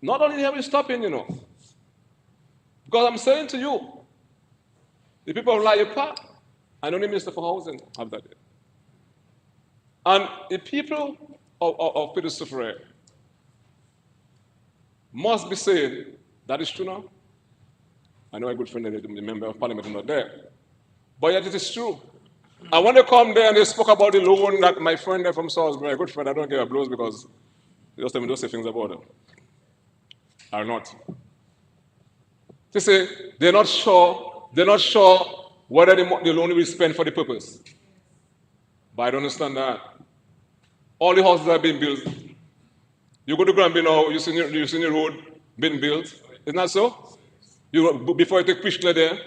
not only are we stopping, because I'm saying to you, the people of Laipa, I know the Minister for Housing have that. And the people of Peter Sufferer must be saying, that is true now. I know a good friend, the member of parliament, is not there. But yet it is true. And when they come there and they spoke about the loan that my friend there from Salisbury, a good friend, I don't give a blows because they just tell me those things about them. Are not. They say they're not sure whether the loan will be spent for the purpose. But I don't understand that. All the houses are being built. You go to Granby now, you see the road being built. Isn't that so? Before you take Pishler there,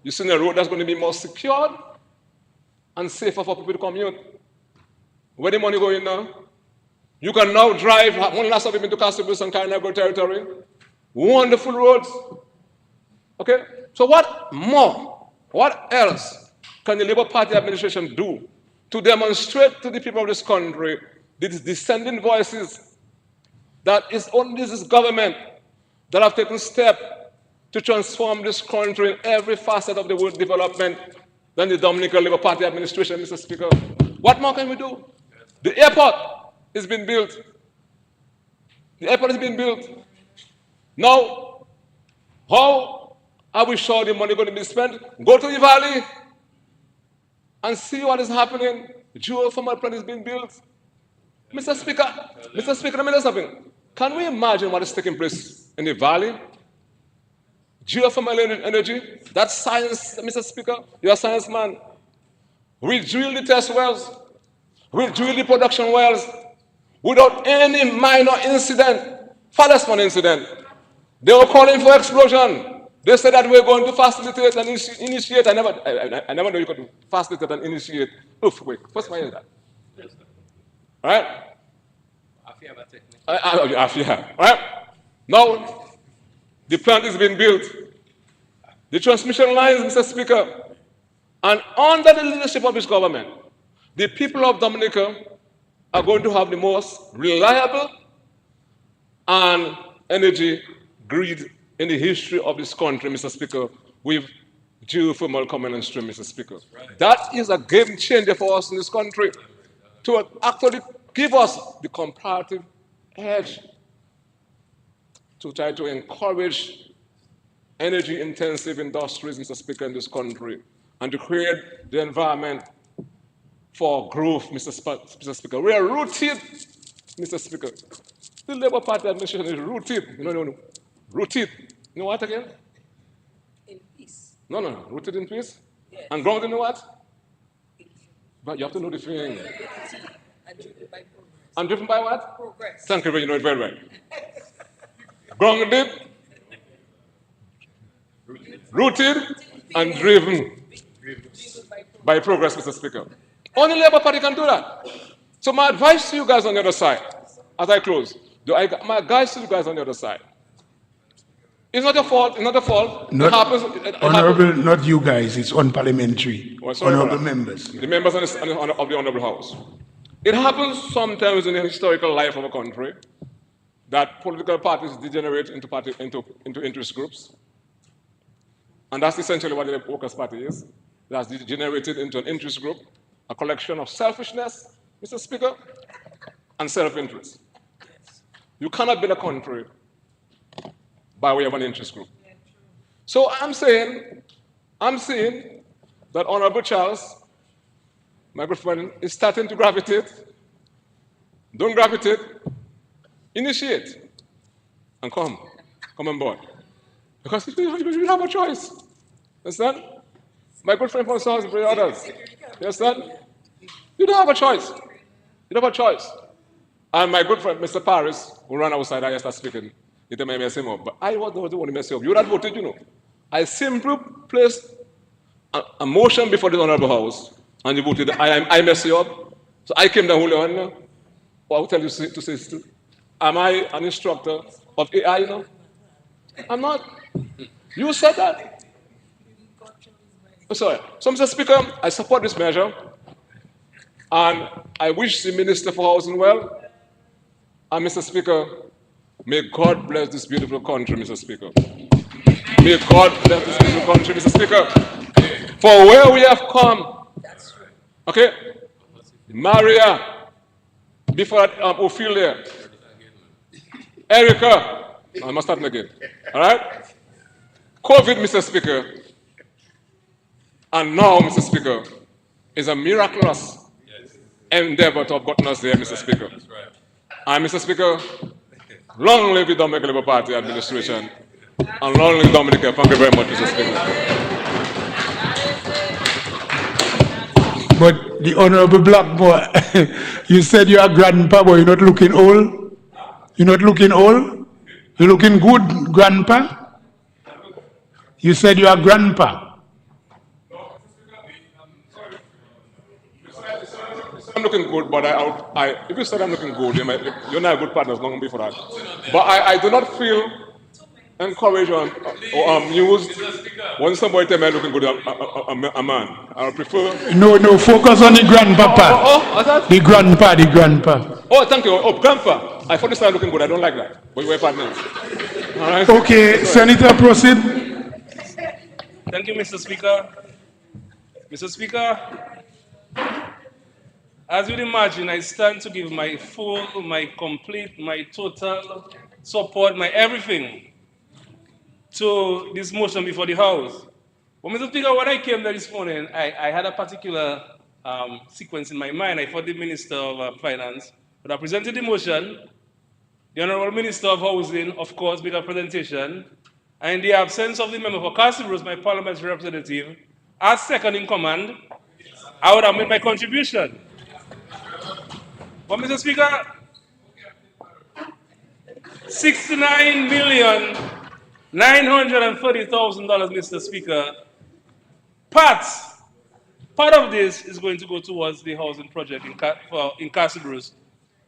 you see the road that's going to be more secured and safer for people to commute. Where the money going now? You can now drive one last of into Casablanca and Carnago territory. Wonderful roads. Okay? So what more, what else can the Labour Party administration do to demonstrate to the people of this country these dissenting voices that it's only this government that have taken steps to transform this country in every facet of the world development than the Dominican Labour Party administration, Mr. Speaker? What more can we do? The airport is being built. The airport is being built. Now, how are we sure the money going to be spent? Go to the valley and see what is happening. Geothermal plant is being built. Mr. Speaker, let me tell you something. Can we imagine what is taking place in the valley? Geothermal energy, that's science, Mr. Speaker. You're a science man. We drill the test wells. We drill the production wells without any minor incident, farthest one incident. They were calling for explosion. They said that we're going to facilitate and initiate. I never knew you could facilitate and initiate. Oof, wait, first one is that. All right? Afia. All right? Now, the plant is being built. The transmission lines, Mr. Speaker, and under the leadership of this government, the people of Dominica are going to have the most reliable and energy grid in the history of this country, Mr. Speaker, with geothermal coming on stream, Mr. Speaker. Right. That is a game changer for us in this country to actually give us the comparative edge to try to encourage energy-intensive industries, Mr. Speaker, in this country, and to create the environment for growth, Mr. Speaker. We are rooted, Mr. Speaker. The Labour Party administration is rooted. No. Rooted. You know what again? In peace. No. Rooted in peace? Yes. And grounded in what? But you have to know the thing. And driven by progress. And driven by what? Progress. Thank you, you know it very well. Grounded, rooted, and driven by progress, Mr. Speaker. Only Labour Party can do that. So my advice to you guys on the other side, as I close, my advice to you guys on the other side, it's not your fault. It's not your fault. It Honorable, not you guys. It's unparliamentary. Honorable members. The members of the Honorable House. It happens sometimes in the historical life of a country that political parties degenerate into interest groups. And that's essentially what the Workers' Party is. It has degenerated into an interest group, a collection of selfishness, Mr. Speaker, and self-interest. You cannot build a country by way of an interest group. So I'm saying that Honorable Charles, my good friend, is starting to gravitate. Don't gravitate, initiate, and come on board. Because you have a choice. Understand? My good friend from Salisbury, others. You understand? You don't have a choice. You don't have a choice. And my good friend, Mr. Paris, who ran outside, I started speaking. He told me I mess him up. But I was the one who messed him up. You would have voted, you know. I simply placed a motion before the Honorable House, and you voted, I mess you up. So I came down, hold on. What I will tell you to say, am I an instructor of AI, you know? I'm not. You said that. Sorry. So, Mr. Speaker, I support this measure, and I wish the Minister for Housing well. And, Mr. Speaker, may God bless this beautiful country, Mr. Speaker. May God bless this beautiful country, Mr. Speaker. For where we have come, okay, Maria, before that, Ophelia, Erica, I must start again, all right? COVID, Mr. Speaker, and now, Mr. Speaker, is a miraculous endeavor to have gotten us there, Mr. Speaker. And, Mr. Speaker, long live the Dominican Labour Party administration, and long live Dominica. Thank you very much, Mr. Speaker. But the Honorable Blackmore, you said you are grandpa, but you're not looking old? You're not looking old? You're looking good, grandpa? You said you are grandpa. looking good, but if you said I'm looking good, you're not a good partner long before that. But I do not feel encouraged or amused when somebody tell me I'm looking good, a man. I prefer. No, focus on the grandpapa. What's that? The grandpa. Oh, thank you. Oh, grandpa. I thought you started looking good. I don't like that. But we're partners. All right. Okay, Senator, proceed. Thank you, Mr. Speaker. Mr. Speaker, as you'd imagine, I stand to give my full, my complete, my total support, my everything to this motion before the House. But Mr. Speaker, when I came there this morning, I had a particular sequence in my mind. I thought the Minister of Finance would have presented the motion, the Honorable Minister of Housing, of course, made a presentation, and in the absence of the member for Castle Rose, my parliamentary representative, as second in command, I would have made my contribution. But Mr. Speaker, $69,930,000, Mr. Speaker, part of this is going to go towards the housing project in Castle Bruce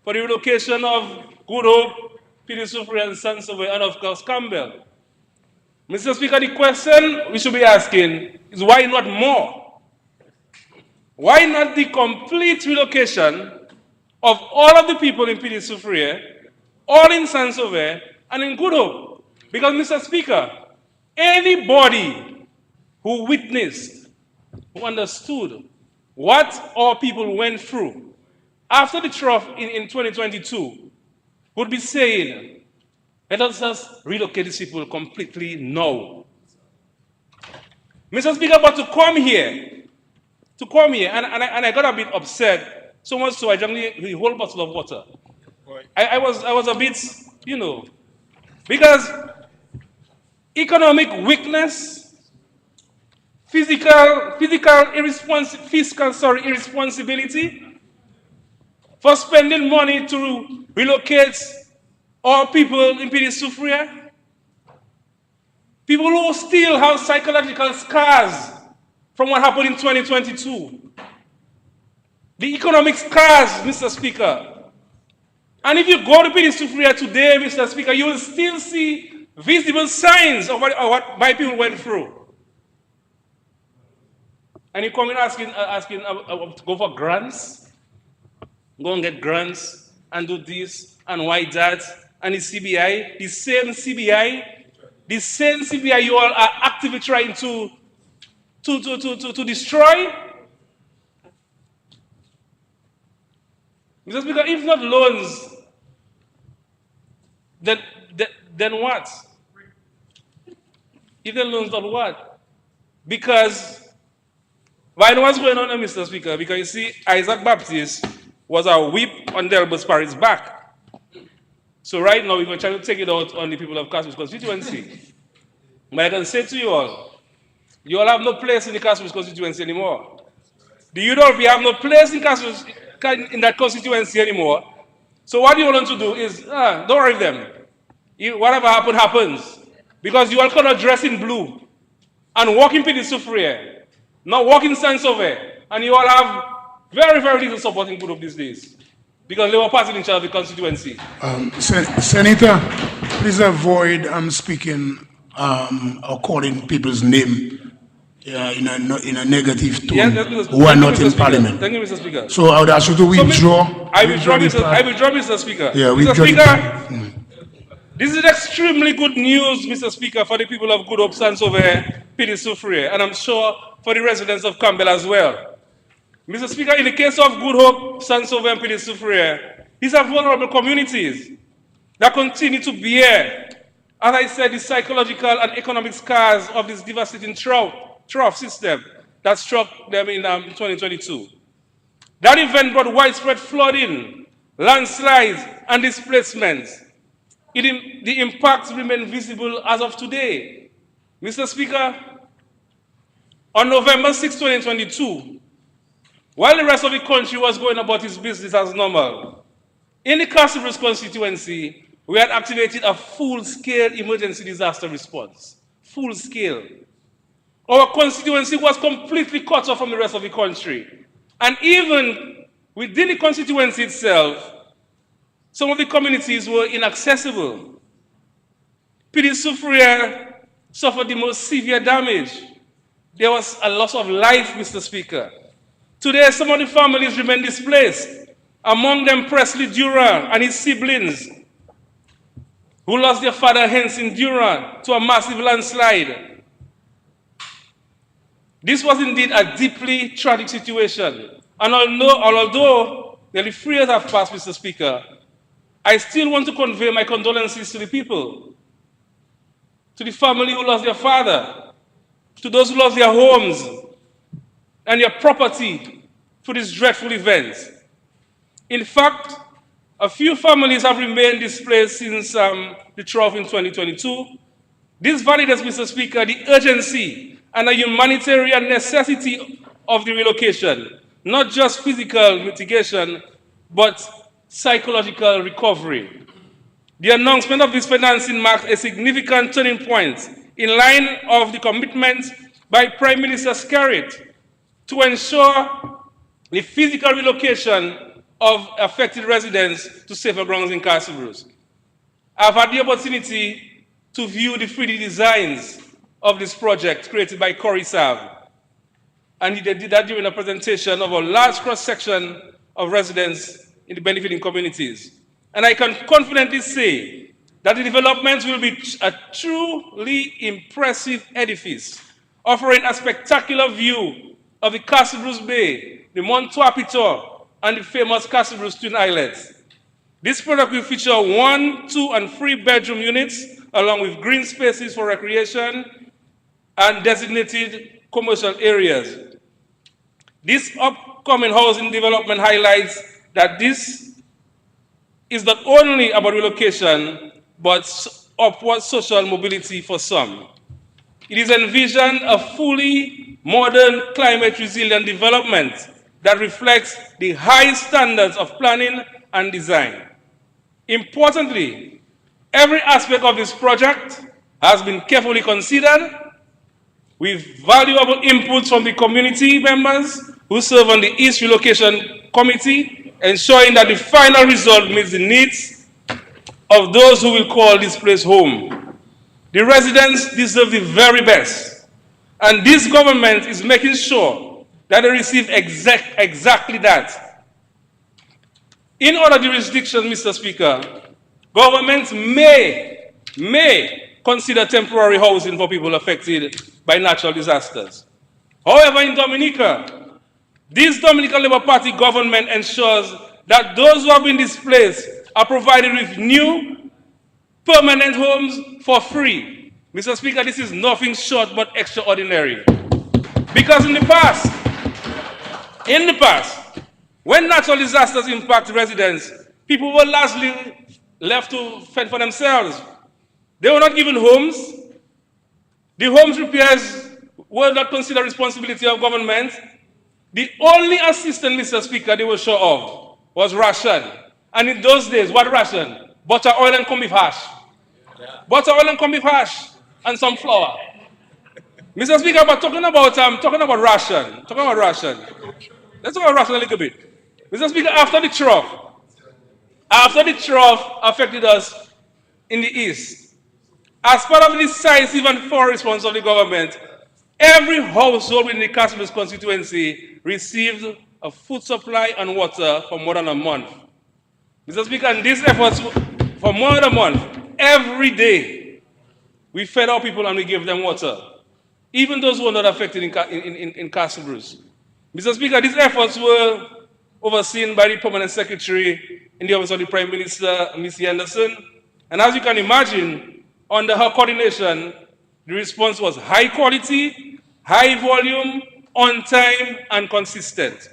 for the relocation of Good Hope, Peter Sufri and Sansovay, and of course Campbell. Mr. Speaker, the question we should be asking is why not more? Why not the complete relocation of all of the people in Peter Sufri, all in Sansovay, and in Good Hope? Because, Mr. Speaker, anybody who witnessed, who understood what our people went through after the trough in 2022 would be saying, let us just relocate these people completely now. Mr. Speaker, but to come here, and I got a bit upset, so much so I drank the whole bottle of water. I was a bit, because economic weakness, fiscal irresponsibility for spending money to relocate our people in Pidi Sufria, people who still have psychological scars from what happened in 2022. The economic scars, Mr. Speaker. And if you go to Pidi Sufria today, Mr. Speaker, you will still see visible signs of what my people went through. And you come in asking to go for grants, go and get grants, and do this, and why that, and the CBI, the same CBI you all are actively trying to destroy. Mr. Speaker, if not loans, then what? If the loans, not what? Because why know what's going on here, Mr. Speaker? Because you see, Isaac Baptist was a whip on Delbert Parry's back. So right now, we're going to try to take it out on the people of Castle constituency. But I can say to you all have no place in the Castle constituency anymore. The UDOP have no place in that constituency anymore. So what you want to do is, don't worry with them. Whatever happens. Because you all cannot dress in blue and walk in Pidi Sufria, not walk in Sansovay, and you all have very, very little support in Good Hope these days. Because they were passing in charge of the constituency. Senator, please avoid speaking according to people's name in a negative tone, yes, who are not in Parliament. Thank you, Mr. Speaker. So I would ask you to withdraw. I withdraw, Mr. Speaker. Yeah, Mr. Speaker, this is extremely good news, Mr. Speaker, for the people of Good Hope, Sansovay, Pidi Sufri, and I'm sure for the residents of Campbell as well. Mr. Speaker, in the case of Good Hope, Sansovay, and Pidi Sufri, these are vulnerable communities that continue to bear, as I said, the psychological and economic scars of this devastating trough system that struck them in 2022. That event brought widespread flooding, landslides, and displacements. The impacts remain visible as of today. Mr. Speaker, on November 6, 2022, while the rest of the country was going about its business as normal, in the Castle Bruce constituency, we had activated a full-scale emergency disaster response. Full scale. Our constituency was completely cut off from the rest of the country. And even Within the constituency itself, some of the communities were inaccessible. Pidi Sufria suffered the most severe damage. There was a loss of life, Mr. Speaker. Today, some of the families remain displaced, among them Presley Duran and his siblings, who lost their father Henson Duran to a massive landslide. This was indeed a deeply tragic situation. And although nearly 3 years have passed, Mr. Speaker, I still want to convey my condolences to the people, to the family who lost their father, to those who lost their homes and their property to this dreadful event. In fact, a few families have remained displaced since the trough in 2022. This validates, Mr. Speaker, the urgency and the humanitarian necessity of the relocation, not just physical mitigation, but psychological recovery. The announcement of this financing marks a significant turning point in line of the commitment by Prime Minister Skerrit to ensure the physical relocation of affected residents to safer grounds in Castle Bruce. I've had the opportunity to view the 3D designs of this project created by Corey Sav, and he did that during a presentation of a large cross-section of residents in the benefiting communities. And I can confidently say that the development will be a truly impressive edifice, offering a spectacular view of the Castle Bruce Bay, the Mont Tuapito, and the famous Castle Bruce Twin Islets. This product will feature 1, 2, and 3 bedroom units, along with green spaces for recreation and designated commercial areas. This upcoming housing development highlights that this is not only about relocation, but upward social mobility for some. It is envisioned a fully modern, climate-resilient development that reflects the high standards of planning and design. Importantly, every aspect of this project has been carefully considered, with valuable inputs from the community members who serve on the East Relocation Committee, ensuring that the final result meets the needs of those who will call this place home. The residents deserve the very best, and this government is making sure that they receive exactly that. In other jurisdictions, Mr. Speaker, governments may consider temporary housing for people affected by natural disasters. However, in Dominica, this Dominican Labour Party government ensures that those who have been displaced are provided with new permanent homes for free. Mr. Speaker, this is nothing short but extraordinary. Because in the past, when natural disasters impact residents, people were largely left to fend for themselves. They were not given homes. The homes repairs were not considered responsibility of government. The only assistance, Mr. Speaker, they were sure of was ration. And in those days, what ration? Butter, oil, and corned beef hash. Butter, oil, and corned beef hash, and some flour. Mr. Speaker, but talking about ration. Let's talk about ration a little bit. Mr. Speaker, after the trough affected us in the East, as part of the decisive and thorough response of the government, every household within the Castle Bruce constituency received a food supply and water for more than a month. Mr. Speaker, and these efforts for more than a month, every day, we fed our people and we gave them water, even those who were not affected in Castle Bruce. Mr. Speaker, these efforts were overseen by the Permanent Secretary in the Office of the Prime Minister, Ms. Anderson, and as you can imagine, under her coordination, the response was high quality, high volume, on time, and consistent.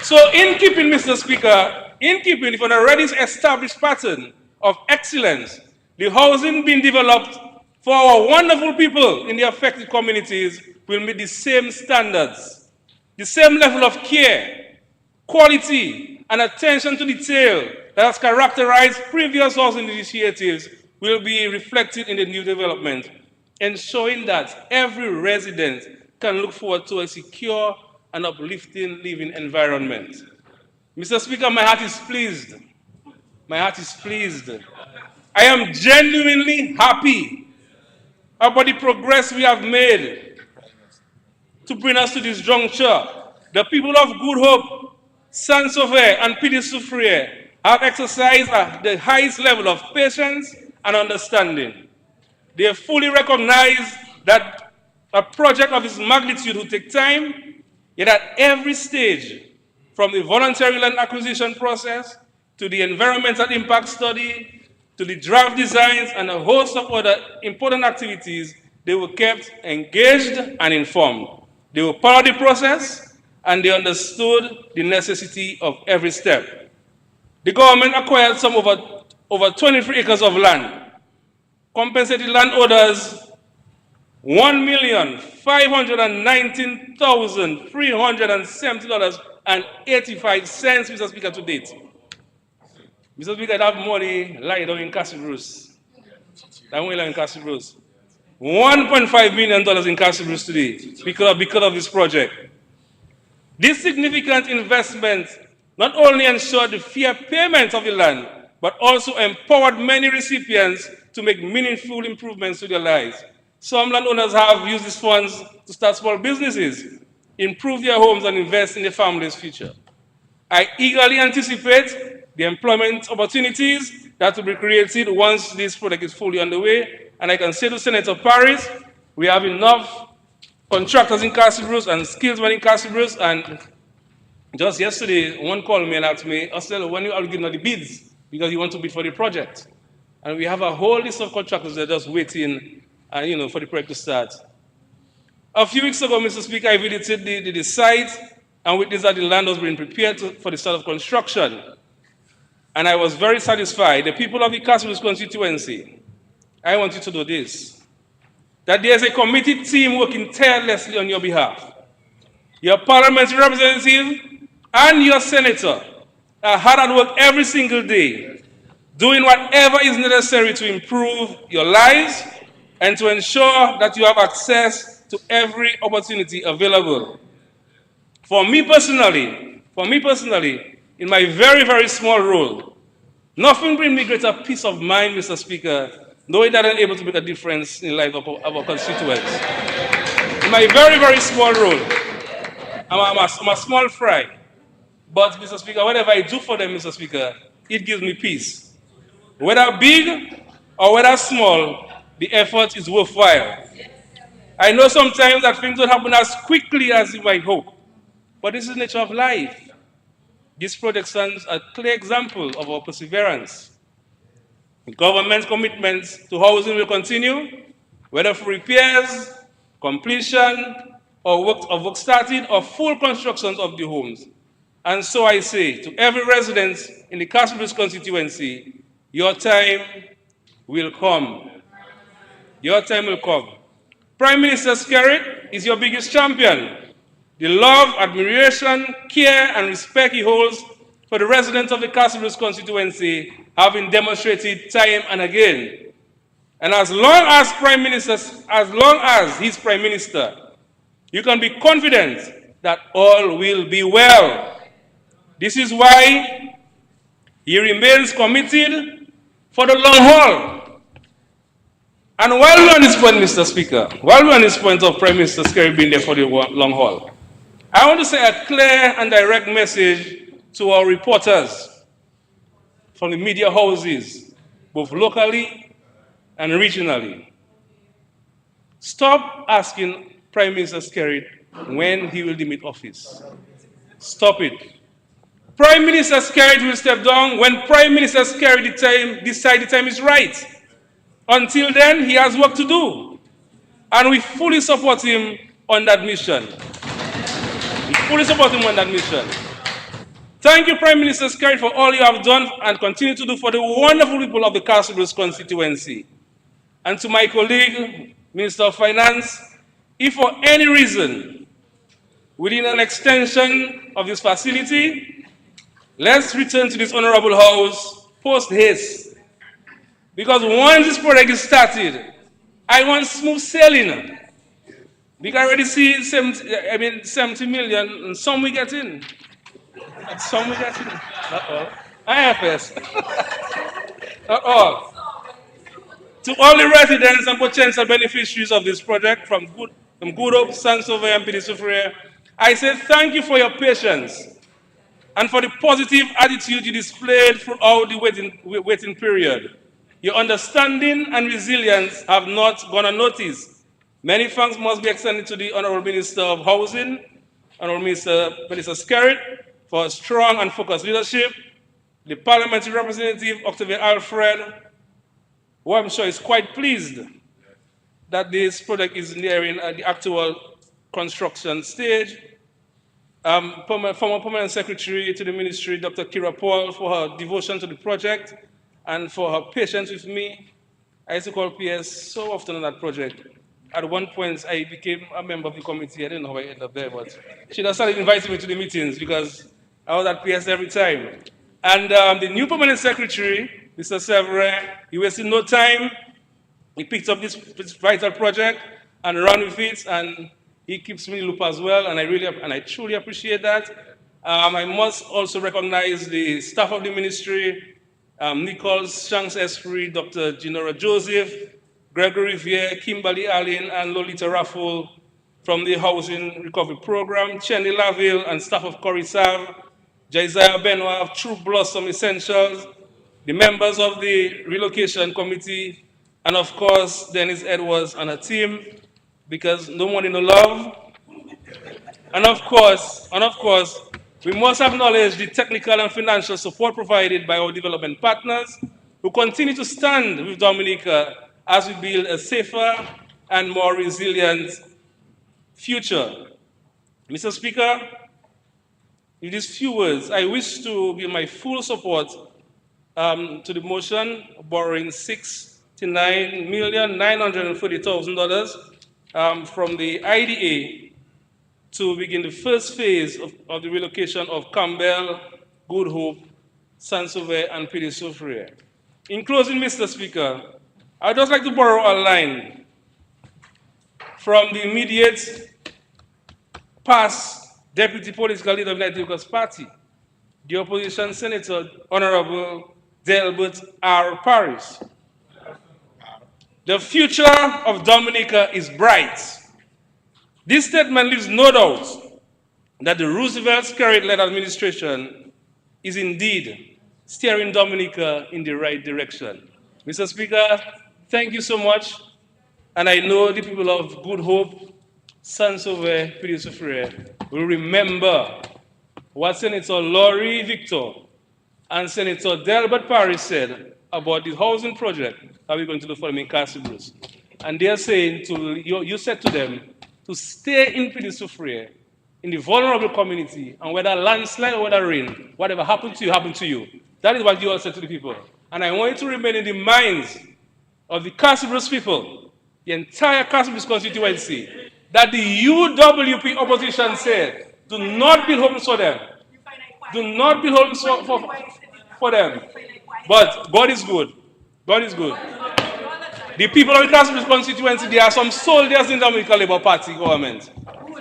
So in keeping, Mr. Speaker, with an already established pattern of excellence, the housing being developed for our wonderful people in the affected communities will meet the same standards, the same level of care, quality, and attention to detail that has characterized previous housing initiatives will be reflected in the new development, ensuring that every resident can look forward to a secure and uplifting living environment. Mr. Speaker, my heart is pleased. My heart is pleased. I am genuinely happy about the progress we have made to bring us to this juncture. The people of Good Hope, Saint-Sauveur, and Petit-Soufrière have exercised the highest level of patience and understanding. They fully recognize that a project of this magnitude will take time, yet at every stage, from the voluntary land acquisition process to the environmental impact study, to the draft designs and a host of other important activities, they were kept engaged and informed. They were part of the process and they understood the necessity of every step. The government acquired some over 23 acres of land, compensated landowners $1,519,370.85, Mr. Speaker, to date. Mr. Speaker, that money lying down in Castle Bruce. That money lying in Castle Bruce. $1.5 million in Castle Bruce today because of this project. This significant investment not only ensured the fair payment of the land, but also empowered many recipients to make meaningful improvements to their lives. Some landowners have used these funds to start small businesses, improve their homes, and invest in their family's future. I eagerly anticipate the employment opportunities that will be created once this project is fully underway. And I can say to Senator Paris, we have enough contractors in Castle Bruce and skillsmen in Castle Bruce. And just yesterday, one called me and asked me, Ostell, when you are giving the bids, because you want to bid for the project. And we have a whole list of contractors that are just waiting for the project to start. A few weeks ago, Mr. Speaker, I visited the site and witnessed that the land was being prepared for the start of construction. And I was very satisfied. The people of the Castle Bruce constituency, I want you to know this, that there's a committed team working tirelessly on your behalf. Your parliamentary representative and your senator are hard at work every single day, doing whatever is necessary to improve your lives and to ensure that you have access to every opportunity available. For me personally, in my very, very small role, nothing brings me greater peace of mind, Mr. Speaker, knowing that I'm able to make a difference in the life of our constituents. In my very, very small role, I'm a small fry. But, Mr. Speaker, whatever I do for them, Mr. Speaker, it gives me peace. Whether big or whether small, the effort is worthwhile. I know sometimes that things don't happen as quickly as you might hope, but this is the nature of life. This project stands a clear example of our perseverance. The government's commitments to housing will continue, whether for repairs, completion, or work started, or full constructions of the homes. And so I say to every resident in the Castle Bruce constituency, your time will come. Your time will come. Prime Minister Skerrit is your biggest champion. The love, admiration, care, and respect he holds for the residents of the Castle Bruce constituency have been demonstrated time and again. And as long as he's Prime Minister, you can be confident that all will be well. This is why he remains committed for the long haul. And while we're on this point, Mr. Speaker, while we're on this point of Prime Minister Skerrit being there for the long haul, I want to say a clear and direct message to our reporters from the media houses, both locally and regionally. Stop asking Prime Minister Skerrit when he will demit office. Stop it. Prime Minister Skerrit will step down when Prime Minister Skerrit decides the time is right. Until then, he has work to do. And we fully support him on that mission. We fully support him on that mission. Thank you, Prime Minister Skerrit, for all you have done and continue to do for the wonderful people of the Castle Bruce constituency. And to my colleague, Minister of Finance, if for any reason, within an extension of this facility, let's return to this honorable house post-haste. Because once this project is started, I want smooth sailing. We can already see 70 million, and some we get in. Some we get in. Not all. IFS. Not all. To all the residents and potential beneficiaries of this project from Good Hope, Sansove, and Pidisufre, I say thank you for your patience and for the positive attitude you displayed throughout the waiting period. Your understanding and resilience have not gone unnoticed. Many thanks must be extended to the Honorable Minister of Housing, Honorable Minister Skerrit, for strong and focused leadership, the Parliamentary Representative, Octavia Alfred, who I'm sure is quite pleased that this project is nearing the actual construction stage. Former Permanent Secretary to the Ministry, Dr. Kira Paul, for her devotion to the project and for her patience with me. I used to call PS so often on that project. At one point, I became a member of the committee. I didn't know how I ended up there, but she just started inviting me to the meetings because I was at PS every time. And the new Permanent Secretary, Mr. Sevre, he wasted no time. He picked up this vital project and ran with it, and he keeps me in the loop as well, and I truly appreciate that. I must also recognize the staff of the ministry, Nichols, Shanks Esprit, Dr. Genora Joseph, Gregory Vier, Kimberly Allen, and Lolita Raffle from the Housing Recovery Program, Chenny Laville and staff of Corisav, Jaiziah Benoit of True Blossom Essentials, the members of the Relocation Committee, and of course, Dennis Edwards and her team, because no money, no love. And of course, we must acknowledge the technical and financial support provided by our development partners who continue to stand with Dominica as we build a safer and more resilient future. Mr. Speaker, in these few words, I wish to give my full support to the motion borrowing $69,940,000 from the IDA to begin the first phase of the relocation of Campbell, Good Hope, Sansove, and Pidisufre. In closing, Mr. Speaker, I'd just like to borrow a line from the immediate past Deputy Political Leader of the United Workers' Party, the opposition Senator, Honorable Delbert R. Paris. The future of Dominica is bright. This statement leaves no doubt that the Roosevelt-Skerrit-led administration is indeed steering Dominica in the right direction. Mr. Speaker, thank you so much. And I know the people of Good Hope, Sansove, Pidisufre will remember what Senator Laurie Victor and Senator Delbert Paris said about the housing project that we're going to do for them in Castle Bruce. And they're saying, you said to them, to stay in Pidisufre, in the vulnerable community, and whether landslide or whether rain, whatever happened to you, happened to you. That is what you all said to the people. And I want it to remain in the minds of the Castle Bruce people, the entire Castle Bruce constituency, that the UWP opposition said, do not build homes for them. Do not build homes for them. But God is good. God is good. The people of the Castle Bruce constituency, there are some soldiers in the Dominican Labour Party government.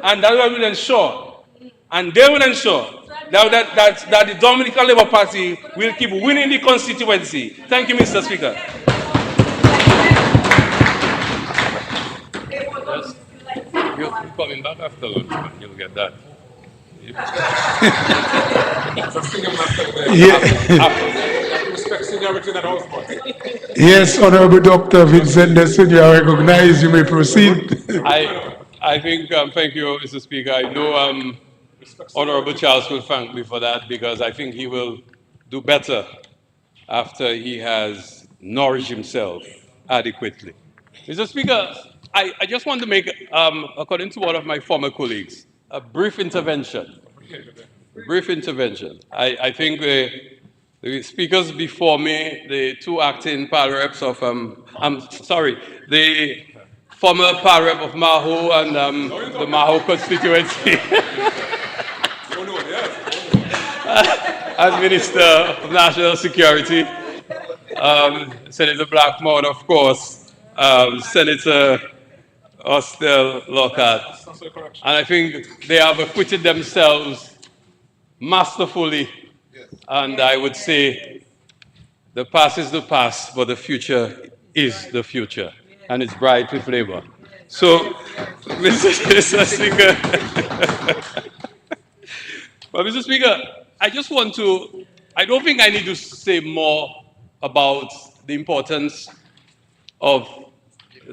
And that will ensure, and they will ensure, that the Dominican Labour Party will keep winning the constituency. Thank you, Mr. Speaker. Yes. You're coming back after lunch, man. You'll get that. Yes, Honorable Dr. Vincent Desson, you are recognized. You may proceed. I think, thank you, Mr. Speaker. I know Honorable Charles will thank me for that because I think he will do better after he has nourished himself adequately. Mr. Speaker, I just want to make, according to one of my former colleagues, a brief intervention. I think the speakers before me, the two acting PAL reps of, the former PAL rep of Maho and the Maho constituency, as Minister of National Security, Senator Blackmore, of course, Senator Hostel, Lockhart. And I think they have acquitted themselves masterfully. And I would say the past is the past, but the future is the future. And it's bright with labor. So, Mr. Speaker, but Mr. Speaker, I just want to, I don't think I need to say more about the importance of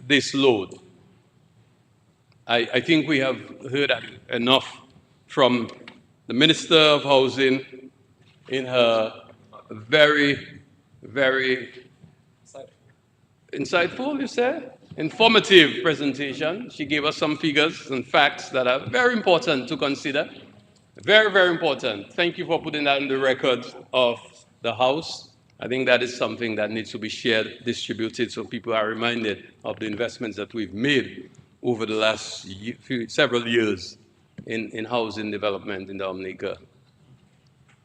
this load. I think we have heard enough from the Minister of Housing in her very, very insightful, you said? Informative presentation. She gave us some figures and facts that are very important to consider. Very, very important. Thank you for putting that in the record of the House. I think that is something that needs to be shared, distributed, so people are reminded of the investments that we've made over the last several years in housing development in Dominica.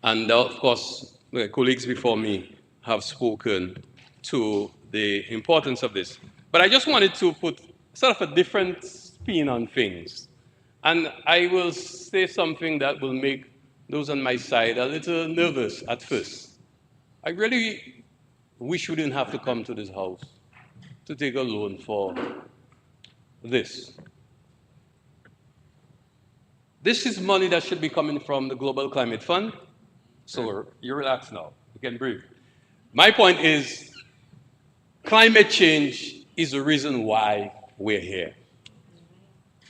And of course, the colleagues before me have spoken to the importance of this. But I just wanted to put sort of a different spin on things. And I will say something that will make those on my side a little nervous at first. I really wish we didn't have to come to this house to take a loan for this. This is money that should be coming from the Global Climate Fund. So you relax now, you can breathe. My point is, climate change is the reason why we're here.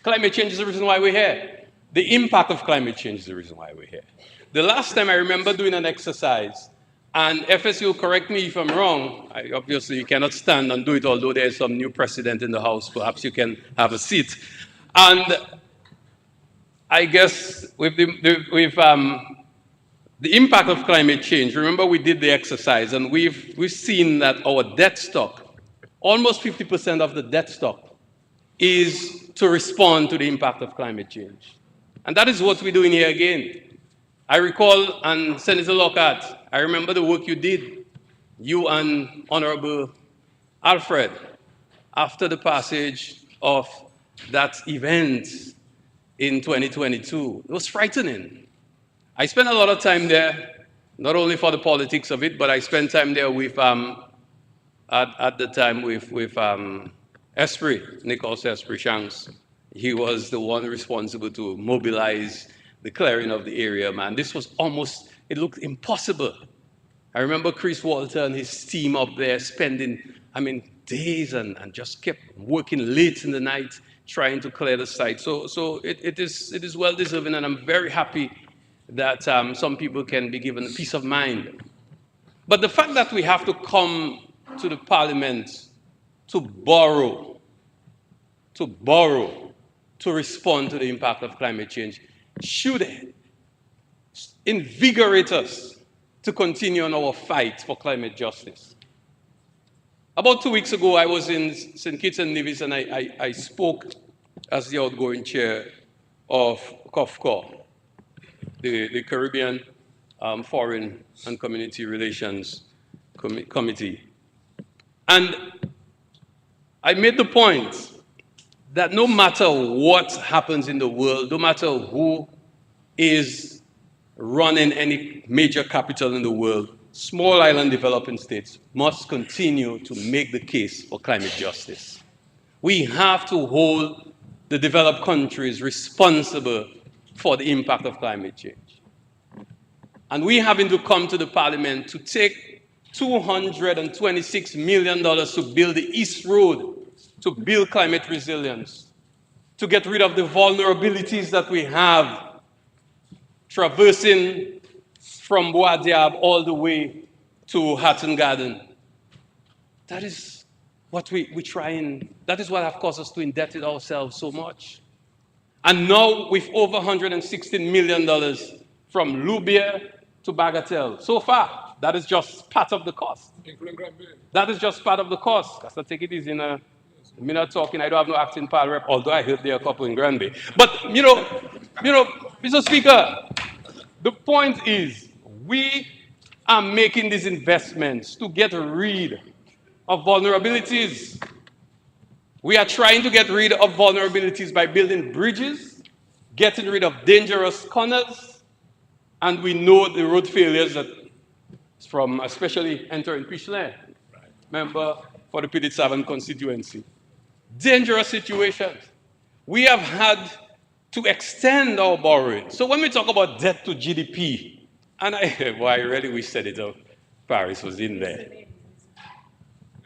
Climate change is the reason why we're here. The impact of climate change is the reason why we're here. The last time I remember doing an exercise, and FSU will correct me if I'm wrong, obviously you cannot stand and do it, although there's some new precedent in the House, perhaps you can have a seat. And I guess with the impact of climate change, remember we did the exercise, and we've seen that our debt stock, almost 50% of the debt stock, is to respond to the impact of climate change. And that is what we're doing here again. I recall, and Senator Lockhart, I remember the work you did, you and Honorable Alfred, after the passage of that event in 2022. It was frightening. I spent a lot of time there, not only for the politics of it, but I spent time there with, at the time with Esprit, Nicholas Esprit Shanks. He was the one responsible to mobilize the clearing of the area, man. This was almost, it looked impossible. I remember Chris Walter and his team up there spending, days and just kept working late in the night trying to clear the site. So it is well deserving, and I'm very happy that some people can be given peace of mind. But the fact that we have to come to the parliament to borrow, to respond to the impact of climate change should invigorate us to continue on our fight for climate justice. About 2 weeks ago, I was in St. Kitts and Nevis, and I spoke as the outgoing chair of COFCOR, the Caribbean Foreign and Community Relations Committee. And I made the point that no matter what happens in the world, no matter who is running any major capital in the world, small island developing states must continue to make the case for climate justice. We have to hold the developed countries responsible for the impact of climate change. And we having to come to the parliament to take $226 million to build the East Road, to build climate resilience, to get rid of the vulnerabilities that we have, traversing from Bois Diab all the way to Hatton Garden. That is what we try and, that is what have caused us to indebted ourselves so much. And now with over $116 million from Lubia to Bagatelle. So far, that is just part of the cost. That is just part of the cost. So take it easy in a minute talking. I don't have no acting pal rep, although I heard there are a couple in Granby. But, Mr. Speaker, the point is, we are making these investments to get rid of vulnerabilities. We are trying to get rid of vulnerabilities by building bridges, getting rid of dangerous corners, and we know the road failures that from especially entering Pichelin, member for the Pidit-Savon constituency. Dangerous situations. We have had to extend our borrowing. So when we talk about debt to GDP, and I really wish said it out, Paris was in there.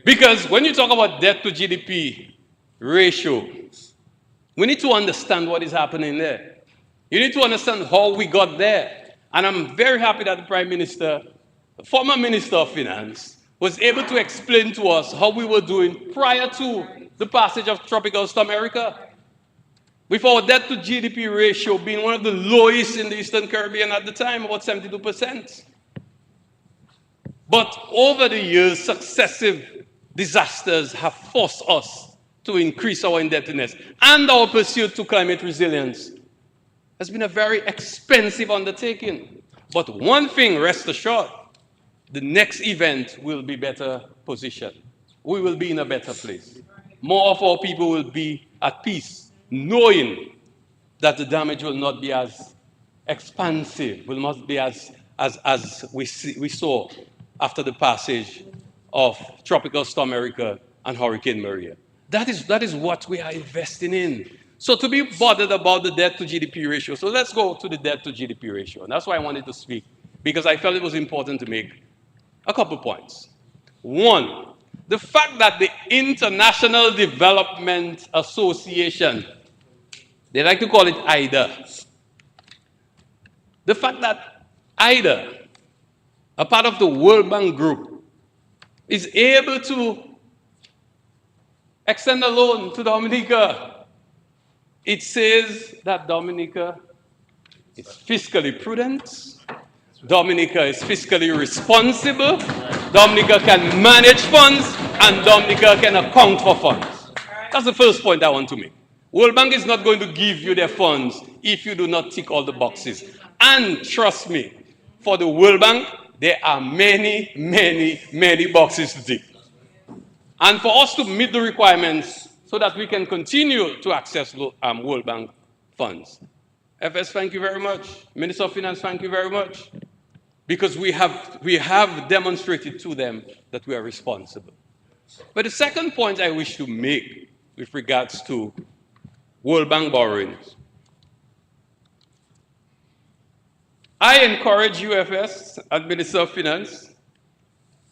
Because when you talk about debt to GDP ratio, we need to understand what is happening there. You need to understand how we got there. And I'm very happy that the Prime Minister, the former Minister of Finance, was able to explain to us how we were doing prior to the passage of Tropical Storm Erica. With our debt to GDP ratio being one of the lowest in the Eastern Caribbean at the time, about 72%. But over the years, successive disasters have forced us to increase our indebtedness, and our pursuit to climate resilience has been a very expensive undertaking. But one thing, rest assured, the next event will be better positioned. We will be in a better place. More of our people will be at peace, knowing that the damage will not be as expansive, will not be as we saw after the passage of Tropical Storm Erica and Hurricane Maria. That is what we are investing in. So to be bothered about the debt to GDP ratio, so let's go to the debt to GDP ratio. And that's why I wanted to speak, because I felt it was important to make a couple points. One, the fact that the International Development Association, they like to call it IDA, the fact that IDA, a part of the World Bank Group, is able to extend a loan to Dominica, it says that Dominica is fiscally prudent, Dominica is fiscally responsible, Dominica can manage funds, and Dominica can account for funds. That's the first point I want to make. World Bank is not going to give you their funds if you do not tick all the boxes. And trust me, for the World Bank, there are many, many, many boxes to tick. And for us to meet the requirements so that we can continue to access World Bank funds. FS, thank you very much. Minister of Finance, thank you very much. Because we have demonstrated to them that we are responsible. But the second point I wish to make with regards to World Bank borrowings, I encourage UFS and Minister of Finance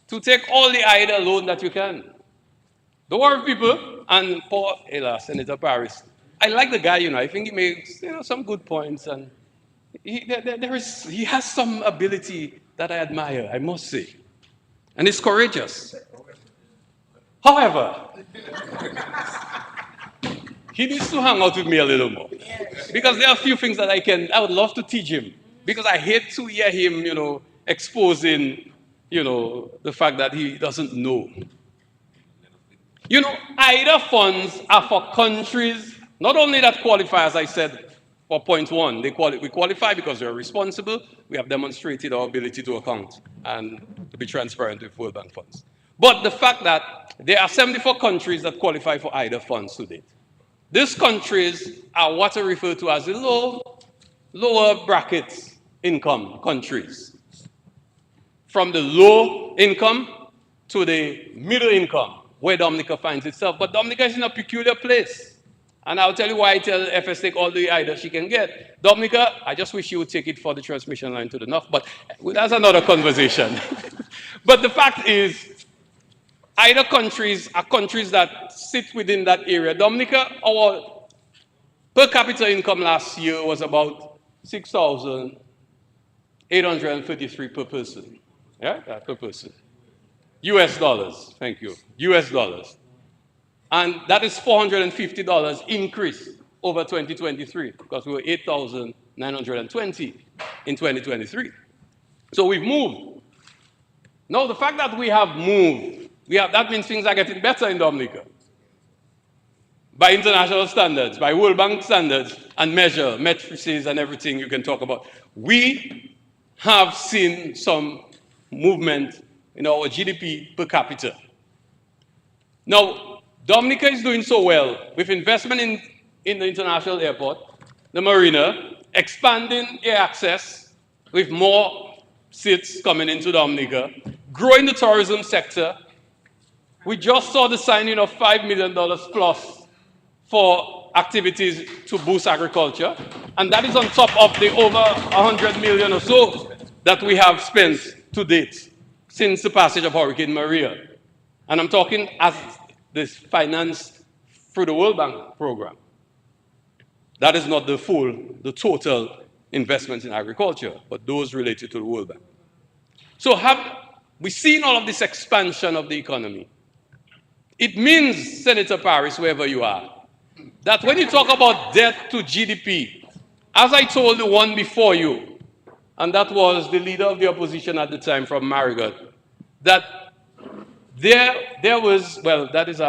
to take all the IDA loan that you can. Don't worry, people. And poor Senator Paris, I like the guy, I think he makes some good points, and he has some ability that I admire, I must say. And he's courageous. However, he needs to hang out with me a little more. Because there are a few things that I would love to teach him. Because I hate to hear him, exposing, the fact that he doesn't know. IDA funds are for countries, not only that qualify, as I said, for point one, we qualify because we are responsible, we have demonstrated our ability to account and to be transparent with World Bank funds. But the fact that there are 74 countries that qualify for IDA funds to date. These countries are what are referred to as the lower bracket income countries. From the low income to the middle income, where Dominica finds itself. But Dominica is in a peculiar place. And I'll tell you why I tell FS take all the IDA she can get. Dominica, I just wish you would take it for the transmission line to the north, but that's another conversation. But the fact is, IDA countries are countries that sit within that area. Dominica, our per capita income last year was about $6,833 per person. Yeah, per person. US dollars, thank you, US dollars. And that is $450 increase over 2023, because we were 8,920 in 2023. So we've moved. Now, the fact that we have moved, that means things are getting better in Dominica. By international standards, by World Bank standards, and matrices and everything you can talk about. We have seen some movement in our GDP per capita. Now, Dominica is doing so well with investment in the international airport, the marina, expanding air access with more seats coming into Dominica, growing the tourism sector. We just saw the signing of $5 million plus for activities to boost agriculture, and that is on top of the over 100 million or so that we have spent to date since the passage of Hurricane Maria. And I'm talking as this financed through the World Bank program. That is not the total investment in agriculture, but those related to the World Bank. So have we seen all of this expansion of the economy? It means, Senator Paris, wherever you are, that when you talk about debt to GDP, as I told the one before you, and that was the leader of the opposition at the time from Marigot, that there was, well, that is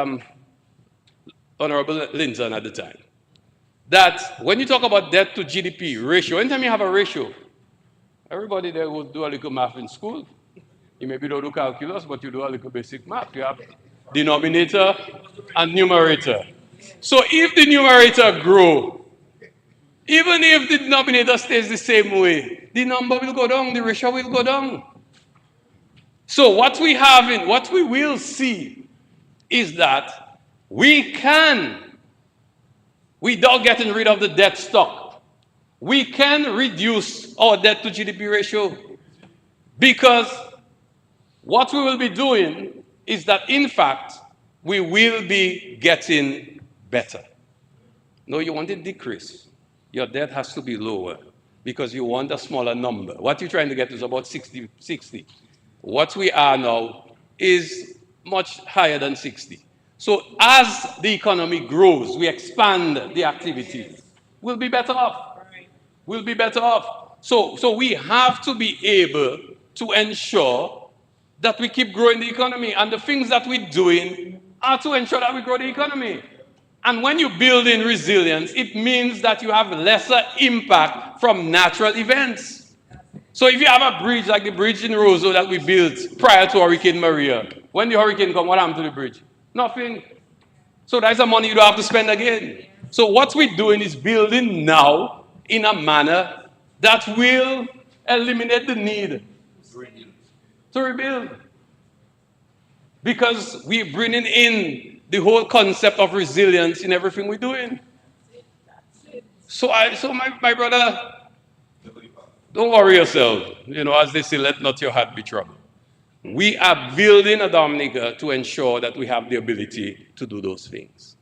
Honorable Linton at the time, that when you talk about debt to GDP ratio, anytime you have a ratio, everybody there would do a little math in school. You maybe don't do calculus, but you do a little basic math. You have denominator and numerator. So if the numerator grows, even if the denominator stays the same way, the number will go down, the ratio will go down. So what we will see is that without getting rid of the debt stock, we can reduce our debt to GDP ratio, because what we will be doing is that, in fact, we will be getting better. No, you want it decrease. Your debt has to be lower because you want a smaller number. What you're trying to get is about 60. What we are now is much higher than 60. So as the economy grows, we expand the activities, we'll be better off. We'll be better off. So we have to be able to ensure that we keep growing the economy. And the things that we're doing are to ensure that we grow the economy. And when you build in resilience, it means that you have lesser impact from natural events. So if you have a bridge like the bridge in Roseau that we built prior to Hurricane Maria, when the hurricane comes, what happened to the bridge? Nothing. So that's the money you don't have to spend again. So what we're doing is building now in a manner that will eliminate the need to rebuild. Because we're bringing in the whole concept of resilience in everything we're doing. So my brother, don't worry yourself. You know, as they say, let not your heart be troubled. We are building a Dominica to ensure that we have the ability to do those things.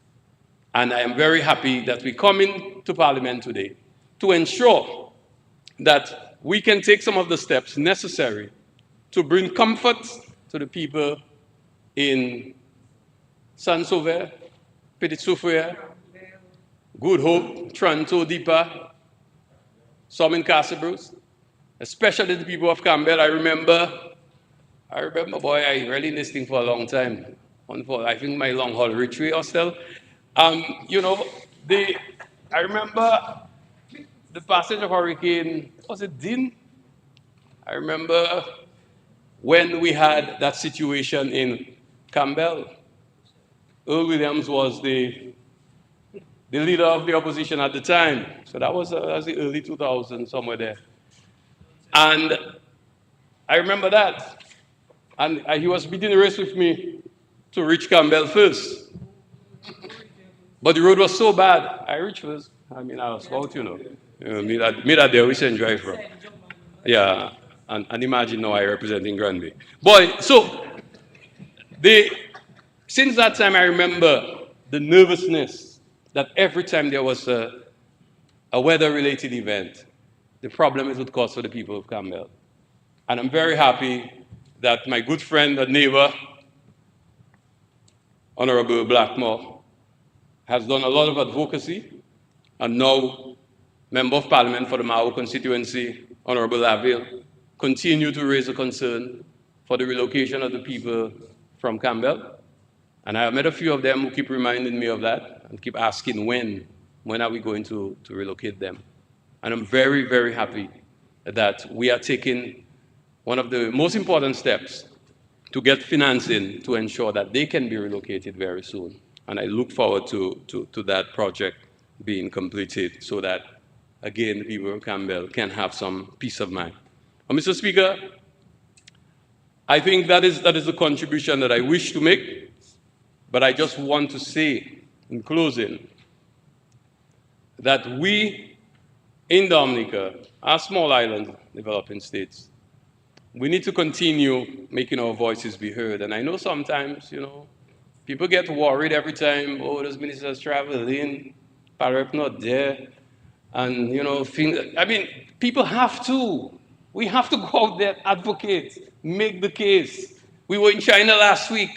And I am very happy that we come into Parliament today to ensure that we can take some of the steps necessary to bring comfort to the people in Saint-Sauveur, Petit-Soufrière, Good Hope, Toronto, Deepa, some in Castle-Bruce, especially the people of Campbell. I remember, boy, I really in this thing for a long time. I think my long haul retreat hostel. You know, I remember the passage of Hurricane, was it Dean? I remember when we had that situation in Campbell. Earl Williams was the leader of the opposition at the time. So that was the early 2000s, somewhere there. And I remember that. And he was beating the race with me to reach Campbell first. But the road was so bad, I reached first. I mean, I was out, you know. Me that there, we send drive from. Yeah, and imagine now I representing Granby. Boy, so since that time, I remember the nervousness that every time there was a weather-related event, the problem it would cause for the people of Campbell. And I'm very happy that my good friend and neighbor, Honorable Blackmore, has done a lot of advocacy, and now Member of Parliament for the Mao constituency, Honorable Laville, continue to raise a concern for the relocation of the people from Campbell. And I have met a few of them who keep reminding me of that and keep asking when are we going to relocate them. And I'm very, very happy that we are taking one of the most important steps to get financing to ensure that they can be relocated very soon. And I look forward to that project being completed so that, again, the people of Campbell can have some peace of mind. Mr. Speaker, I think that is the contribution that I wish to make, but I just want to say in closing that we in Dominica, our small island developing states, we need to continue making our voices be heard. And I know sometimes, people get worried every time, oh, those ministers travel in, Parep not there. And, people have to. We have to go out there, advocate, make the case. We were in China last week,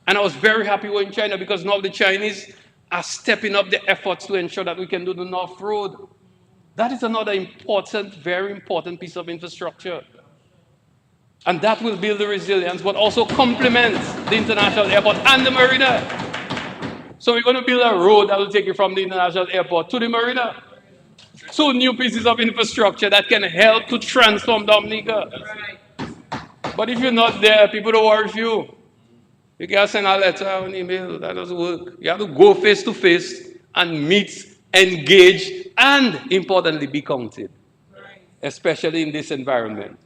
and I was very happy we were in China because now the Chinese are stepping up their efforts to ensure that we can do the North Road. That is another important, very important piece of infrastructure. And that will build the resilience, but also complement the international airport and the marina. So we're going to build a road that will take you from the international airport to the marina. 2 new pieces of infrastructure that can help to transform Dominica. But if you're not there, people don't worry with you. You can send a letter or an email, that doesn't work. You have to go face to face and meet, engage, and importantly, be counted. Especially in this environment.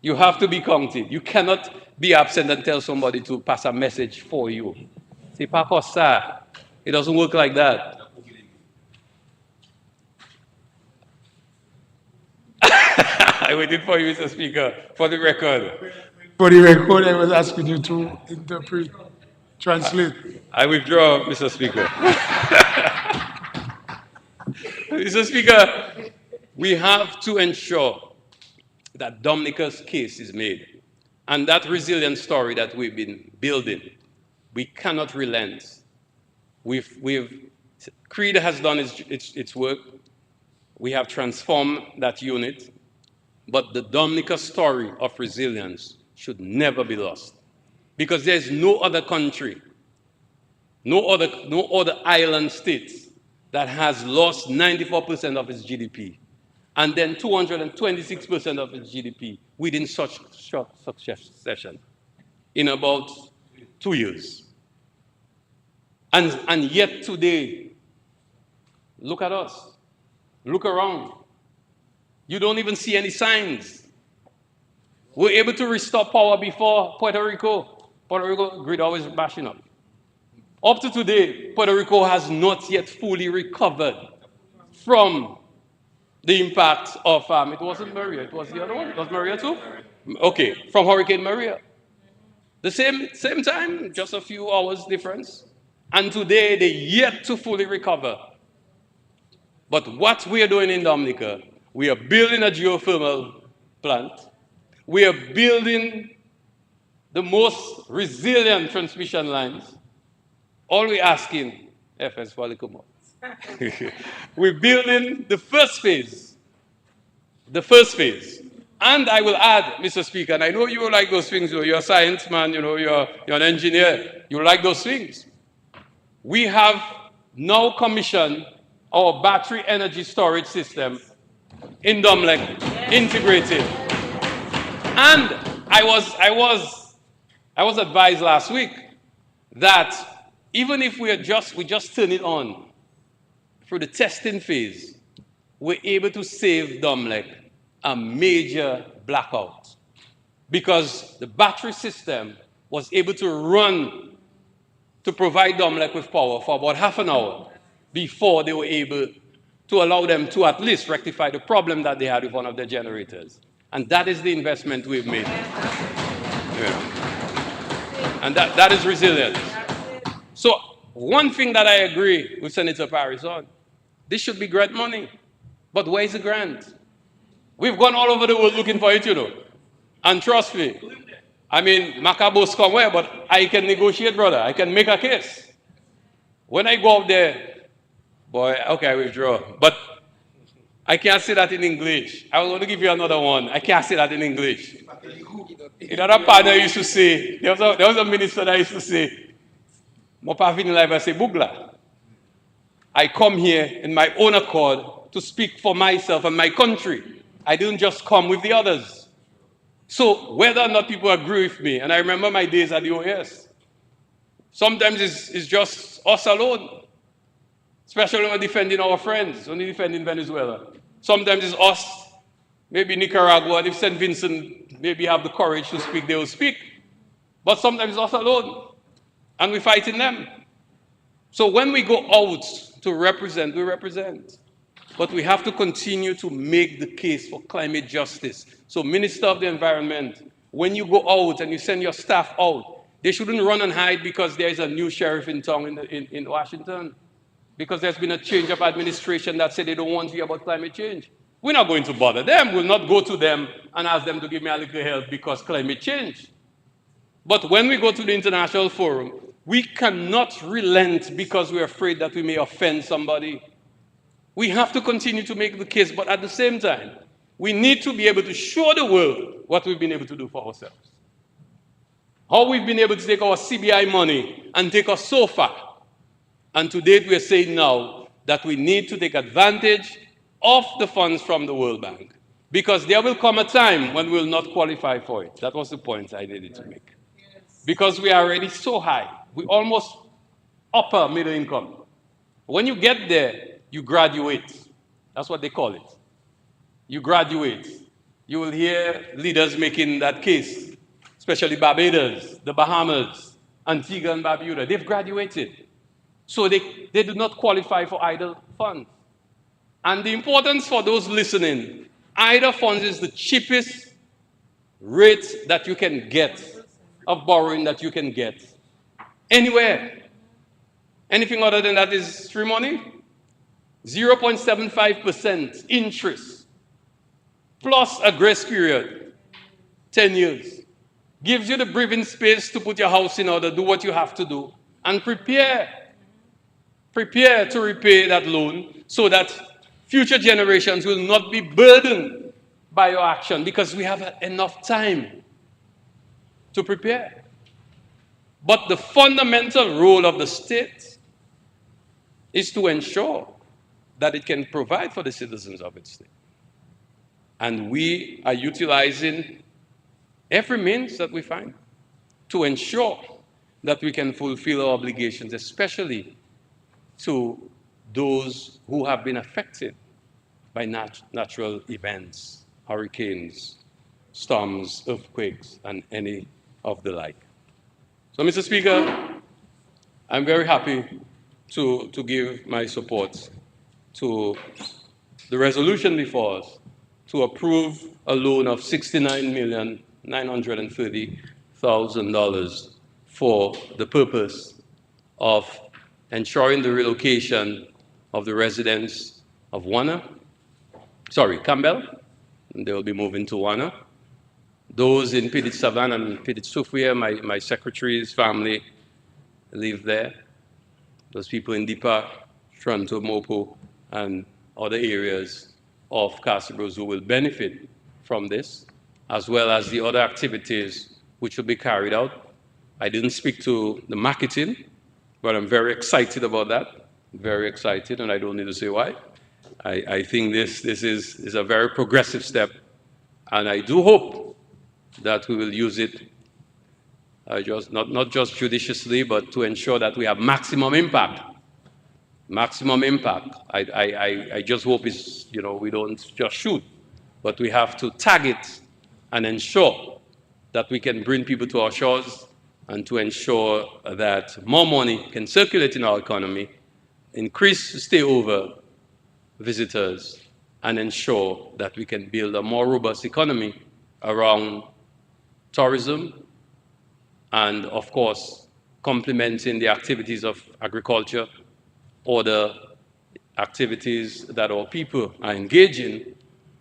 You have to be counted. You cannot be absent and tell somebody to pass a message for you. C'est pas comme ça. It doesn't work like that. I waited for you, Mr. Speaker, for the record. For the record, I was asking you to interpret, translate. I withdraw, Mr. Speaker. Mr. Speaker, we have to ensure that Dominica's case is made. And that resilient story that we've been building, we cannot relent. CREED has done its work. We have transformed that unit. But the Dominica story of resilience should never be lost. Because there's no other country, no other island state that has lost 94% of its GDP and then 226% of its GDP within such short succession in about 2 years. And yet today, look at us, look around. You don't even see any signs. We're able to restore power before Puerto Rico. Puerto Rico grid always bashing up. Up to today, Puerto Rico has not yet fully recovered from the impact of, it wasn't Maria, it was the other one. It was Maria too? Okay, from Hurricane Maria. The same time, just a few hours difference. And today, they're yet to fully recover. But what we are doing in Dominica, we are building a geothermal plant. We are building the most resilient transmission lines. All we're asking, FS Walikumo. We're building the first phase. The first phase. And I will add, Mr. Speaker, and I know you like those things, you're a science man, you're an engineer, you like those things. We have now commissioned our battery energy storage system in Domlec, integrated. And I was advised last week that even if we just turn it on through the testing phase, we're able to save Domlec a major blackout because the battery system was able to run to provide Domlec with power for about half an hour before they were able to allow them to at least rectify the problem that they had with one of their generators. And that is the investment we've made. Yeah. And that is resilience. So one thing that I agree with Senator Parris on, this should be grant money. But where is the grant? We've gone all over the world looking for it, And trust me, Macabos come where, but I can negotiate, brother. I can make a case. When I go out there, boy, okay, I withdraw. But I can't say that in English. I was going to give you another one. I can't say that in English. Another partner used to say, there was a minister that used to say, I say, Bugla, I come here in my own accord to speak for myself and my country. I didn't just come with the others. So whether or not people agree with me, and I remember my days at the OAS, Sometimes it's just us alone, especially when we're defending our friends, when we're defending Venezuela. Sometimes it's us, maybe Nicaragua, if St. Vincent maybe have the courage to speak, they will speak. But sometimes it's us alone, and we're fighting them. So when we go out to represent, we represent. But we have to continue to make the case for climate justice. So Minister of the Environment, when you go out and you send your staff out, they shouldn't run and hide because there is a new sheriff in town in Washington. Because there's been a change of administration that said they don't want to hear about climate change. We're not going to bother them. We'll not go to them and ask them to give me a little help because climate change. But when we go to the international forum, we cannot relent because we're afraid that we may offend somebody. We have to continue to make the case, but at the same time, we need to be able to show the world what we've been able to do for ourselves. How we've been able to take our CBI money and take us so far. And to date, we're saying now that we need to take advantage of the funds from the World Bank because there will come a time when we will not qualify for it. That was the point I needed to make. Because we are already so high. We almost upper middle income. When you get there, you graduate. That's what they call it. You graduate. You will hear leaders making that case, especially Barbados, the Bahamas, Antigua and Barbuda. They've graduated. So they do not qualify for idle funds. And the importance for those listening, idle funds is the cheapest rate that you can get of borrowing that you can get anywhere. Anything other than that is free money. 0.75% interest plus a grace period, 10 years. Gives you the breathing space to put your house in order, do what you have to do, and prepare to repay that loan so that future generations will not be burdened by your action because we have enough time to prepare. But the fundamental role of the state is to ensure that it can provide for the citizens of its state. And we are utilizing every means that we find to ensure that we can fulfill our obligations, especially to those who have been affected by natural events, hurricanes, storms, earthquakes, and any of the like. So, Mr. Speaker, I'm very happy to give my support to the resolution before us to approve a loan of $69,930,000 for the purpose of ensuring the relocation of the residents of Campbell, and they will be moving to Wana. Those in Petit Savan and Petit Soufriere, my secretary's family live there. Those people in Dipa, Toronto, Mopo, and other areas of Castlebrose who will benefit from this, as well as the other activities which will be carried out. I didn't speak to the marketing, but I'm very excited about that. Very excited, and I don't need to say why. I think this is a very progressive step, and I do hope that we will use it not just judiciously, but to ensure that we have maximum impact. Maximum impact. I just hope we don't just shoot, but we have to tag it and ensure that we can bring people to our shores and to ensure that more money can circulate in our economy, increase stayover visitors, and ensure that we can build a more robust economy around tourism and, of course, complementing the activities of agriculture or the activities that our people are engaging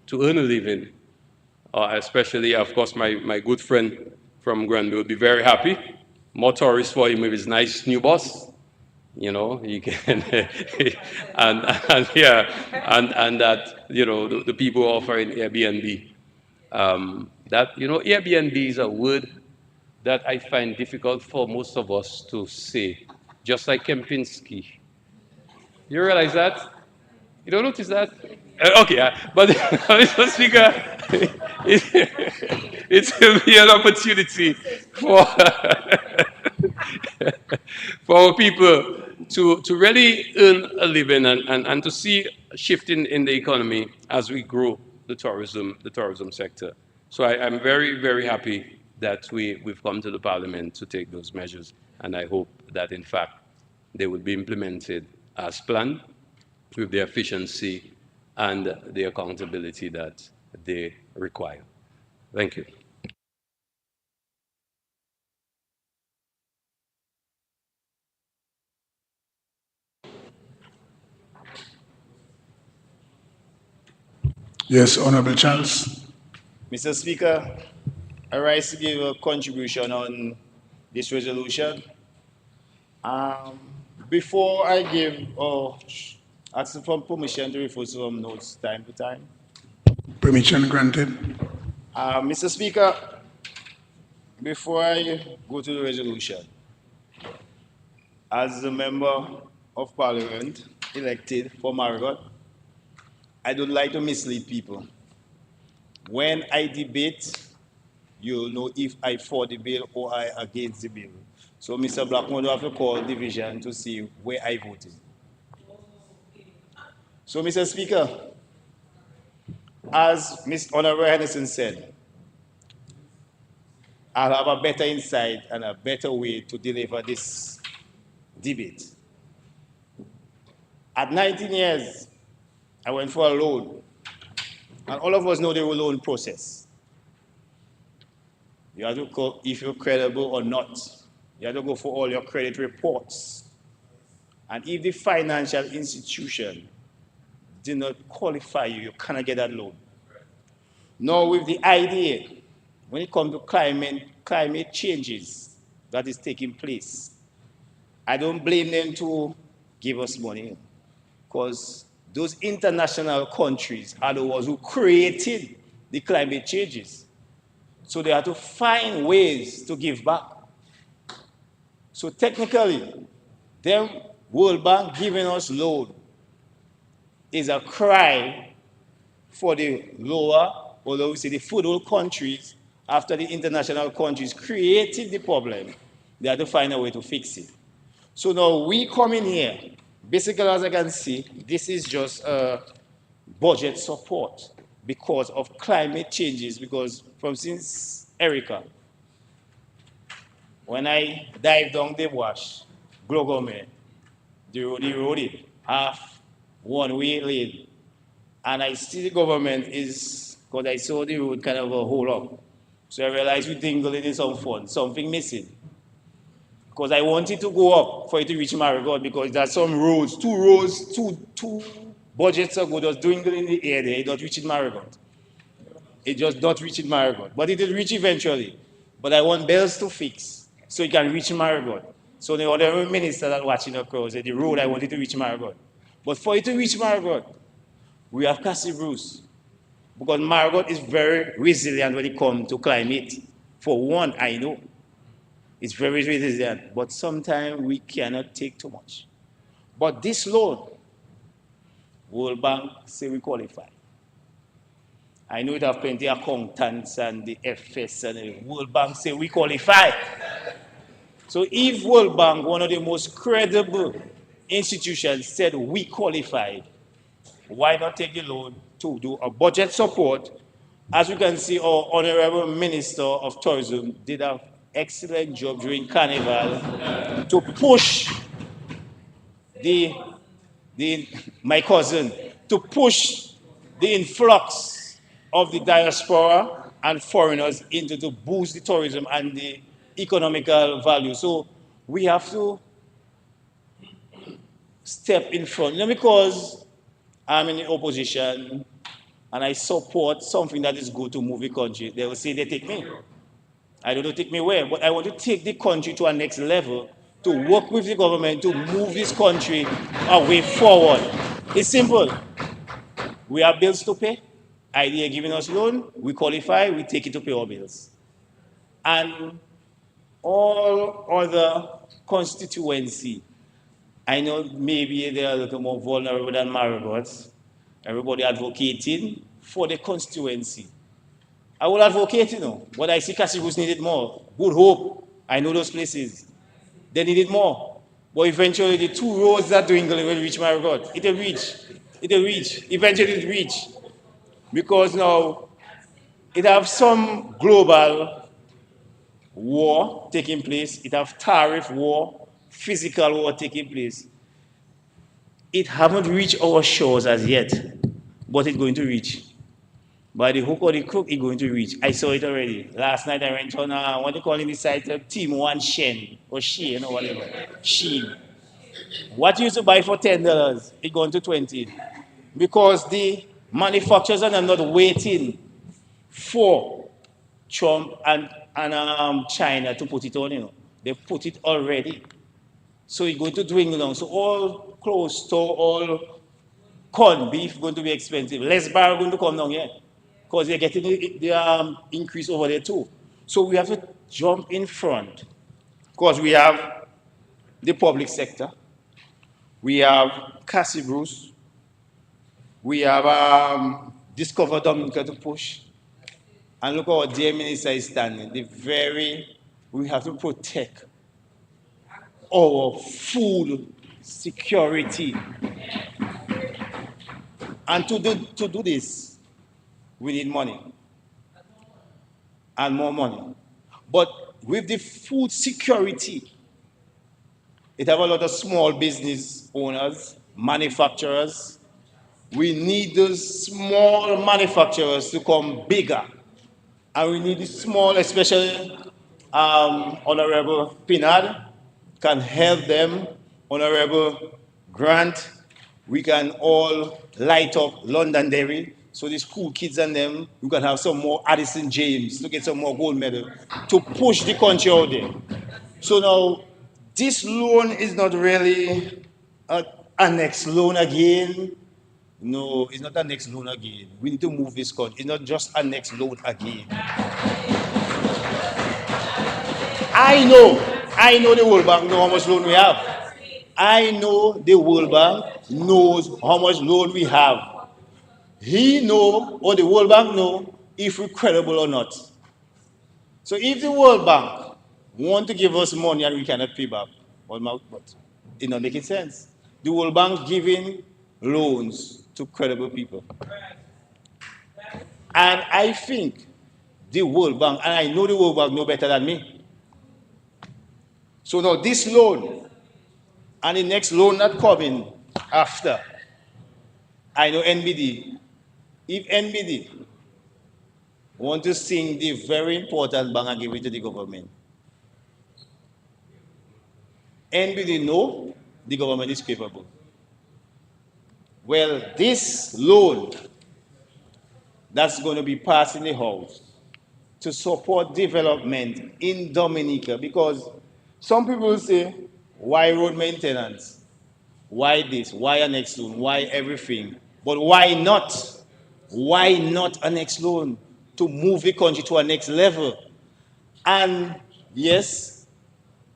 to earn a living. Especially, of course, my good friend from Granby will be very happy. More tourists for him with his nice new bus. He can, and that, the people offering Airbnb. Airbnb is a word that I find difficult for most of us to say, just like Kempinski. You realize that? You don't notice that? Okay, but Mr. Speaker, it will be an opportunity for for our people to really earn a living and to see a shift in the economy as we grow the tourism sector. So I'm very, very happy that we've come to the Parliament to take those measures, and I hope that, in fact, they will be implemented as planned with the efficiency and the accountability that they require. Thank you. Yes, Honorable Charles. Mr. Speaker, I rise to give a contribution on this resolution. Um, Before I give or ask for permission to refer to some notes time to time. Permission granted. Mr. Speaker, before I go to the resolution, as a member of Parliament elected for Marigot, I don't like to mislead people. When I debate, you'll know if I for the bill or I against the bill. So Mr. Blackmore will have to call division to see where I voted. So Mr. Speaker, as Ms. Honorable Henderson said, I'll have a better insight and a better way to deliver this debate. At 19 years, I went for a loan. And all of us know the loan process. You have to go if you're credible or not. You have to go for all your credit reports. And if the financial institution did not qualify you, you cannot get that loan. Now with the idea, when it comes to climate changes that is taking place, I don't blame them to give us money, because those international countries are the ones who created the climate changes. So they have to find ways to give back. So technically, them World Bank giving us loan is a cry for the lower, or we say the foothold countries, after the international countries created the problem, they have to find a way to fix it. So now we come in here, basically as I can see, this is just a budget support because of climate changes, because from since Erica, when I dive down the wash, Glogome, the road it, half one way lane, and I see the government is, because I saw the road kind of a hole up, so I realized we dingle in some fund, something missing. Because I wanted to go up for it to reach Marigot, because there's some roads, two budgets ago, just dwindling in the air there, it not reaching Marigot. It just not reaching Marigot. But it will reach eventually. But I want bells to fix so it can reach Marigot. So the other minister that watching across the road, I wanted to reach Marigot. But for it to reach Marigot, we have Cassie Bruce. Because Marigot is very resilient when it comes to climate. For one, I know. It's very resilient. But sometimes we cannot take too much. But this loan, World Bank say we qualify. I know it have plenty of accountants and the FS and the World Bank say we qualify. So if World Bank, one of the most credible institutions, said we qualify, why not take the loan to do a budget support? As you can see, our Honorable Minister of Tourism did an excellent job during Carnival to push my cousin, to push the influx of the diaspora and foreigners into to boost the tourism and the economical value. So we have to step in front. Not because I'm in the opposition and I support something that is good to move the country. They will say they take me. I don't know take me where, but I want to take the country to a next level, to work with the government to move this country a way forward. It's simple. We have bills to pay. IDA giving us loan, we qualify, we take it to pay our bills. And all other constituency, I know maybe they are a little more vulnerable than Marigot. Everybody advocating for the constituency. I will advocate, but I see Cassibus needed more. Good Hope, I know those places. They needed more. But eventually the 2 roads that dwindle will reach my God. It will reach. It will reach. Eventually it will reach. Because now it have some global war taking place. It have tariff war, physical war taking place. It haven't reached our shores as yet, but it's going to reach. By the hook or the crook, it's going to reach. I saw it already. Last night I went on, what they call in the site, Team 1 Shen, or Shein, or whatever. Shein. What you used to buy for $10, it gone to 20. Because the manufacturers are not waiting for Trump and China to put it on, you know. They put it already. So it's going to dwindle down. So all close store, all corned beef going to be expensive. Less barrel going to come down here. Because they're getting the increase over there too. So we have to jump in front. Because we have the public sector. We have Cassie Bruce. We have Discover Dominica to push. And look how our dear minister is standing. We have to protect our food security. And to do this, we need money. And more money. But with the food security, it have a lot of small business owners, manufacturers. We need those small manufacturers to come bigger. And we need the small, especially Honorable Pinard can help them, Honorable Grant. We can all light up Londonderry. So the school kids and them, we can have some more Addison James to get some more gold medal to push the country out there. So now, this loan is not really an next loan again. No, it's not a next loan again. We need to move this country. It's not just a next loan again. I know the World Bank know how much loan we have. I know the World Bank knows how much loan we have. He know, or the World Bank know, if we're credible or not. So if the World Bank want to give us money and we cannot pay back, but it's not making sense. The World Bank giving loans to credible people. And I think the World Bank, and I know the World Bank know better than me. So now this loan, and the next loan not coming after, I know NBD. If NBD want to sing the very important bank and give it to the government, NBD know the government is capable. Well, this loan that's going to be passed in the House to support development in Dominica, because some people say, why road maintenance? Why this? Why a next loan? Why everything? But why not? Why not a next loan to move the country to a next level? And yes,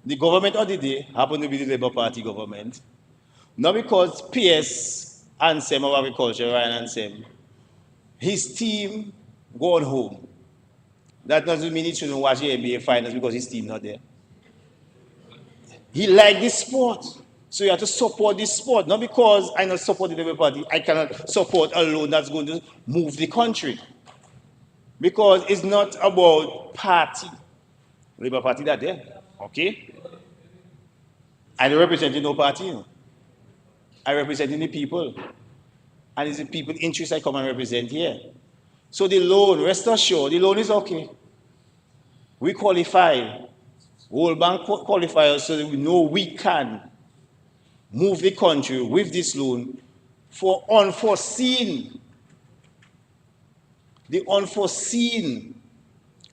the government of the day happened to be the Labour Party government. Not because PS Ansem of Agriculture, Ryan Ansem, his team gone home. That doesn't mean he shouldn't watch the NBA finals because his team not there. He liked this sport. So you have to support this sport. Not because I not support the Labour Party, I cannot support a loan that's going to move the country. Because it's not about party. Labour Party that there. Okay? I don't represent no party. You know. I represent the people. And it's the people's interests I come and represent here. So the loan, rest assured, the loan is okay. We qualify. World Bank qualifiers so that we know we can move the country with this loan for the unforeseen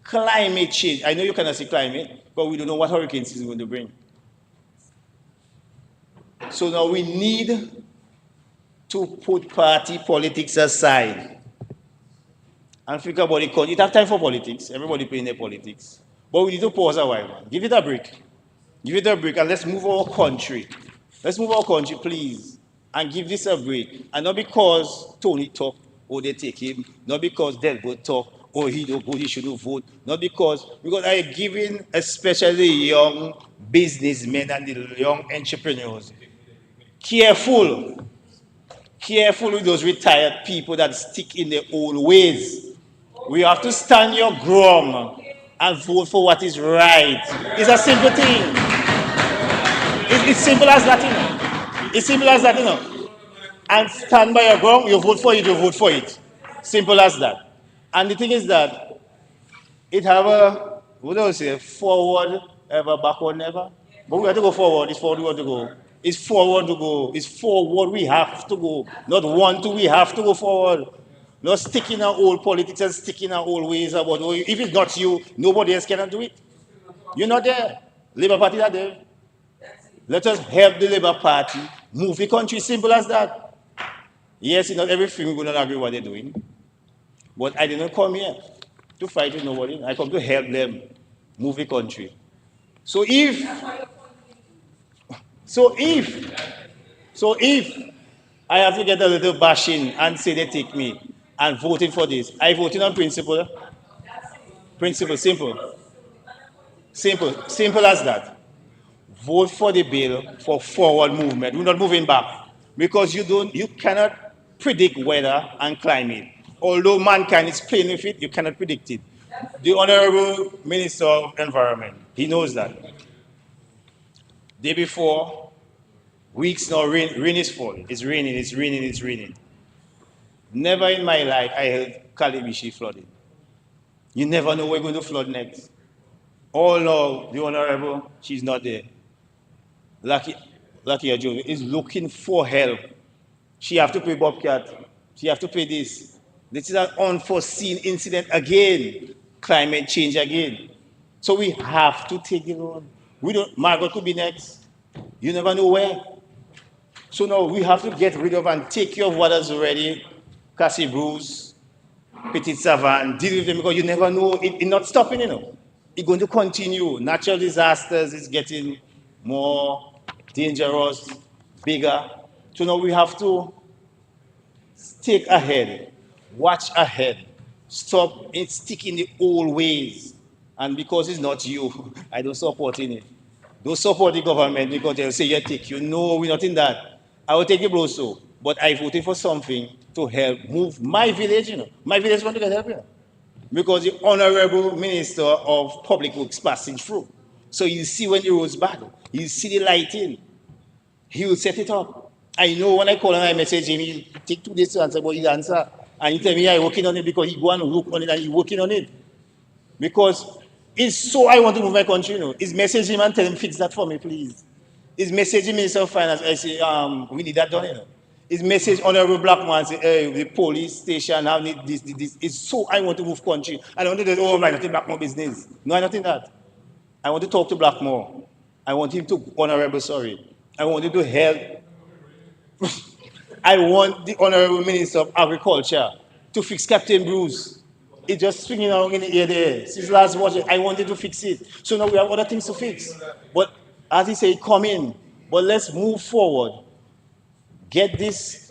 climate change. I know you cannot see climate, but we don't know what hurricane season is going to bring. So now we need to put party politics aside and think about the country. It have time for politics. Everybody playing their politics. But we need to pause a while, man. Give it a break. Give it a break and let's move our country. Let's move our country, please. And give this a break. And not because Tony talk or they take him. Not because Delbert talk oh, he don't vote, he shouldn't vote. Not because I giving especially young businessmen and the young entrepreneurs, careful, careful with those retired people that stick in their old ways. We have to stand your ground and vote for what is right. It's a simple thing. It's simple as that, you know. It's simple as that, you know. And stand by your ground, you vote for it, you vote for it. Simple as that. And the thing is that it have a, what do I say, forward ever, backward never. But we have to go forward, it's forward we want to go. It's forward to go, it's forward we have to go. Not want to, we have to go forward. Not stick in our old politics and stick in our old ways about, oh, if it's not you, nobody else cannot do it. You're not there. Labour Party are there. Let us help the Labour Party move the country, simple as that. Yes, not everything we're going to agree what they're doing. But I didn't come here to fight with nobody. I come to help them move the country. So if I have to get a little bashing and say they take me and voting for this, I voted on principle. Principle, simple. Simple as that. Vote for the bill for forward movement. We're not moving back because you cannot predict weather and climate. Although mankind is playing with it, you cannot predict it. The Honorable Minister of Environment, he knows that. Day before, weeks now, rain is falling. It's raining, it's raining, it's raining. Never in my life I heard Kalibishi flooding. You never know where we're going to flood next. All now, the Honorable, she's not there. Lucky Ajovi is looking for help. She have to pay Bobcat. She have to pay this. This is an unforeseen incident again. Climate change again. So we have to take it on. We don't. Margaret could be next. You never know where. So now we have to get rid of and take care of what is already Cassie Bruce, Petit Savant, deal with them because you never know. It's not stopping, you know. It's going to continue. Natural disasters is getting more dangerous, bigger. So now we have to take ahead, watch ahead, stop and stick in the old ways. And because it's not you, I don't support in it. Don't support the government because they'll say, yeah, take you. No, we're not in that. I will take it also. But I voted for something to help move my village, you know. My village want to get help, you know. Because the Honorable Minister of Public Works passing through. So you see when the road's bad, you see the lighting, he will set it up. I know when I call and I message him, he take 2 days to answer, but he'll answer. And he tell me, yeah, I'm working on it because he go and look on it and he's working on it. Because it's so I want to move my country, you know. He's message him and tell him, fix that for me, please. He's messaging Minister of Finance, I say, we need that done, you know. His message Honorable Blackman say, hey, the police station now need this. It's so I want to move country. I don't want to do, oh, I'm not in Blackmore business. No, I'm not in that. I want to talk to Blackmore. I want him to, Honorable, sorry. I want him to help. I want the Honorable Minister of Agriculture to fix Captain Bruce. It's just swinging around in the air there. Since last watch, I wanted to fix it. So now we have other things to fix. But as he said, come in. But let's move forward. Get this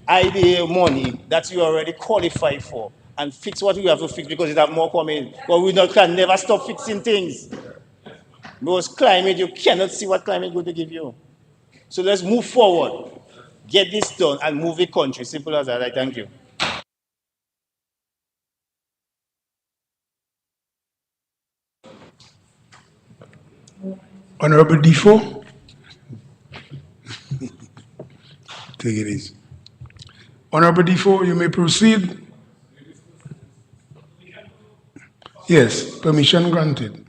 idea money that you already qualified for and fix what we have to fix because it have more coming. But we can never stop fixing things. Because climate, you cannot see what climate is going to give you. So let's move forward. Get this done and move the country. Simple as that. I thank you. Honorable Defoe. Take it easy. Honorable Defoe, you may proceed. Yes, permission granted.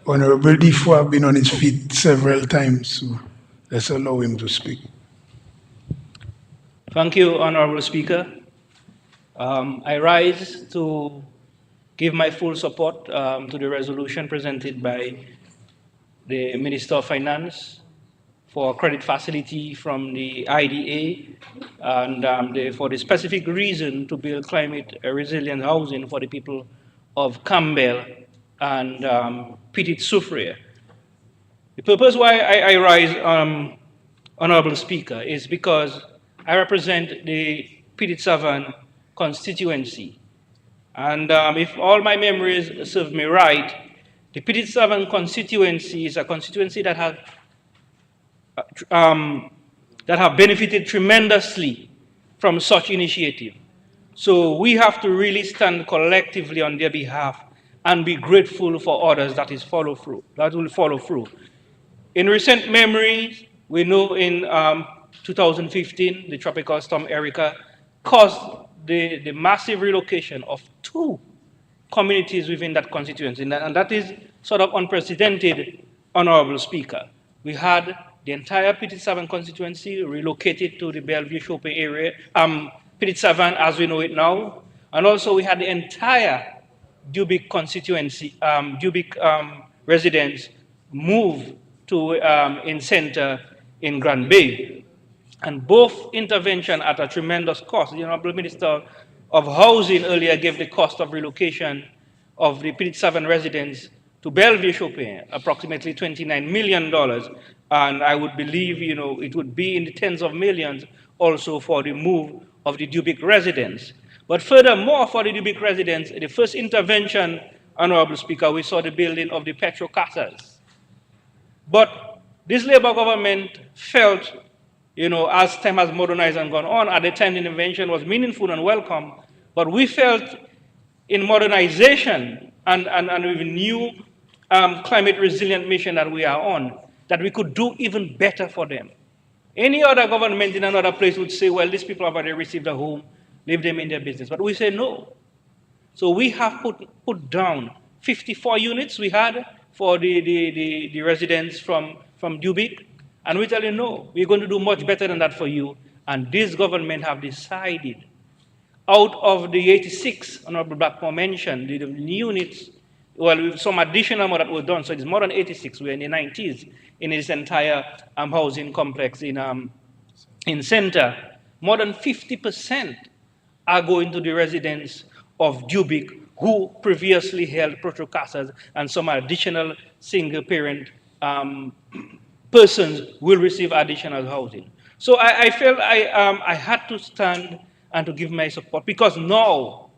Honorable Defoe have been on his feet several times, so let's allow him to speak. Thank you, Honorable Speaker. I rise to give my full support to the resolution presented by the Minister of Finance for credit facility from the IDA and for the specific reason to build climate resilient housing for the people of Campbell and Petit Soufriere. The purpose why I rise, Honorable Speaker, is because I represent the Piditsavan constituency. And if all my memories serve me right, the Piditsavan constituency is a constituency that have benefited tremendously from such initiative. So we have to really stand collectively on their behalf and be grateful for others that will follow through. In recent memories, we know in 2015, the tropical storm Erica caused the massive relocation of 2 communities within that constituency, and that is sort of unprecedented, Honorable Speaker. We had the entire Petit-Savan constituency relocated to the Bellevue-Chopin area, Petit-Savan as we know it now, and also we had the entire Dubic constituency, Dubic residents move to in center in Grand Bay. And both intervention at a tremendous cost. The Honorable Minister of Housing earlier gave the cost of relocation of the Petit-Savan residents to Bellevue-Chopin, approximately $29 million. And I would believe, it would be in the tens of millions also for the move of the Dubic residents. But furthermore, for the Dubic residents, the first intervention, Honorable Speaker, we saw the building of the Petro Casas. But this Labour government felt, as time has modernized and gone on, at the time the intervention was meaningful and welcome, but we felt in modernization and with new climate resilient mission that we are on, that we could do even better for them. Any other government in another place would say, well, these people have already received a home, leave them in their business. But we say no. So we have put down 54 units we had for the residents from Dubic. And we tell you, no, we're going to do much better than that for you. And this government have decided, out of the 86 Honorable Blackmore mentioned, the units, well, some additional more that were done, so it's more than 86, we're in the 90s in this entire housing complex in Center. More than 50% are going to the residents of Dubic who previously held protocasas, and some additional single parent persons will receive additional housing. So I felt I had to stand and to give my support, because now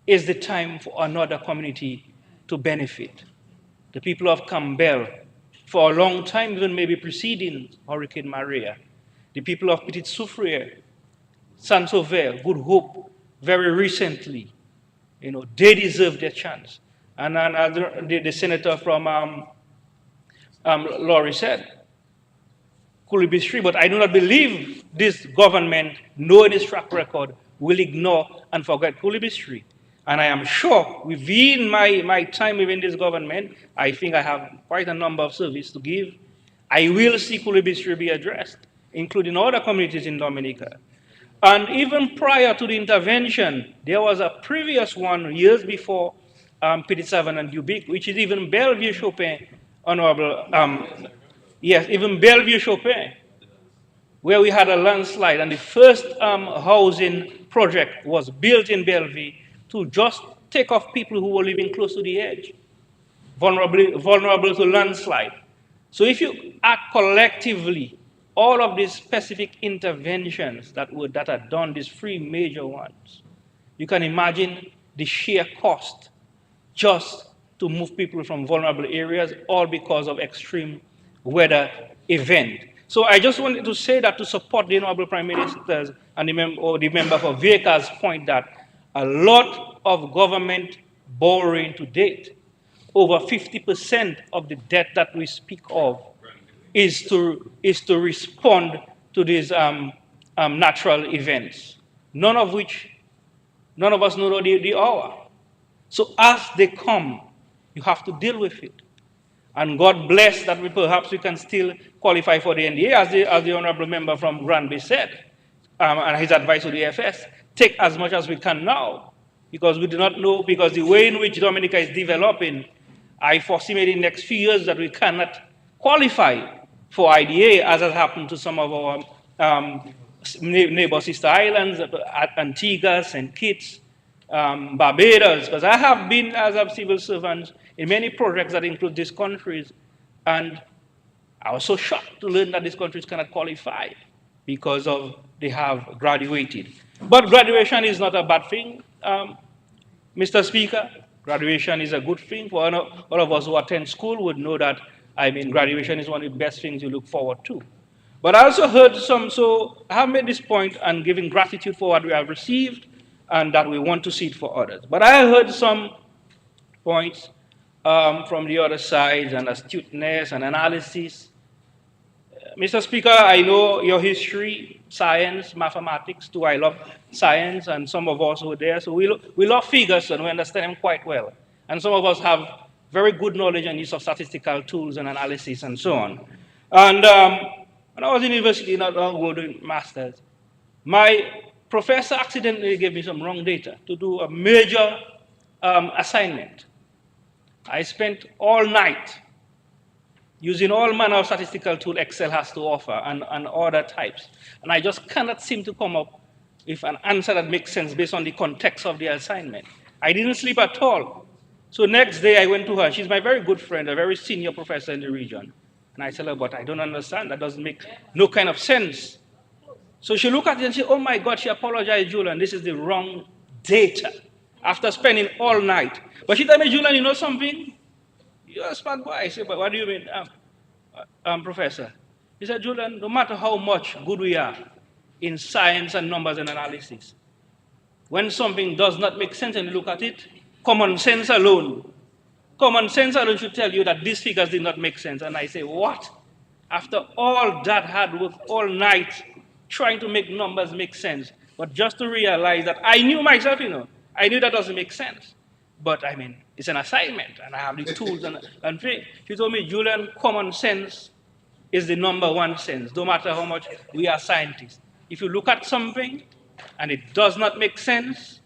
is the time for another community to benefit. The people of Campbell, for a long time, even maybe preceding Hurricane Maria, the people of Petit Soufriere, Saint-Sauveur, Good Hope, very recently, they deserve their chance. And the senator from Laurie said, Kulibistri, but I do not believe this government, knowing its track record, will ignore and forget Kulibistri. And I am sure within my time within this government, I think I have quite a number of services to give. I will see Kulibistri be addressed, including other communities in Dominica. And even prior to the intervention, there was a previous one years before Petit-Savan and Dubic, which is even Bellevue-Chopin, Honorable, yes, even Bellevue-Chopin, where we had a landslide, and the first housing project was built in Bellevue to just take off people who were living close to the edge, vulnerable to landslide. So if you act collectively, all of these specific interventions that are done, these 3 major ones, you can imagine the sheer cost just to move people from vulnerable areas, all because of extreme weather event. So I just wanted to say that to support the Honorable Prime Minister's and the member for Vieca's point that a lot of government borrowing to date, over 50% of the debt that we speak of, is to respond to these natural events, none of us know the hour. So as they come, you have to deal with it. And God bless that perhaps we can still qualify for the NDA, as the honorable member from Granby said, and his advice to the FS, take as much as we can now, because we do not know, because the way in which Dominica is developing, I foresee maybe in the next few years that we cannot qualify for IDA, as has happened to some of our neighbor sister islands, Antigua, St. Kitts, Barbados, because I have been, as a civil servant, in many projects that include these countries, and I was so shocked to learn that these countries cannot qualify because of they have graduated. But graduation is not a bad thing, Mr. Speaker. Graduation is a good thing. For all of us who attend school would know that, I mean, graduation is one of the best things you look forward to. But I also heard some, so I have made this point and giving gratitude for what we have received and that we want to see it for others. But I heard some points from the other side and astuteness and analysis. Mr. Speaker, I know your history, science, mathematics too. I love science, and some of us were there. So we love figures and we understand them quite well. And some of us have very good knowledge and use of statistical tools and analysis and so on. And when I was in university, not long ago doing masters, my professor accidentally gave me some wrong data to do a major assignment. I spent all night using all manner of statistical tools Excel has to offer and other types. And I just cannot seem to come up with an answer that makes sense based on the context of the assignment. I didn't sleep at all. So next day I went to her. She's my very good friend, a very senior professor in the region. And I tell her, but I don't understand. That doesn't make no kind of sense. So she looked at it and she said, oh my God, she apologized, Julian. This is the wrong data after spending all night. But she told me, Julian, you know something? You're a smart boy. I said, but what do you mean, Professor? He said, Julian, no matter how much good we are in science and numbers and analysis, when something does not make sense and you look at it, common sense alone should tell you that these figures did not make sense. And I say, what? After all that hard work, all night, trying to make numbers make sense, but just to realize that I knew myself, I knew that doesn't make sense. But I mean, it's an assignment, and I have the tools and things. She told me, Julian, common sense is the number one sense, no matter how much we are scientists. If you look at something and it does not make sense,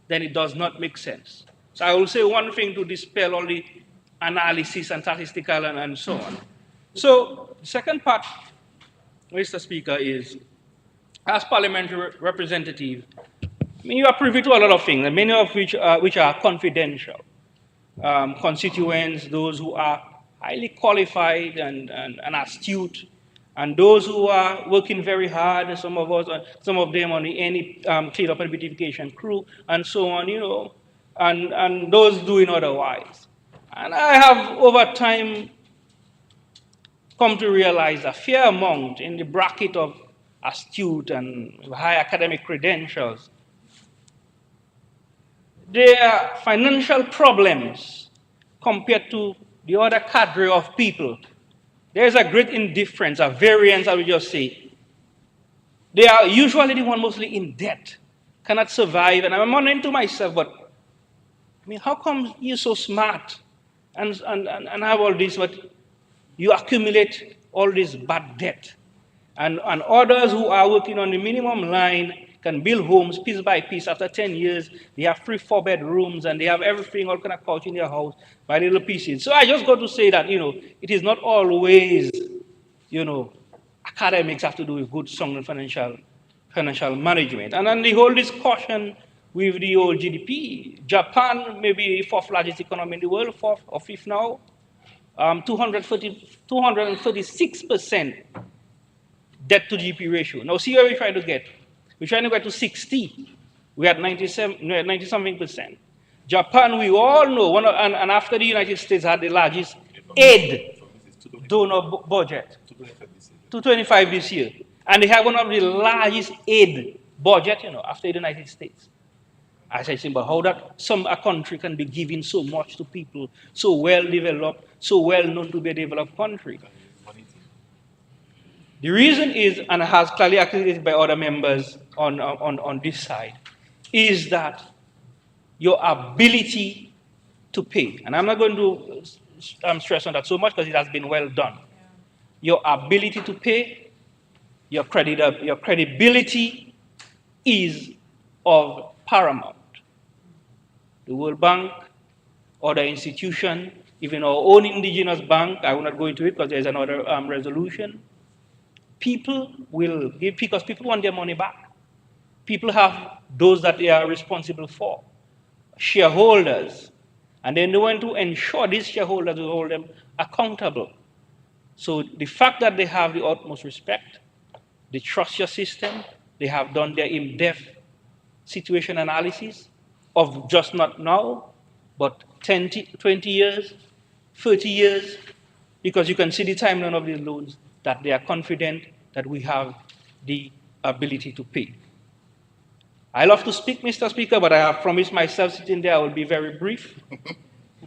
then it does not make sense. So I will say one thing to dispel all the analysis and statistical and so on. So the second part, Mr. Speaker, is as parliamentary representative, I mean, you are privy to a lot of things, and many of which are confidential. Constituents, those who are highly qualified and astute, and those who are working very hard, some of them on the any cleanup and beautification crew, and so on, and those doing otherwise. And I have, over time, come to realize a fair amount in the bracket of astute and high academic credentials. Their financial problems compared to the other cadre of people, there's a great indifference, a variance, I would just say. They are usually the one mostly in debt, cannot survive. And I'm wondering to myself, but I mean, how come you're so smart and have all this, but you accumulate all this bad debt? And others who are working on the minimum line can build homes piece by piece. After 10 years, they have 3-4 bedrooms and they have everything, all kind of couch in their house by little pieces. So I just got to say that, it is not always, academics have to do with good, sound financial management. And then the whole discussion with the old GDP, Japan, maybe fourth largest economy in the world, fourth or fifth now, 236% debt to GDP ratio. Now see where we're trying to get. We're trying to get to 60. We had 90-something percent. Japan, we all know, and after the United States had the largest aid donor budget, 225 this year. And they have one of the largest aid budget, after the United States. I say, but how that a country can be giving so much to people, so well developed, so well known to be a developed country. The reason is, and has clearly articulated by other members on this side, is that your ability to pay, and I'm not going to stress on that so much because it has been well done. Your ability to pay, your credibility is of paramount. The World Bank, other institutions, even our own indigenous bank, I will not go into it because there's another resolution. People will give because people want their money back. People have those that they are responsible for, shareholders, and then they want to ensure these shareholders will hold them accountable. So the fact that they have the utmost respect, They trust your system. They have done their in-depth situation analysis of just not now, but 20 years, 30 years, because you can see the timeline of these loans that they are confident that we have the ability to pay. I love to speak, Mr. Speaker, but I have promised myself sitting there I will be very brief.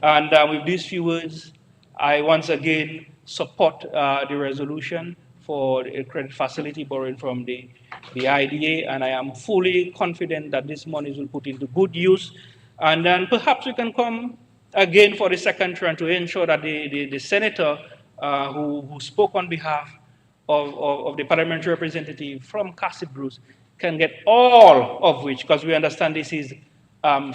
And with these few words, I once again support the resolution for the credit facility borrowing from the IDA, and I am fully confident that this money will put into good use. And then perhaps we can come again for the second term to ensure that the senator who spoke on behalf of the parliamentary representative from Castle Bruce can get all of which, because we understand this is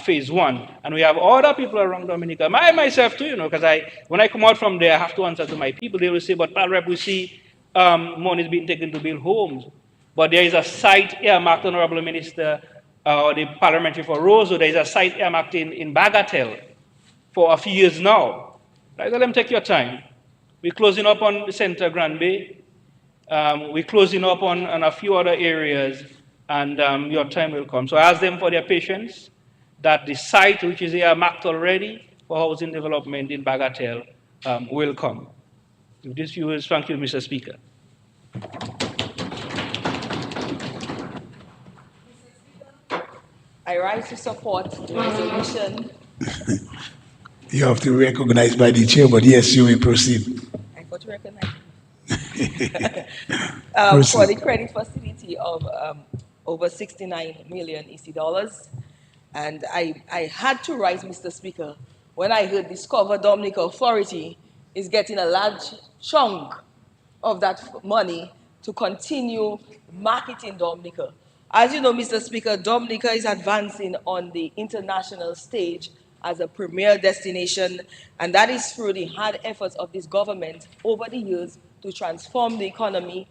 phase one, and we have other people around Dominica. Myself too, because when I come out from there, I have to answer to my people. They will say, but Pal Rep, we see money is being taken to build homes, but there is a site earmarked, Honorable Minister, the parliamentary for Roseau. There is a site earmarked in Bagatelle for a few years now. Right, let them take your time. We're closing up on the Centre Grand Bay. We're closing up on a few other areas, and your time will come. So I ask them for their patience, that the site, which is here marked already for housing development in Bagatelle, will come. With these few words, thank you, Mr. Speaker. I rise to support the resolution. You have to be recognized by the chair, but yes, you may proceed. I got to recognize Proceed. for the credit facility of over 69 million EC dollars. And I had to rise, Mr. Speaker, when I heard Discover Dominica Authority is getting a large chunk of that money to continue marketing Dominica. As you know, Mr. Speaker, Dominica is advancing on the international stage as a premier destination, and that is through the hard efforts of this government over the years to transform the economy,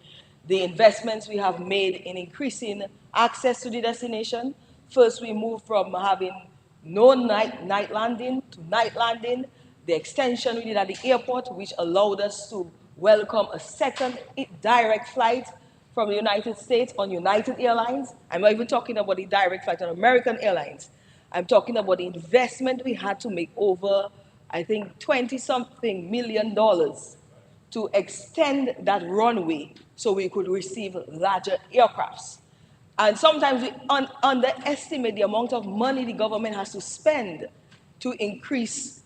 the investments we have made in increasing access to the destination. First, we moved from having no night landing to night landing, the extension we did at the airport, which allowed us to welcome a second direct flight from the United States on United Airlines. I'm not even talking about the direct flight on American Airlines. I'm talking about the investment we had to make over, I think, 20-something million dollars to extend that runway so we could receive larger aircrafts. And sometimes we underestimate the amount of money the government has to spend to increase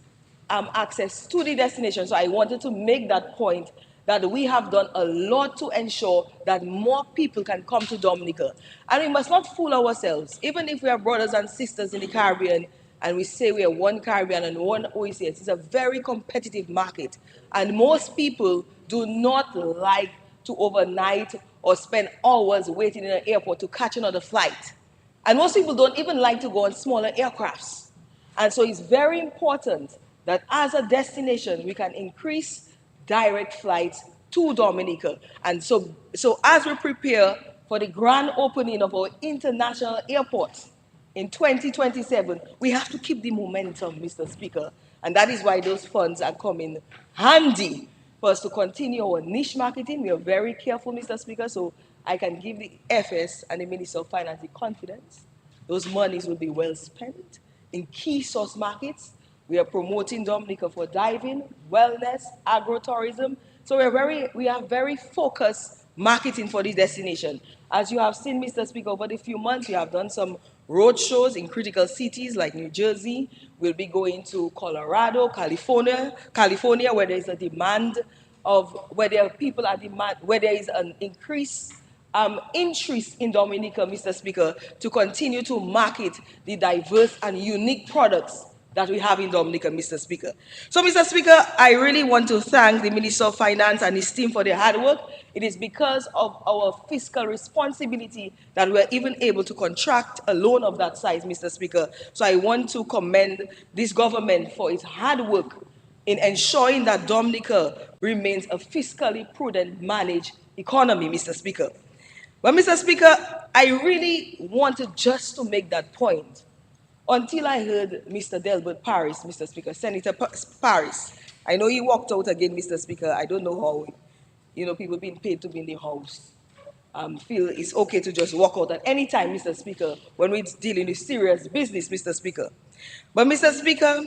access to the destination. So I wanted to make that point that we have done a lot to ensure that more people can come to Dominica. And we must not fool ourselves. Even if we are brothers and sisters in the Caribbean and we say we are one Caribbean and one OECS, it's a very competitive market. And most people do not like to overnight or spend hours waiting in an airport to catch another flight. And most people don't even like to go on smaller aircrafts. And so it's very important that as a destination, we can increase direct flights to Dominica. And so as we prepare for the grand opening of our international airport in 2027, we have to keep the momentum, Mr. Speaker. And that is why those funds are coming handy for us to continue our niche marketing. We are very careful, Mr. Speaker, so I can give the FS and the Minister of Finance the confidence. Those monies will be well spent in key source markets. We are promoting Dominica for diving, wellness, agro-tourism. So we are very focused marketing for this destination. As you have seen, Mr. Speaker, over the few months, we have done some road shows in critical cities like New Jersey. We'll be going to Colorado, California, where there is a demand where there is an increased interest in Dominica, Mr. Speaker, to continue to market the diverse and unique products that we have in Dominica, Mr. Speaker. So, Mr. Speaker, I really want to thank the Minister of Finance and his team for their hard work. It is because of our fiscal responsibility that we're even able to contract a loan of that size, Mr. Speaker. So I want to commend this government for its hard work in ensuring that Dominica remains a fiscally prudent managed economy, Mr. Speaker. But, Mr. Speaker, I really wanted just to make that point until I heard Mr. Delbert Paris, Mr. Speaker, Senator Paris. I know he walked out again, Mr. Speaker. I don't know how, people being paid to be in the house. feel it's okay to just walk out at any time, Mr. Speaker, when we're dealing with serious business, Mr. Speaker. But, Mr. Speaker,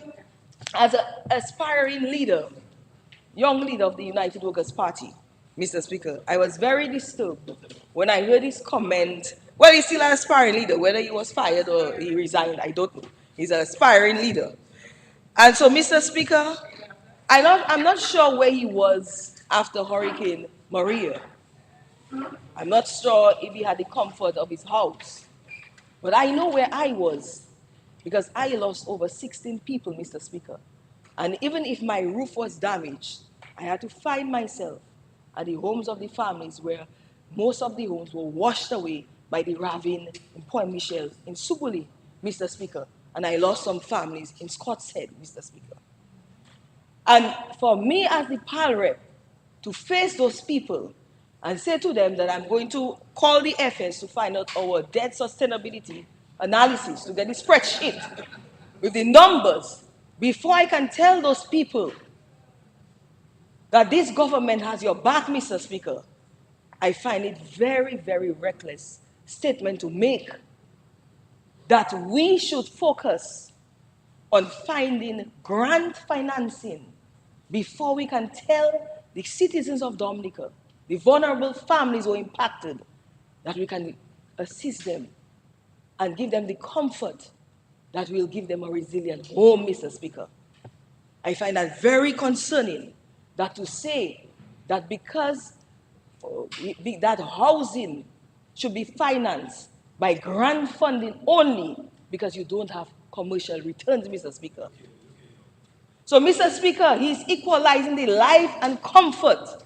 as an aspiring leader, young leader of the United Workers' Party, Mr. Speaker, I was very disturbed when I heard his comment. Well, he's still an aspiring leader. Whether he was fired or he resigned, I don't know. He's an aspiring leader. And so, Mr. Speaker, I'm not sure where he was after Hurricane Maria. I'm not sure if he had the comfort of his house. But I know where I was because I lost over 16 people, Mr. Speaker. And even if my roof was damaged, I had to find myself at the homes of the families where most of the homes were washed away by the ravine in Point Michel, in Subuli, Mr. Speaker. And I lost some families in Scott's Head, Mr. Speaker. And for me as the PAL rep to face those people and say to them that I'm going to call the FS to find out our debt sustainability analysis, to get the spreadsheet with the numbers, before I can tell those people that this government has your back, Mr. Speaker, I find it very, very reckless statement to make that we should focus on finding grant financing before we can tell the citizens of Dominica, the vulnerable families who are impacted, that we can assist them and give them the comfort that will give them a resilient home, Mr. Speaker. I find that very concerning, that to say that because that housing should be financed by grant funding only because you don't have commercial returns, Mr. Speaker. So, Mr. Speaker, he's equalizing the life and comfort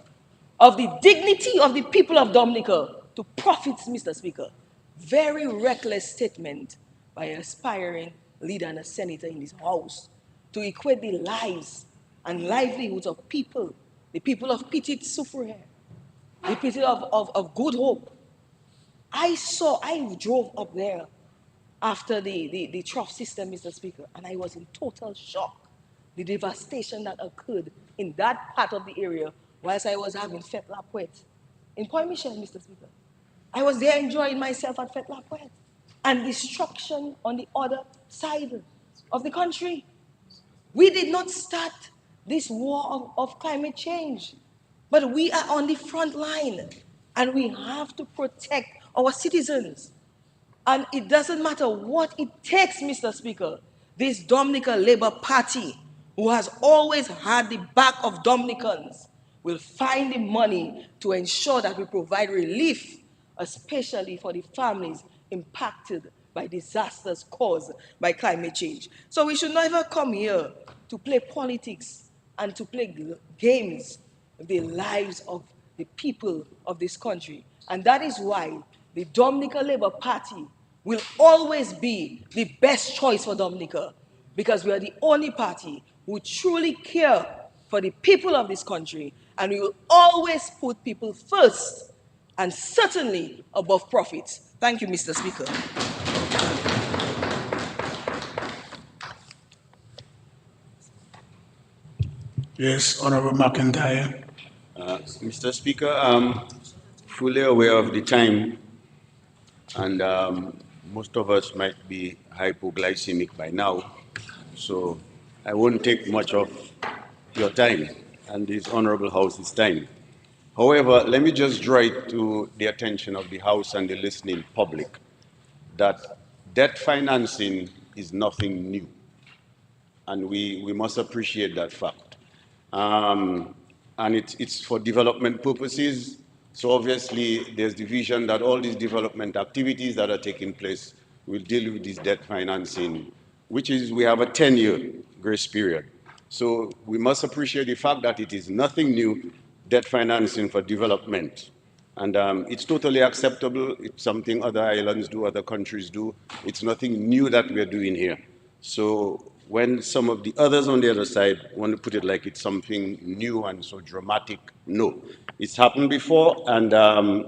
of the dignity of the people of Dominica to profits, Mr. Speaker. Very reckless statement by an aspiring leader and a senator in this house to equate the lives and livelihoods of people, the people of Petit Soufriere, the people of Good Hope. I drove up there after the trough system, Mr. Speaker, and I was in total shock. The devastation that occurred in that part of the area whilst I was having Fête La Poète in Point Michel, Mr. Speaker. I was there enjoying myself at Fête La Poète, and destruction on the other side of the country. We did not start this war of climate change, but we are on the front line, and we have to protect our citizens. And it doesn't matter what it takes, Mr. Speaker. This Dominica Labour Party, who has always had the back of Dominicans, will find the money to ensure that we provide relief, especially for the families impacted by disasters caused by climate change. So we should never come here to play politics and to play games with the lives of the people of this country. And that is why the Dominica Labour Party will always be the best choice for Dominica, because we are the only party who truly care for the people of this country, and we will always put people first and certainly above profits. Thank you, Mr. Speaker. Yes, Honorable McIntyre. Mr. Speaker, I'm fully aware of the time, and most of us might be hypoglycemic by now, so I won't take much of your time and this Honorable House's time. However, let me just draw it to the attention of the House and the listening public that debt financing is nothing new, and we must appreciate that fact. And it's for development purposes. So obviously, there's the vision that all these development activities that are taking place will deal with this debt financing, which is, we have a 10-year grace period. So we must appreciate the fact that it is nothing new, debt financing for development. And it's totally acceptable. It's something other islands do, other countries do. It's nothing new that we're doing here. So when some of the others on the other side want to put it like it's something new and so dramatic, no. It's happened before, and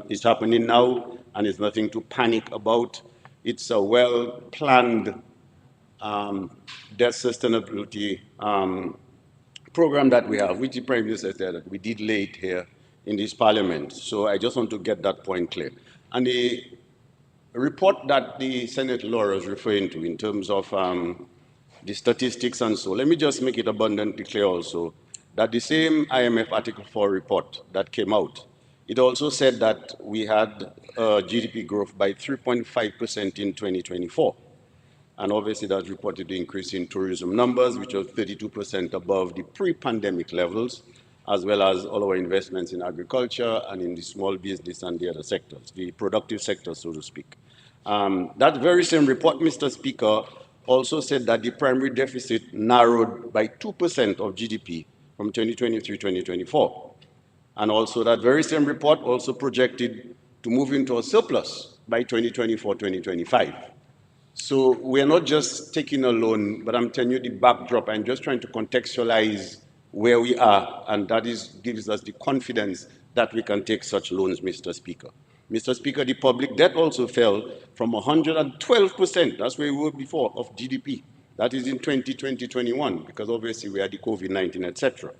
it's happening now, and it's nothing to panic about. It's a well-planned debt sustainability program that we have, which the Prime Minister said that we did lay it here in this parliament. So I just want to get that point clear. And the report that the Senate Laura is referring to in terms of the statistics and so, let me just make it abundantly clear also that the same IMF Article 4 report that came out, it also said that we had GDP growth by 3.5% in 2024. And obviously that's reported the increase in tourism numbers, which was 32% above the pre-pandemic levels, as well as all our investments in agriculture and in the small business and the other sectors, the productive sectors, so to speak. That very same report, Mr. Speaker, also said that the primary deficit narrowed by 2% of GDP from 2023-2024. And also that very same report also projected to move into a surplus by 2024-2025. So we're not just taking a loan, but I'm telling you the backdrop. I'm just trying to contextualize where we are, and that gives us the confidence that we can take such loans, Mr. Speaker. Mr. Speaker, the public debt also fell from 112%, that's where we were before, of GDP. That is in 2020-21, because obviously we had the COVID-19, etc.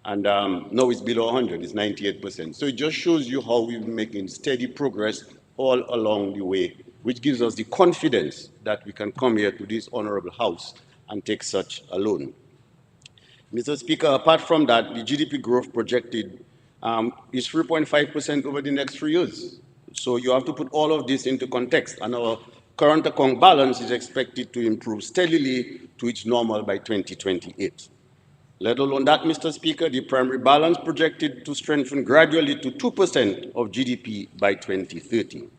And now it's below 100, it's 98%. So it just shows you how we've been making steady progress all along the way, which gives us the confidence that we can come here to this honorable house and take such a loan. Mr. Speaker, apart from that, the GDP growth projected is 3.5% over the next 3 years. So you have to put all of this into context, and our current account balance is expected to improve steadily to its normal by 2028. Let alone that, Mr. Speaker, the primary balance projected to strengthen gradually to 2% of GDP by 2030.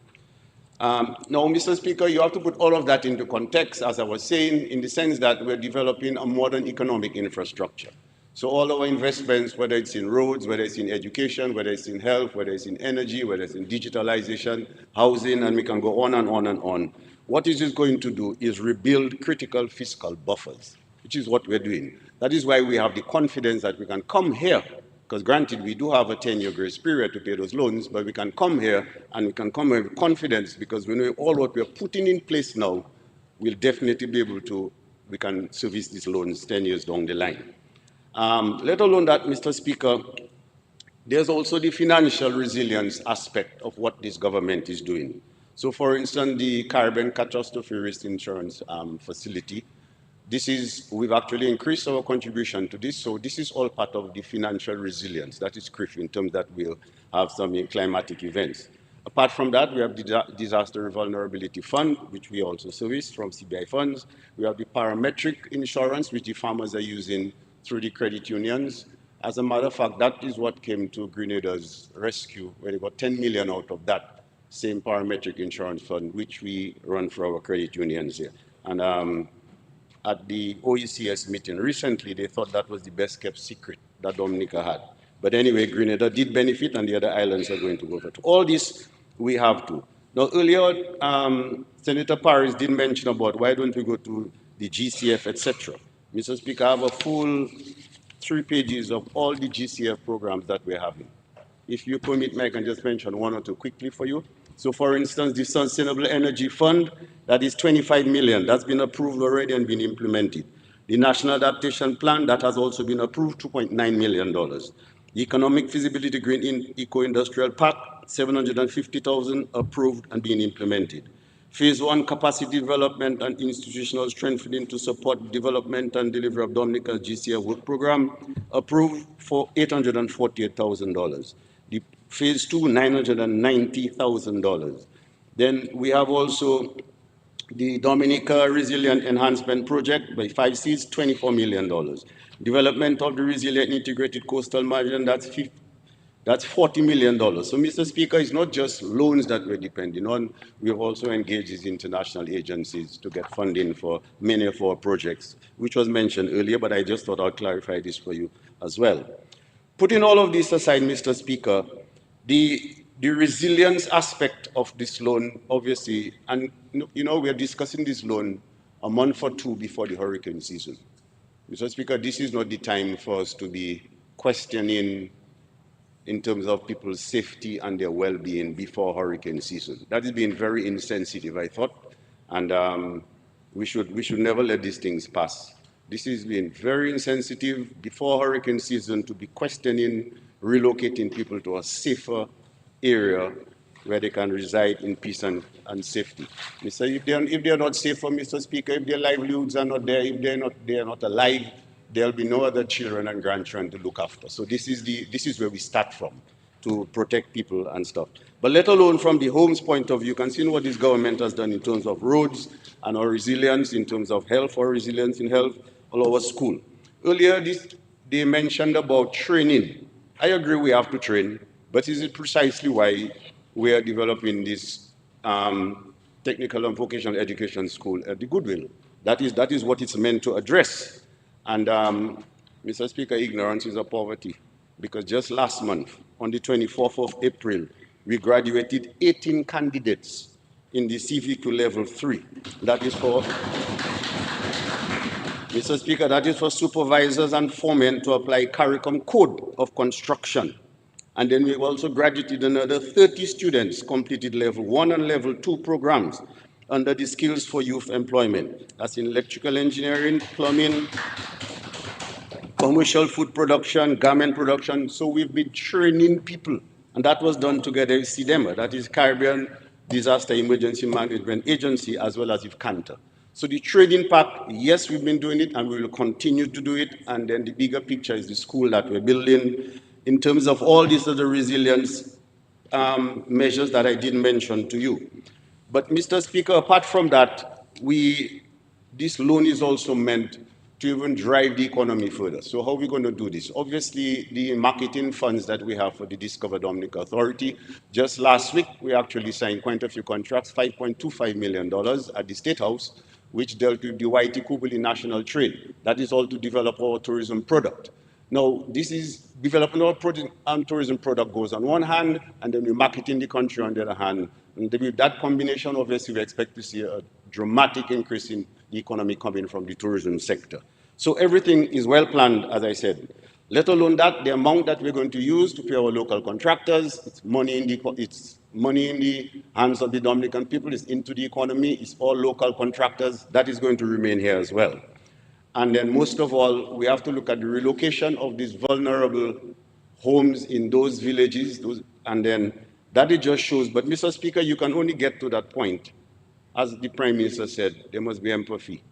Now, Mr. Speaker, you have to put all of that into context, as I was saying, in the sense that we're developing a modern economic infrastructure. So all our investments, whether it's in roads, whether it's in education, whether it's in health, whether it's in energy, whether it's in digitalization, housing, and we can go on and on and on. What it is going to do is rebuild critical fiscal buffers, which is what we're doing. That is why we have the confidence that we can come here, because granted, we do have a 10-year grace period to pay those loans, but we can come here and we can come here with confidence because we know all what we're putting in place now will definitely be able to, we can service these loans 10 years down the line. Let alone that, Mr. Speaker, there's also the financial resilience aspect of what this government is doing. So for instance, the Caribbean Catastrophe Risk Insurance Facility, we've actually increased our contribution to this, so this is all part of the financial resilience that is critical in terms that we'll have some climatic events. Apart from that, we have the Disaster Vulnerability Fund, which we also service from CBI funds. We have the parametric insurance, which the farmers are using through the credit unions. As a matter of fact, that is what came to Grenada's rescue, where they got 10 million out of that same parametric insurance fund, which we run for our credit unions here. And at the OECS meeting recently, they thought that was the best kept secret that Dominica had. But anyway, Grenada did benefit, and the other islands are going to go for it. All this we have to. Now, earlier, Senator Paris did mention about why don't we go to the GCF, etc. Mr. Speaker, I have a full 3 pages of all the GCF programs that we're having. If you permit me, I can just mention 1 or 2 quickly for you. So for instance, the Sustainable Energy Fund, that is 25 million. That's been approved already and been implemented. The National Adaptation Plan, that has also been approved, $2.9 million. The Economic Feasibility Green Eco-Industrial Park, 750,000 approved and being implemented. Phase 1 capacity development and institutional strengthening to support development and delivery of Dominica's GCF work program, approved for $848,000. The Phase 2, $990,000. Then we have also the Dominica Resilient Enhancement Project by 5Cs, $24 million. Development of the Resilient Integrated Coastal Margin, that's $40 million. So, Mr. Speaker, it's not just loans that we're depending on. We have also engaged these international agencies to get funding for many of our projects, which was mentioned earlier, but I just thought I'd clarify this for you as well. Putting all of this aside, Mr. Speaker, the resilience aspect of this loan, obviously, and you know, we are discussing this loan a month or 2 before the hurricane season. Mr. Speaker, this is not the time for us to be questioning in terms of people's safety and their well-being before hurricane season. That is being very insensitive, I thought, and we should never let these things pass. This is being very insensitive before hurricane season to be questioning relocating people to a safer area where they can reside in peace and safety. If they're not safer, Mr. Speaker, if their livelihoods are not there, if they are not alive, there'll be no other children and grandchildren to look after. So this is where we start from, to protect people and stuff. But let alone from the home's point of view, you can see what this government has done in terms of roads and our resilience, in terms of health, our resilience in health, all our school. Earlier, they mentioned about training. I agree we have to train, but is it precisely why we are developing this technical and vocational education school at the Goodwill? That is what it's meant to address. And Mr. Speaker, ignorance is a poverty, because just last month, on the 24th of April, we graduated 18 candidates in the CVQ level 3. That is for, Mr. Speaker, that is for supervisors and foremen to apply CARICOM code of construction. And then we also graduated another 30 students, completed level 1 and level 2 programs under the Skills for Youth Employment. That's in electrical engineering, plumbing, commercial food production, garment production. So we've been training people, and that was done together with CDEMA, that is Caribbean Disaster Emergency Management Agency, as well as with Cantor. So the training part, yes, we've been doing it, and we will continue to do it. And then the bigger picture is the school that we're building. In terms of all these other resilience measures that I didn't mention to you. But Mr. Speaker, apart from that, this loan is also meant to even drive the economy further. So how are we going to do this? Obviously, the marketing funds that we have for the Discover Dominica Authority, just last week, we actually signed quite a few contracts, $5.25 million at the State House, which dealt with the Waiti Kubuli National Trade. That is all to develop our tourism product. Now, this is developing our tourism product goes on one hand, and then we market in the country on the other hand. And with that combination, obviously, we expect to see a dramatic increase in the economy coming from the tourism sector. So everything is well planned, as I said. Let alone that, the amount that we're going to use to pay our local contractors, it's money in the hands of the Dominican people, it's into the economy, it's all local contractors. That is going to remain here as well. And then most of all, we have to look at the relocation of these vulnerable homes in those villages, and then that it just shows. But Mr. Speaker, you can only get to that point. As the Prime Minister said, there must be empathy.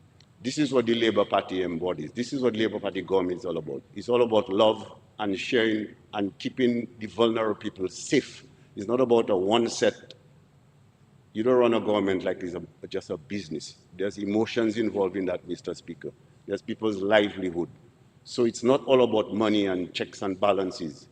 This is what the Labour Party embodies. This is what the Labour Party government is all about. It's all about love and sharing and keeping the vulnerable people safe. It's not about a one set. You don't run a government like it's just a business. There's emotions involved in that, Mr. Speaker. There's people's livelihood. So it's not all about money and checks and balances.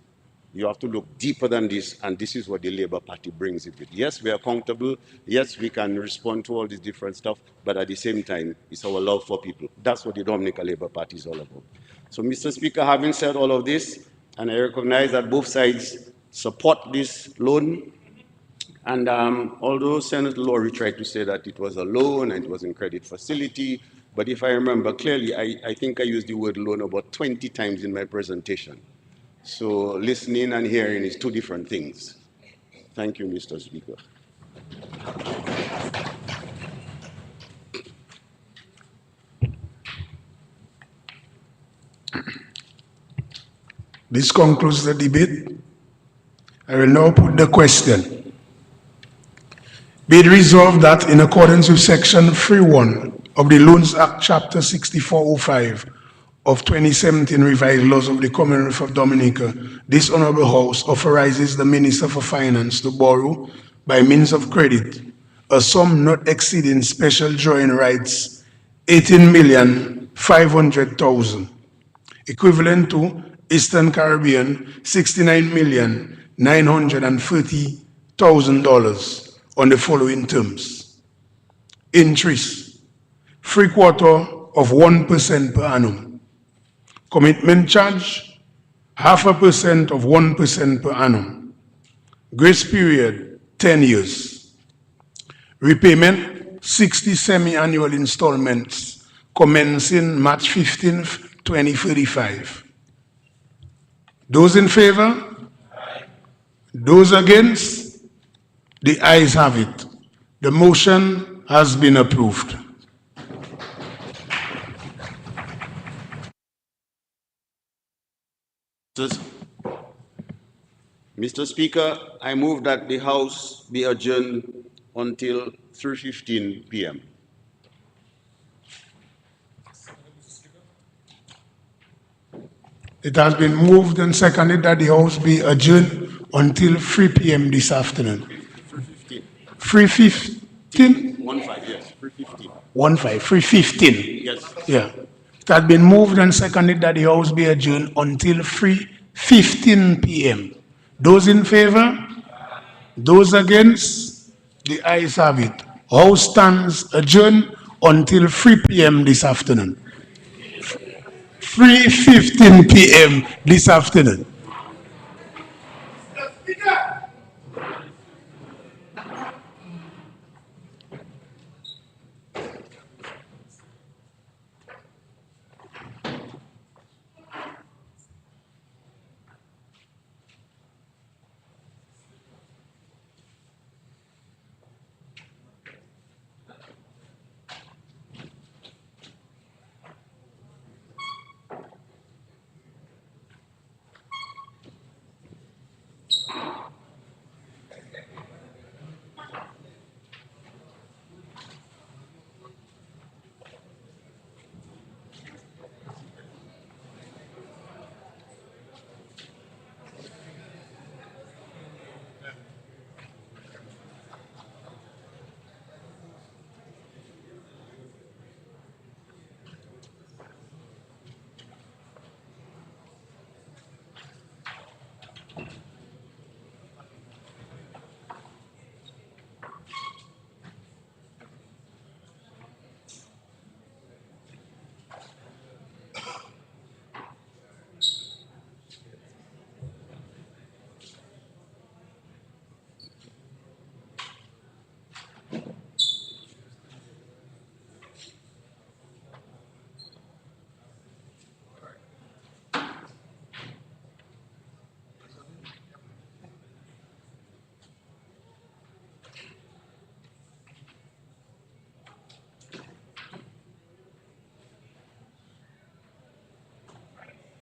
You have to look deeper than this, and this is what the Labour Party brings it with. Yes, we are accountable. Yes, we can respond to all this different stuff, but at the same time, it's our love for people. That's what the Dominica Labour Party is all about. So, Mr. Speaker, having said all of this, and I recognize that both sides support this loan, and although Senator Laurie tried to say that it was a loan and it was in credit facility, but if I remember clearly, I think I used the word loan about 20 times in my presentation. So listening and hearing is two different things. Thank you, Mr. Speaker. This concludes the debate. I will now put the question. Be it resolved that in accordance with Section 3.1 of the Loans Act, Chapter 6405 of 2017 revised laws of the Commonwealth of Dominica, this Honorable House authorizes the Minister for Finance to borrow, by means of credit, a sum not exceeding special drawing rights, 18,500,000, equivalent to Eastern Caribbean $69,930,000 on the following terms. Interest, 0.75% per annum. Commitment charge, 0.5% of 1% per annum. Grace period, 10 years. Repayment, 60 semi-annual installments commencing March 15th, 2035. Those in favor? Those against? The ayes have it. The motion has been approved. Mr. Speaker, I move that the House be adjourned until 3:15 p.m. It has been moved and seconded that the House be adjourned until 3 p.m. this afternoon. 3:15? 1-5, yes, 3:15. 3:15. Yes. Yeah. It has been moved and seconded that the House be adjourned until 3:15 p.m. Those in favor? Those against? The ayes have it. House stands adjourned until 3 p.m. this afternoon. 3:15 p.m. this afternoon.